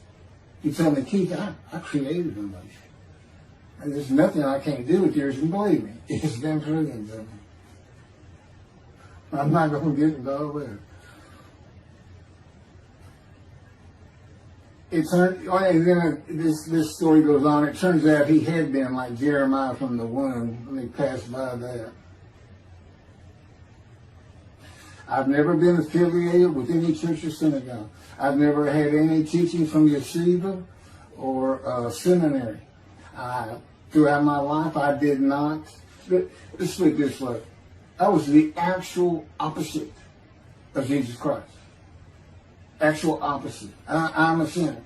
He told me, Keith, I created emotion. And there's nothing I can't do with yours, and believe me, it's been proven to me. I'm not going to get into all that. And then this story goes on. It turns out he had been like Jeremiah from the womb when he passed by that. I've never been affiliated with any church or synagogue. I've never had any teaching from yeshiva or seminary. Throughout my life, I did not. Let's put it this way. I was the actual opposite of Jesus Christ. Actual opposite. I'm a sinner.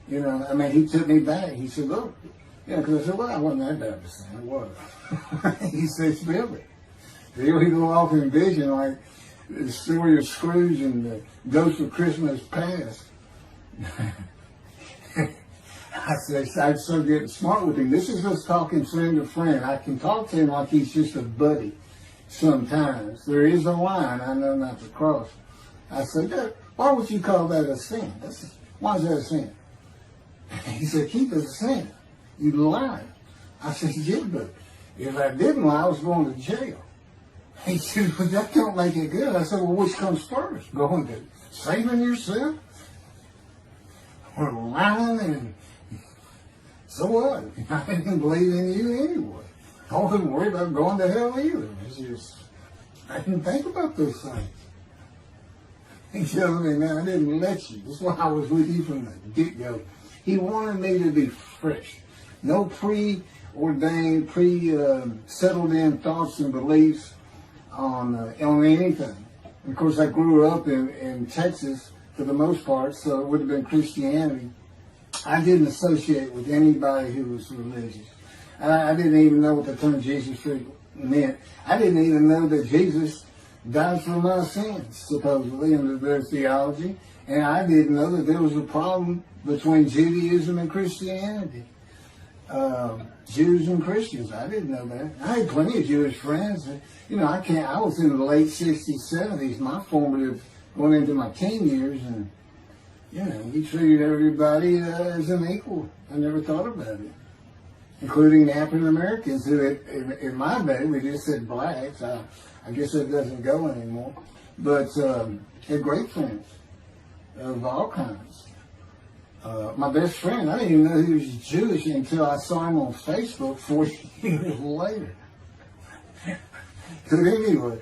You know, I mean, He took me back. He said, look. Yeah, because I said, well, I wasn't that bad of a sinner. I was. He said, spill it. He go off in vision like the story of Scrooge and the Ghost of Christmas Past. I said, I started getting smart with him. This is us talking friend to friend. I can talk to him like he's just a buddy sometimes. There is a line I know not to cross. I said, why would you call that a sin? Why is that a sin? He said, Keith, it's a sin. You lied. I said, yeah, but if I didn't lie, I was going to jail. He said, but that don't make it good. I said, well, which comes first? Going to saving yourself? Or lying? And so what? I didn't believe in you anyway. I wasn't worried about going to hell either. It's just, I didn't think about those things. He tells me, man, I didn't let you. That's why I was with you from the get-go. He wanted me to be fresh. No preordained, settled in thoughts and beliefs on anything. And of course, I grew up in Texas for the most part, so it would have been Christianity. I didn't associate with anybody who was religious. I didn't even know what the term Jesus meant. I didn't even know that Jesus died for my sins, supposedly, in their theology. And I didn't know that there was a problem between Judaism and Christianity. Jews and Christians. I didn't know that. I had plenty of Jewish friends. You know, I was in the late 60s, 70s, my formative, going into my teen years, and, you know, we treated everybody as an equal. I never thought about it. Including the African Americans, who in my day, we just said blacks. I guess that doesn't go anymore. But had great friends of all kinds. My best friend, I didn't even know he was Jewish until I saw him on Facebook 40 years later. But anyway,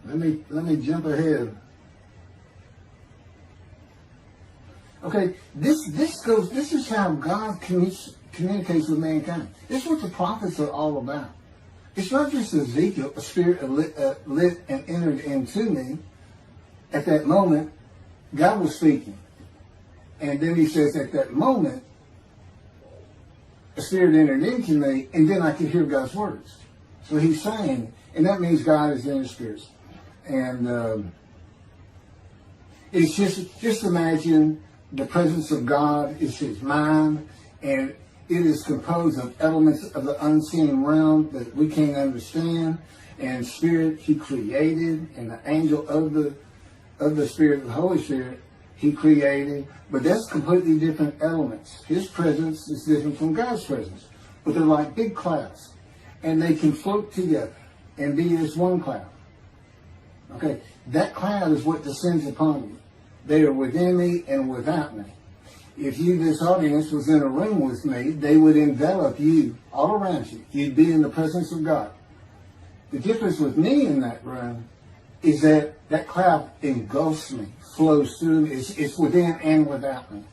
let me jump ahead. Okay, this is how God communicates with mankind. This is what the prophets are all about. It's not just Ezekiel, a spirit lit and entered into me. At that moment, God was speaking. And then He says, at that moment, a spirit entered into me, and then I could hear God's words. So He's saying, and that means God is in the spirits. And it's just imagine the presence of God is His mind, and it is composed of elements of the unseen realm that we can't understand. And spirit He created, and the angel of the Spirit, the Holy Spirit, He created. But that's completely different elements. His presence is different from God's presence. But they're like big clouds. And they can float together and be as one cloud. Okay, that cloud is what descends upon you. They are within me and without me. If you, this audience, was in a room with me, they would envelop you all around you. You'd be in the presence of God. The difference with me in that room is that that cloud engulfs me, flows through me. It's within and without me,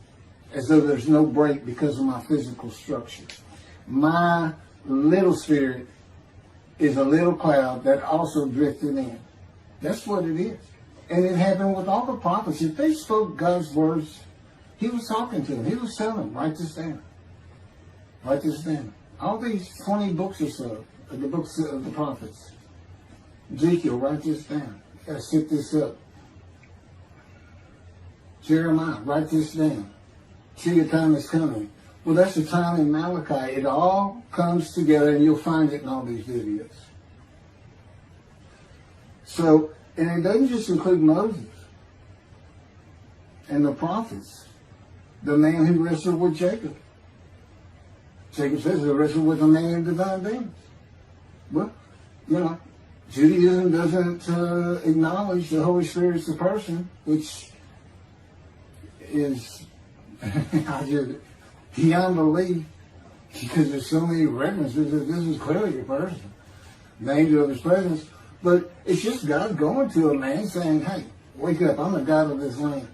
as though there's no break because of my physical structure. My little spirit is a little cloud that also drifted in. That's what it is. And it happened with all the prophets. If they spoke God's words, he was talking to them. He was telling them, write this down. Write this down. All these 20 books or so, of the books of the prophets. Ezekiel, write this down. You gotta set this up. Jeremiah, write this down. See, your time is coming. Well, that's the time in Malachi. It all comes together, and you'll find it in all these videos. So, and it doesn't just include Moses and the prophets. The man who wrestled with Jacob. Jacob says he wrestled with a man in divine beings. Well, you know, Judaism doesn't acknowledge the Holy Spirit as a person, which is beyond belief, because there's so many references that this is clearly a person, the angel of his presence. But it's just God going to a man saying, hey, wake up, I'm the God of this land.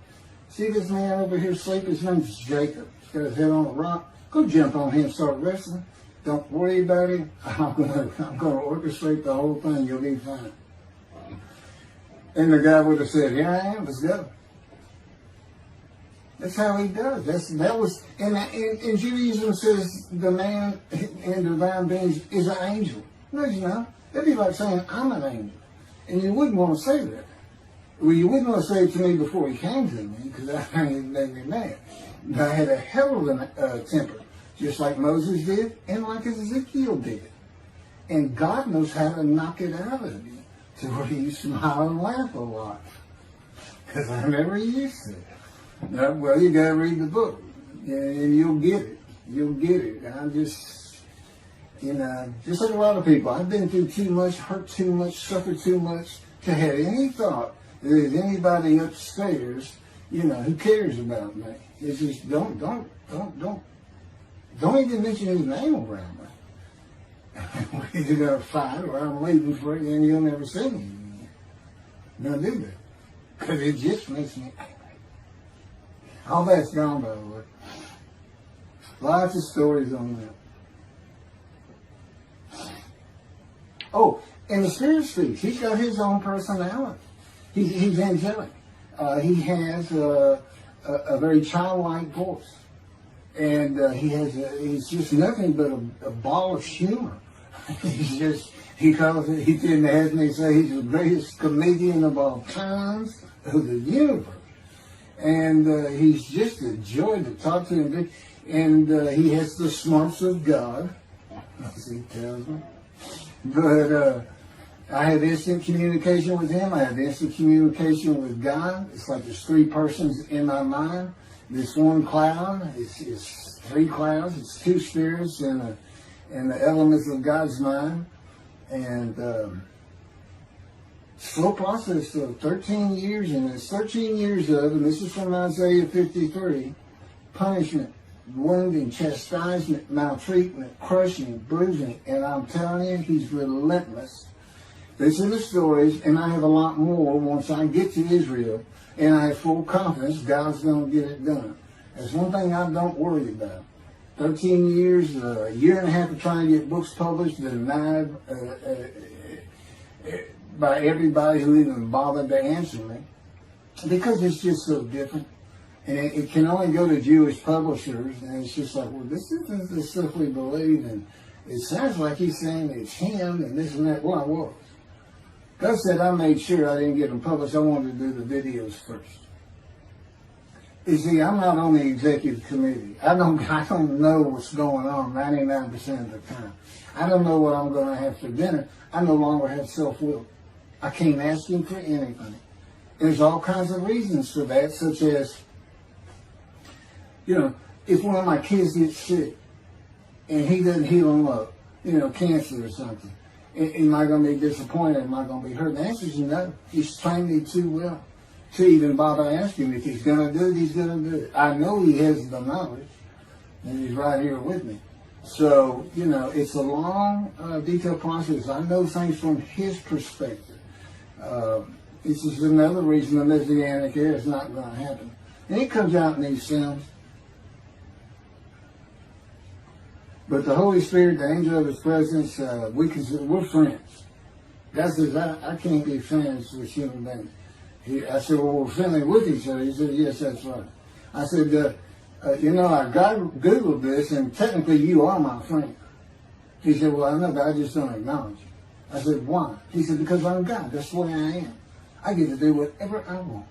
See this man over here asleep? His name's Jacob. He's got his head on a rock. Go jump on him, start wrestling. Don't worry about him. I'm gonna orchestrate the whole thing. You'll be fine. And the guy would have said, here I am, let's go. That's how he does. And Judaism says the man in divine beings is an angel. No, you know. That'd be like saying, I'm an angel. And you wouldn't want to say that. Well, you wouldn't want to say it to me before he came to me, because that made me mad. But I had a hell of a temper, just like Moses did, and like Ezekiel did. And God knows how to knock it out of you, to where you smile and laugh a lot. Because I never used to. No, well, you got to read the book, and you'll get it. You'll get it. I'm just, you know, just like a lot of people, I've been through too much, hurt too much, suffered too much to have any thought that there's anybody upstairs, you know, who cares about me. It's just don't even mention his name around me. We're either gonna fight or I'm waiting for it, and you'll never see me again. Don't do that, because it just makes me angry. All that's gone, by the way. Lots of stories on that. Oh, and the Spirit speaks. He's got his own personality. He's angelic. He has a very childlike voice. And he's just nothing but a ball of humor. He didn't ask me to say he's the greatest comedian of all times of the universe. And he's just a joy to talk to him. And he has the smarts of God, as he tells me. But I have instant communication with him. I have instant communication with God. It's like there's three persons in my mind. This one cloud is three clouds. It's two spirits and the elements of God's mind. And slow process of 13 years, and it's 13 years of, and this is from Isaiah 53, punishment, wounding, chastisement, maltreatment, crushing, bruising, and I'm telling you, he's relentless. These are the stories, and I have a lot more once I get to Israel, and I have full confidence God's going to get it done. That's one thing I don't worry about. 13 years, a year and a half of trying to get books published, denied by everybody who even bothered to answer me, because it's just so different. And it can only go to Jewish publishers, and it's just like, well, this isn't the stuff we believe, and it sounds like he's saying it's him, and this and that. Well, I was. God said I made sure I didn't get them published. I wanted to do the videos first. You see, I'm not on the executive committee. I don't know what's going on 99% of the time. I don't know what I'm going to have for dinner. I no longer have self-will. I can't ask him for anything. There's all kinds of reasons for that, such as, you know, if one of my kids gets sick and he doesn't heal them up, you know, cancer or something, Am I going to be disappointed? Am I going to be hurt? The answer is no. He's trained me too well to even bother asking him. If he's going to do it, he's going to do it. I know he has the knowledge, and he's right here with me. So, it's a long, detailed process. I know things from his perspective. This is another reason the Messianic era is not going to happen. And it comes out in these films. But the Holy Spirit, the angel of his presence, we're friends. God says, I can't be friends with human beings. I said, well, we're friendly with each other. He said, yes, that's right. I said, I Googled this, and technically you are my friend. He said, well, I know, but I just don't acknowledge you. I said, why? He said, because I'm God. That's the way I am. I get to do whatever I want.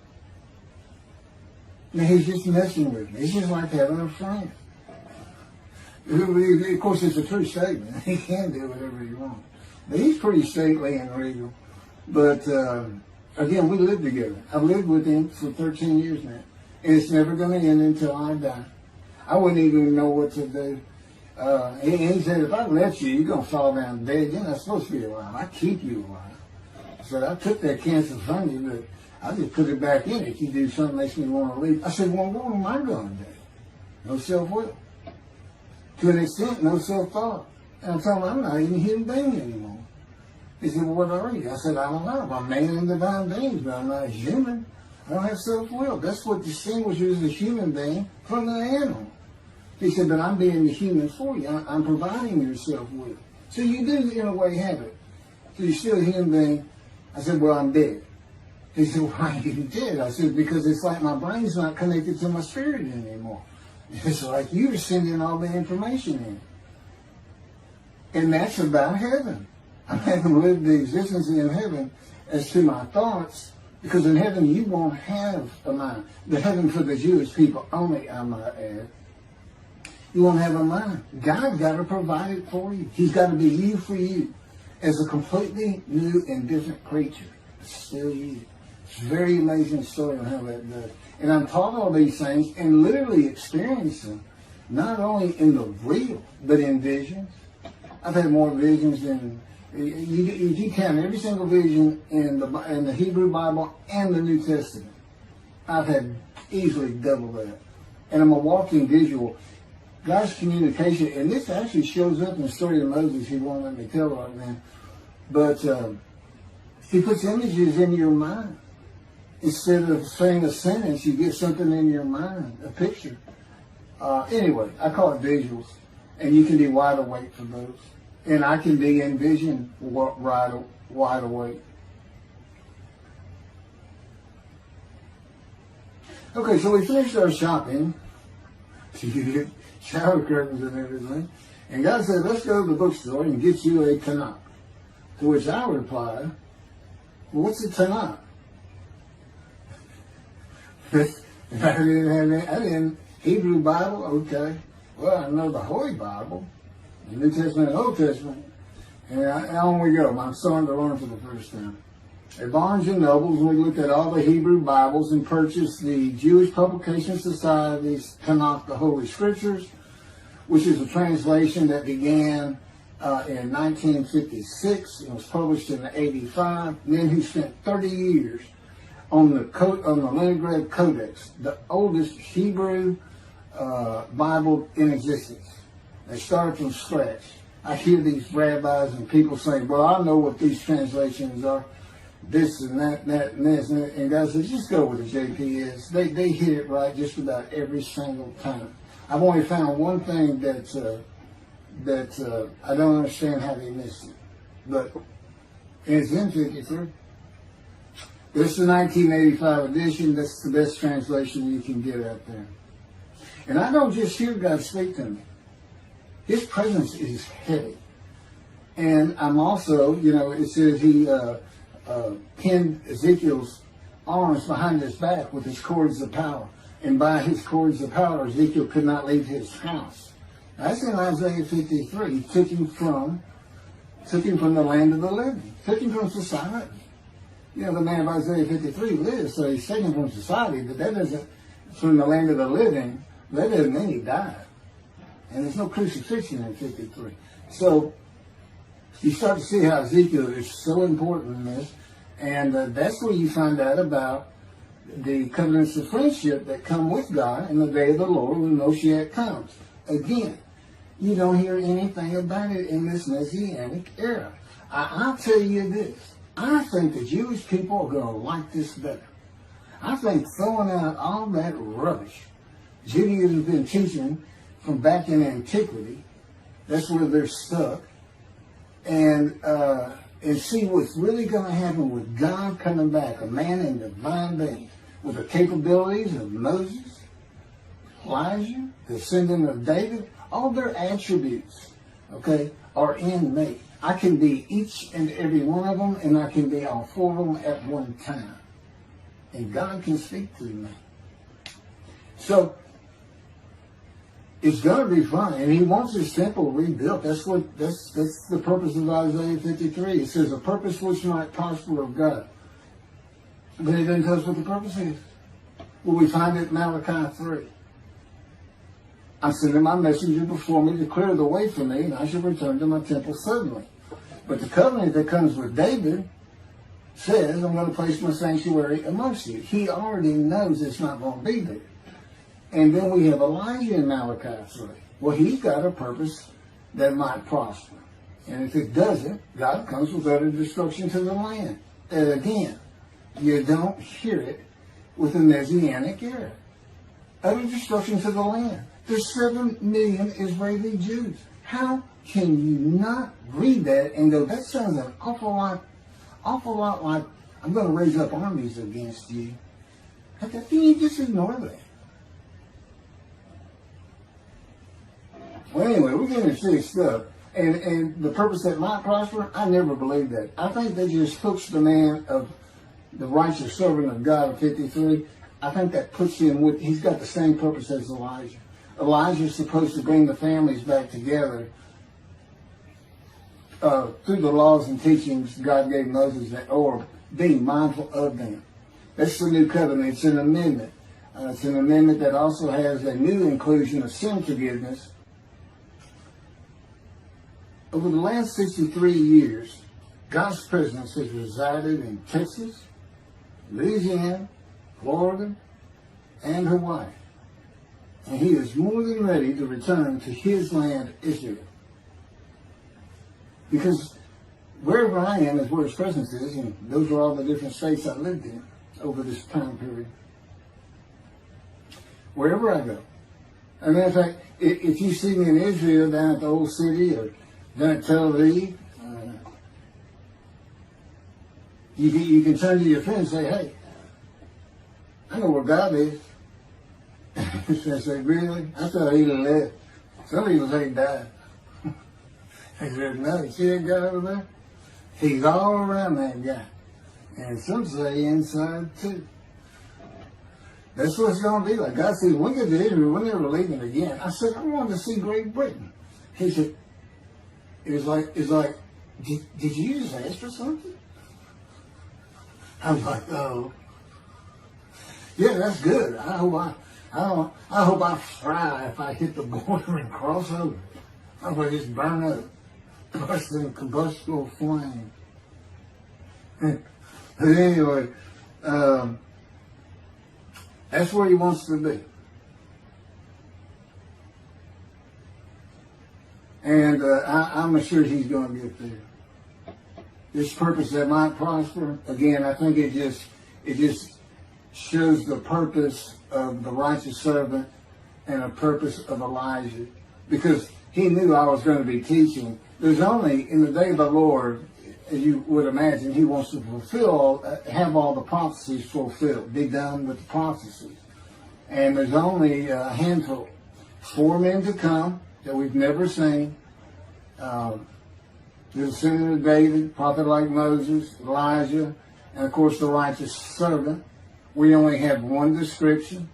Now, he's just messing with me. It's just like having a friend. Of course, it's a true statement. He can do whatever he wants. But he's pretty stately and regal. But, again, we live together. I've lived with him for 13 years now. And it's never going to end until I die. I wouldn't even know what to do. And he said, if I let you, you're going to fall down dead. You're not supposed to be alive. I keep you alive. So I took that cancer from you, but I just put it back in if you do something that makes me want to leave. I said, well, what am I going to do? No self-will. To an extent, no self-thought. And I told him, I'm not even a human being anymore. He said, well, what are you? I said, I don't know. I'm a man in divine beings, but I'm not a human. I don't have self-will. That's what distinguishes a human being from an animal. He said, but I'm being the human for you. I'm providing your self-will. So you do, in a way, have it. So you're still a human being. I said, well, I'm dead. He said, why are you dead? I said, because it's like my brain's not connected to my spirit anymore. It's like you're sending all the information in. And that's about heaven. I haven't lived the existence in heaven as to my thoughts, because in heaven you won't have a mind. The heaven for the Jewish people only, I might add. You won't have a mind. God's got to provide it for you. He's got to be you for you as a completely new and different creature. It's still you. It's a very amazing story on how that does. And I'm taught all these things and literally experience them, not only in the real, but in visions. I've had more visions than, you count every single vision in the Hebrew Bible and the New Testament. I've had easily double that. And I'm a walking visual. God's communication, and this actually shows up in the story of Moses. He won't let me tell right now. But he puts images in your mind. Instead of saying a sentence, you get something in your mind, a picture. Anyway, I call it visuals. And you can be wide awake for those. And I can be in vision wide awake. Okay, so we finished our shopping. You get shower curtains and everything. And God said, let's go to the bookstore and get you a Tanakh. To which I replied, well, what's a Tanakh? I didn't Hebrew Bible, okay. Well, I know the Holy Bible, the New Testament and Old Testament. And on we go. I'm starting to learn for the first time. At Barnes & Nobles, we looked at all the Hebrew Bibles and purchased the Jewish Publication Society's Tanakh, the Holy Scriptures, which is a translation that began in 1956. It was published in 85. Men who spent 30 years on the Leningrad Codex, the oldest Hebrew Bible in existence. They started from scratch. I hear these rabbis and people saying, well, I know what these translations are, this and that, and this, and God says, just go with the JPS. They hit it right just about every single time. I've only found one thing that I don't understand how they missed it. But it's in 53. This is the 1985 edition. That's the best translation you can get out there. And I don't just hear God speak to me. His presence is heavy. And I'm also, it says he pinned Ezekiel's arms behind his back with his cords of power. And by his cords of power, Ezekiel could not leave his house. That's in Isaiah 53. He took him from the land of the living. Took him from society. The man of Isaiah 53 lives, so he's taken from society, but that doesn't, from the land of the living, that doesn't mean he died. And there's no crucifixion in 53. So You start to see how Ezekiel is so important in this, and that's where you find out about the covenants of friendship that come with God in the day of the Lord when Moshiach comes. Again, you don't hear anything about it in this Messianic era. I'll tell you this. I think the Jewish people are going to like this better. I think throwing out all that rubbish Judaism has been teaching from back in antiquity, that's where they're stuck, and see what's really going to happen with God coming back, a man in divine being, with the capabilities of Moses, Elijah, the descendant of David. All their attributes, okay, are in me. I can be each and every one of them, and I can be all four of them at one time. And God can speak through me. So, it's going to be fun, and he wants his temple rebuilt. That's the purpose of Isaiah 53. It says, a purpose which might prosper of God. But it doesn't tell us what the purpose is. Well, we find it in Malachi 3. I'm sending my messenger before me to clear the way for me, and I shall return to my temple suddenly. But the covenant that comes with David says, I'm going to place my sanctuary amongst you. He already knows it's not going to be there. And then we have Elijah in Malachi 3. Well, he's got a purpose that might prosper. And if it doesn't, God comes with utter destruction to the land. And again, you don't hear it with the Messianic era. Utter destruction to the land. There's 7 million Israeli Jews. How can you not read that and go, that sounds an awful lot like, I'm going to raise up armies against you. How can you just ignore that? Well, anyway, we're getting into serious stuff. And the purpose that might prosper, I never believed that. I think they just hooks the man of the righteous servant of God of 53. I think that puts him with, he's got the same purpose as Elijah. Elijah is supposed to bring the families back together through the laws and teachings God gave Moses, or being mindful of them. That's the new covenant. It's an amendment. It's an amendment that also has a new inclusion of sin forgiveness. Over the last 63 years, God's presence has resided in Texas, Louisiana, Florida, and Hawaii. And he is more than ready to return to his land, Israel. Because wherever I am is where his presence is, and those are all the different states I lived in over this time period. Wherever I go. As a matter of fact, if you see me in Israel down at the old city or down at Tel Aviv, you can turn to your friend and say, hey, I know where God is. I say, really? I thought he left. Some people say he died. I said, no, you see that guy over there? He's all around that guy. And some say inside too. That's what it's going to be like. God said, when we get to Israel, we're never leaving again. I said, I wanted to see Great Britain. He said, it's like, did you just ask for something? I was like, oh. Yeah, that's good. I hope I fry if I hit the border and cross over. I hope I just burn up, burst in combustible flame. But anyway, that's where he wants to be. And I'm sure he's going to get there. This purpose that might prosper, again, I think it just shows the purpose of the righteous servant and a purpose of Elijah. Because he knew I was going to be teaching. There's only, in the day of the Lord, as you would imagine, he wants to have all the prophecies fulfilled, be done with the prophecies. And there's only a handful, 4 men to come that we've never seen. The descendant of David, prophet like Moses, Elijah, and of course the righteous servant. We only have one description.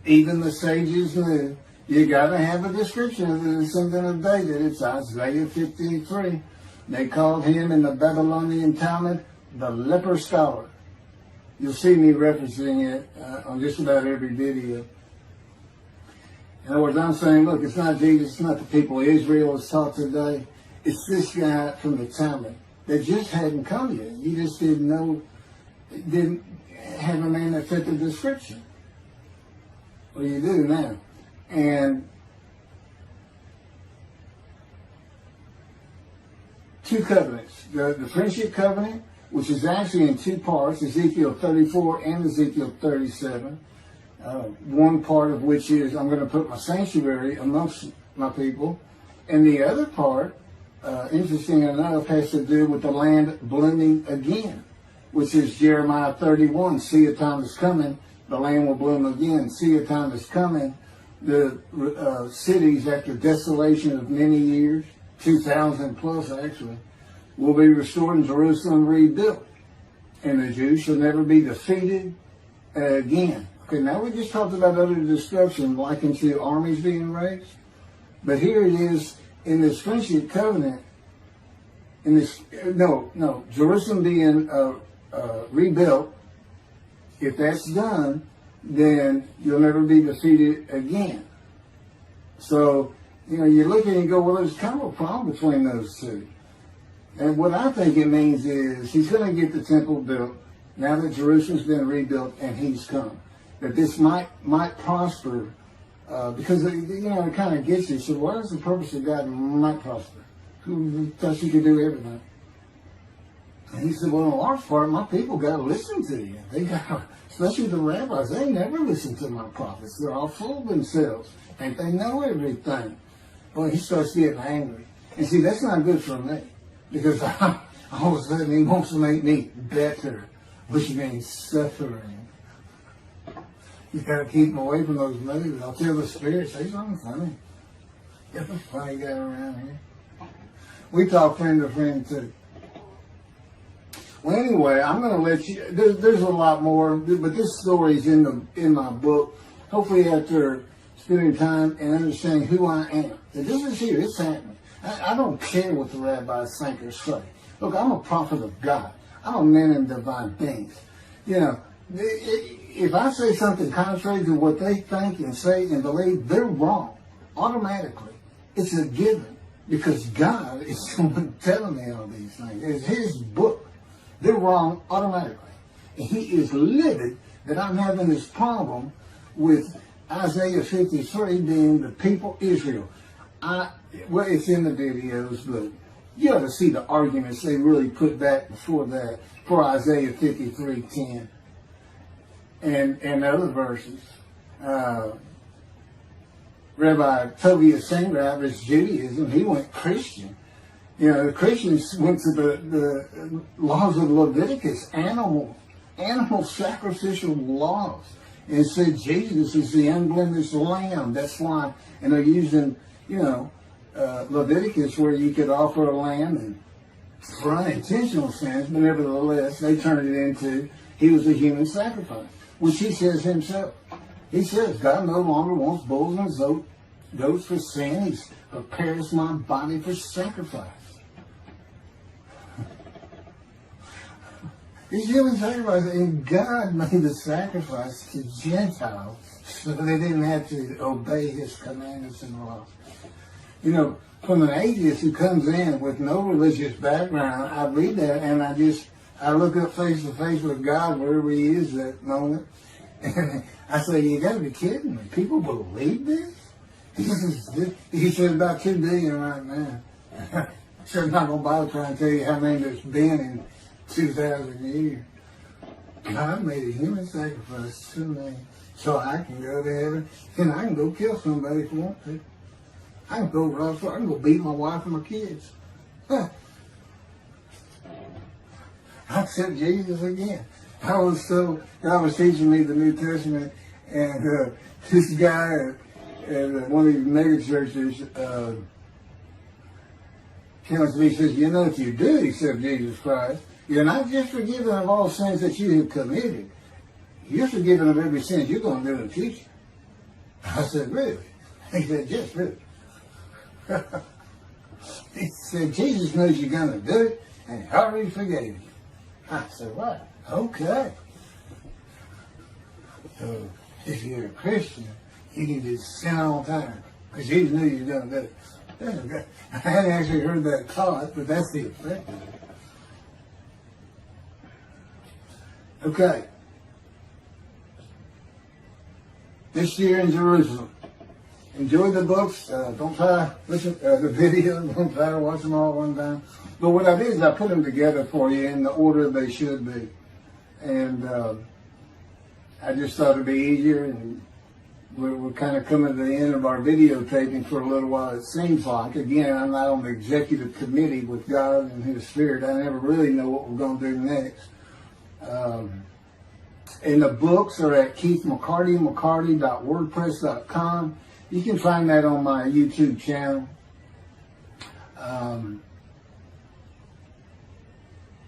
Even the sages knew you got to have a description of the descendant of David. It's Isaiah 53. They called him in the Babylonian Talmud the leper scholar. You'll see me referencing it on just about every video. In other words, I'm saying, look, it's not Jesus, it's not the people Israel is taught today. it's this guy from the Talmud that just hadn't come yet. You just didn't know, didn't have a name that fit the description. Well, you do now. And two covenants. The friendship covenant, which is actually in two parts, Ezekiel 34 and Ezekiel 37. One part of which is, I'm going to put my sanctuary amongst my people. And the other part, interesting enough, has to do with the land blooming again, which is Jeremiah 31. See, a time is coming, the land will bloom again. See, a time is coming, the cities, after desolation of many years, 2,000 plus actually, will be restored, and Jerusalem rebuilt. And the Jews shall never be defeated again. Okay, now we just talked about utter destruction, likened to armies being raised. But here it is in this friendship covenant, in this, Jerusalem being rebuilt. If that's done, then you'll never be defeated again. So, you look at it and go, well, there's kind of a problem between those two. And what I think it means is he's going to get the temple built now that Jerusalem's been rebuilt and he's come. That this might prosper, because it kind of gets you. So what is the purpose of God might prosper? Who thought you could do everything? And he said, well, in large part, my people got to listen to you. They got, especially the rabbis, they never listen to my prophets. They're all full of themselves. And they know everything. Well, he starts getting angry. And see, that's not good for me. Because all of a sudden he wants to make me better, which means suffering. You got to keep them away from those movies. I'll tell the Spirit, say something funny. Get the funny guy around here. We talk friend to friend too. Well, anyway, I'm going to let you. There's a lot more, but this story is in my book. Hopefully, after spending time and understanding who I am, and this is here. It's happening. I don't care what the rabbis think or say. Look, I'm a prophet of God. I'm a man in divine things. If I say something contrary to what they think and say and believe, they're wrong. Automatically. It's a given. Because God is the one telling me all these things. It's His book. They're wrong automatically. And He is livid that I'm having this problem with Isaiah 53 being the people Israel. Well, it's in the videos, but you ought to see the arguments they really put back before that for Isaiah 53:10 and other verses. Rabbi Tovia Sandgraf is Judaism. He went Christian. The Christians went to the laws of Leviticus, animal sacrificial laws, and said Jesus is the unblemished lamb. That's why, and they're using, Leviticus, where you could offer a lamb and for unintentional sins, but nevertheless, they turned it into he was a human sacrifice, which he says himself. He says, God no longer wants bulls and goats for sin. He prepares my body for sacrifice. He's human sacrifice, and God made the sacrifice to Gentiles so they didn't have to obey His commandments and laws. From an atheist who comes in with no religious background, I read that and I look up face to face with God wherever He is at that moment. And I say, you got to be kidding me. People believe this? He said about 2 billion right now. So I'm not going to bother trying to tell you how many there's been in 2,000 years. God made a human sacrifice to me so I can go to heaven and I can go kill somebody if I want to. I can go rough, I can go beat my wife and my kids. I accept Jesus again. God was teaching me the New Testament, and this guy at one of these mega churches comes to me and says, if you do accept Jesus Christ, you're not just forgiven of all sins that you have committed. You're forgiven of every sin you're going to do in the future. I said, really? He said, yes, really. He said, Jesus knows you're going to do it, and He already forgave you. I said, what? Okay. So, if you're a Christian, you can just sin all the time, because Jesus knew you were going to do it. I hadn't actually heard that taught, but that's the effect. Okay. This year in Jerusalem. Enjoy the books. Don't try to listen to the videos. Don't try to watch them all at one time. But what I did is I put them together for you in the order they should be. And I just thought it'd be easier. And we're kind of coming to the end of our videotaping for a little while, it seems like. Again, I'm not on the executive committee with God and His Spirit. I never really know what we're going to do next. And the books are at keithmccarty.wordpress.com. You can find that on my YouTube channel.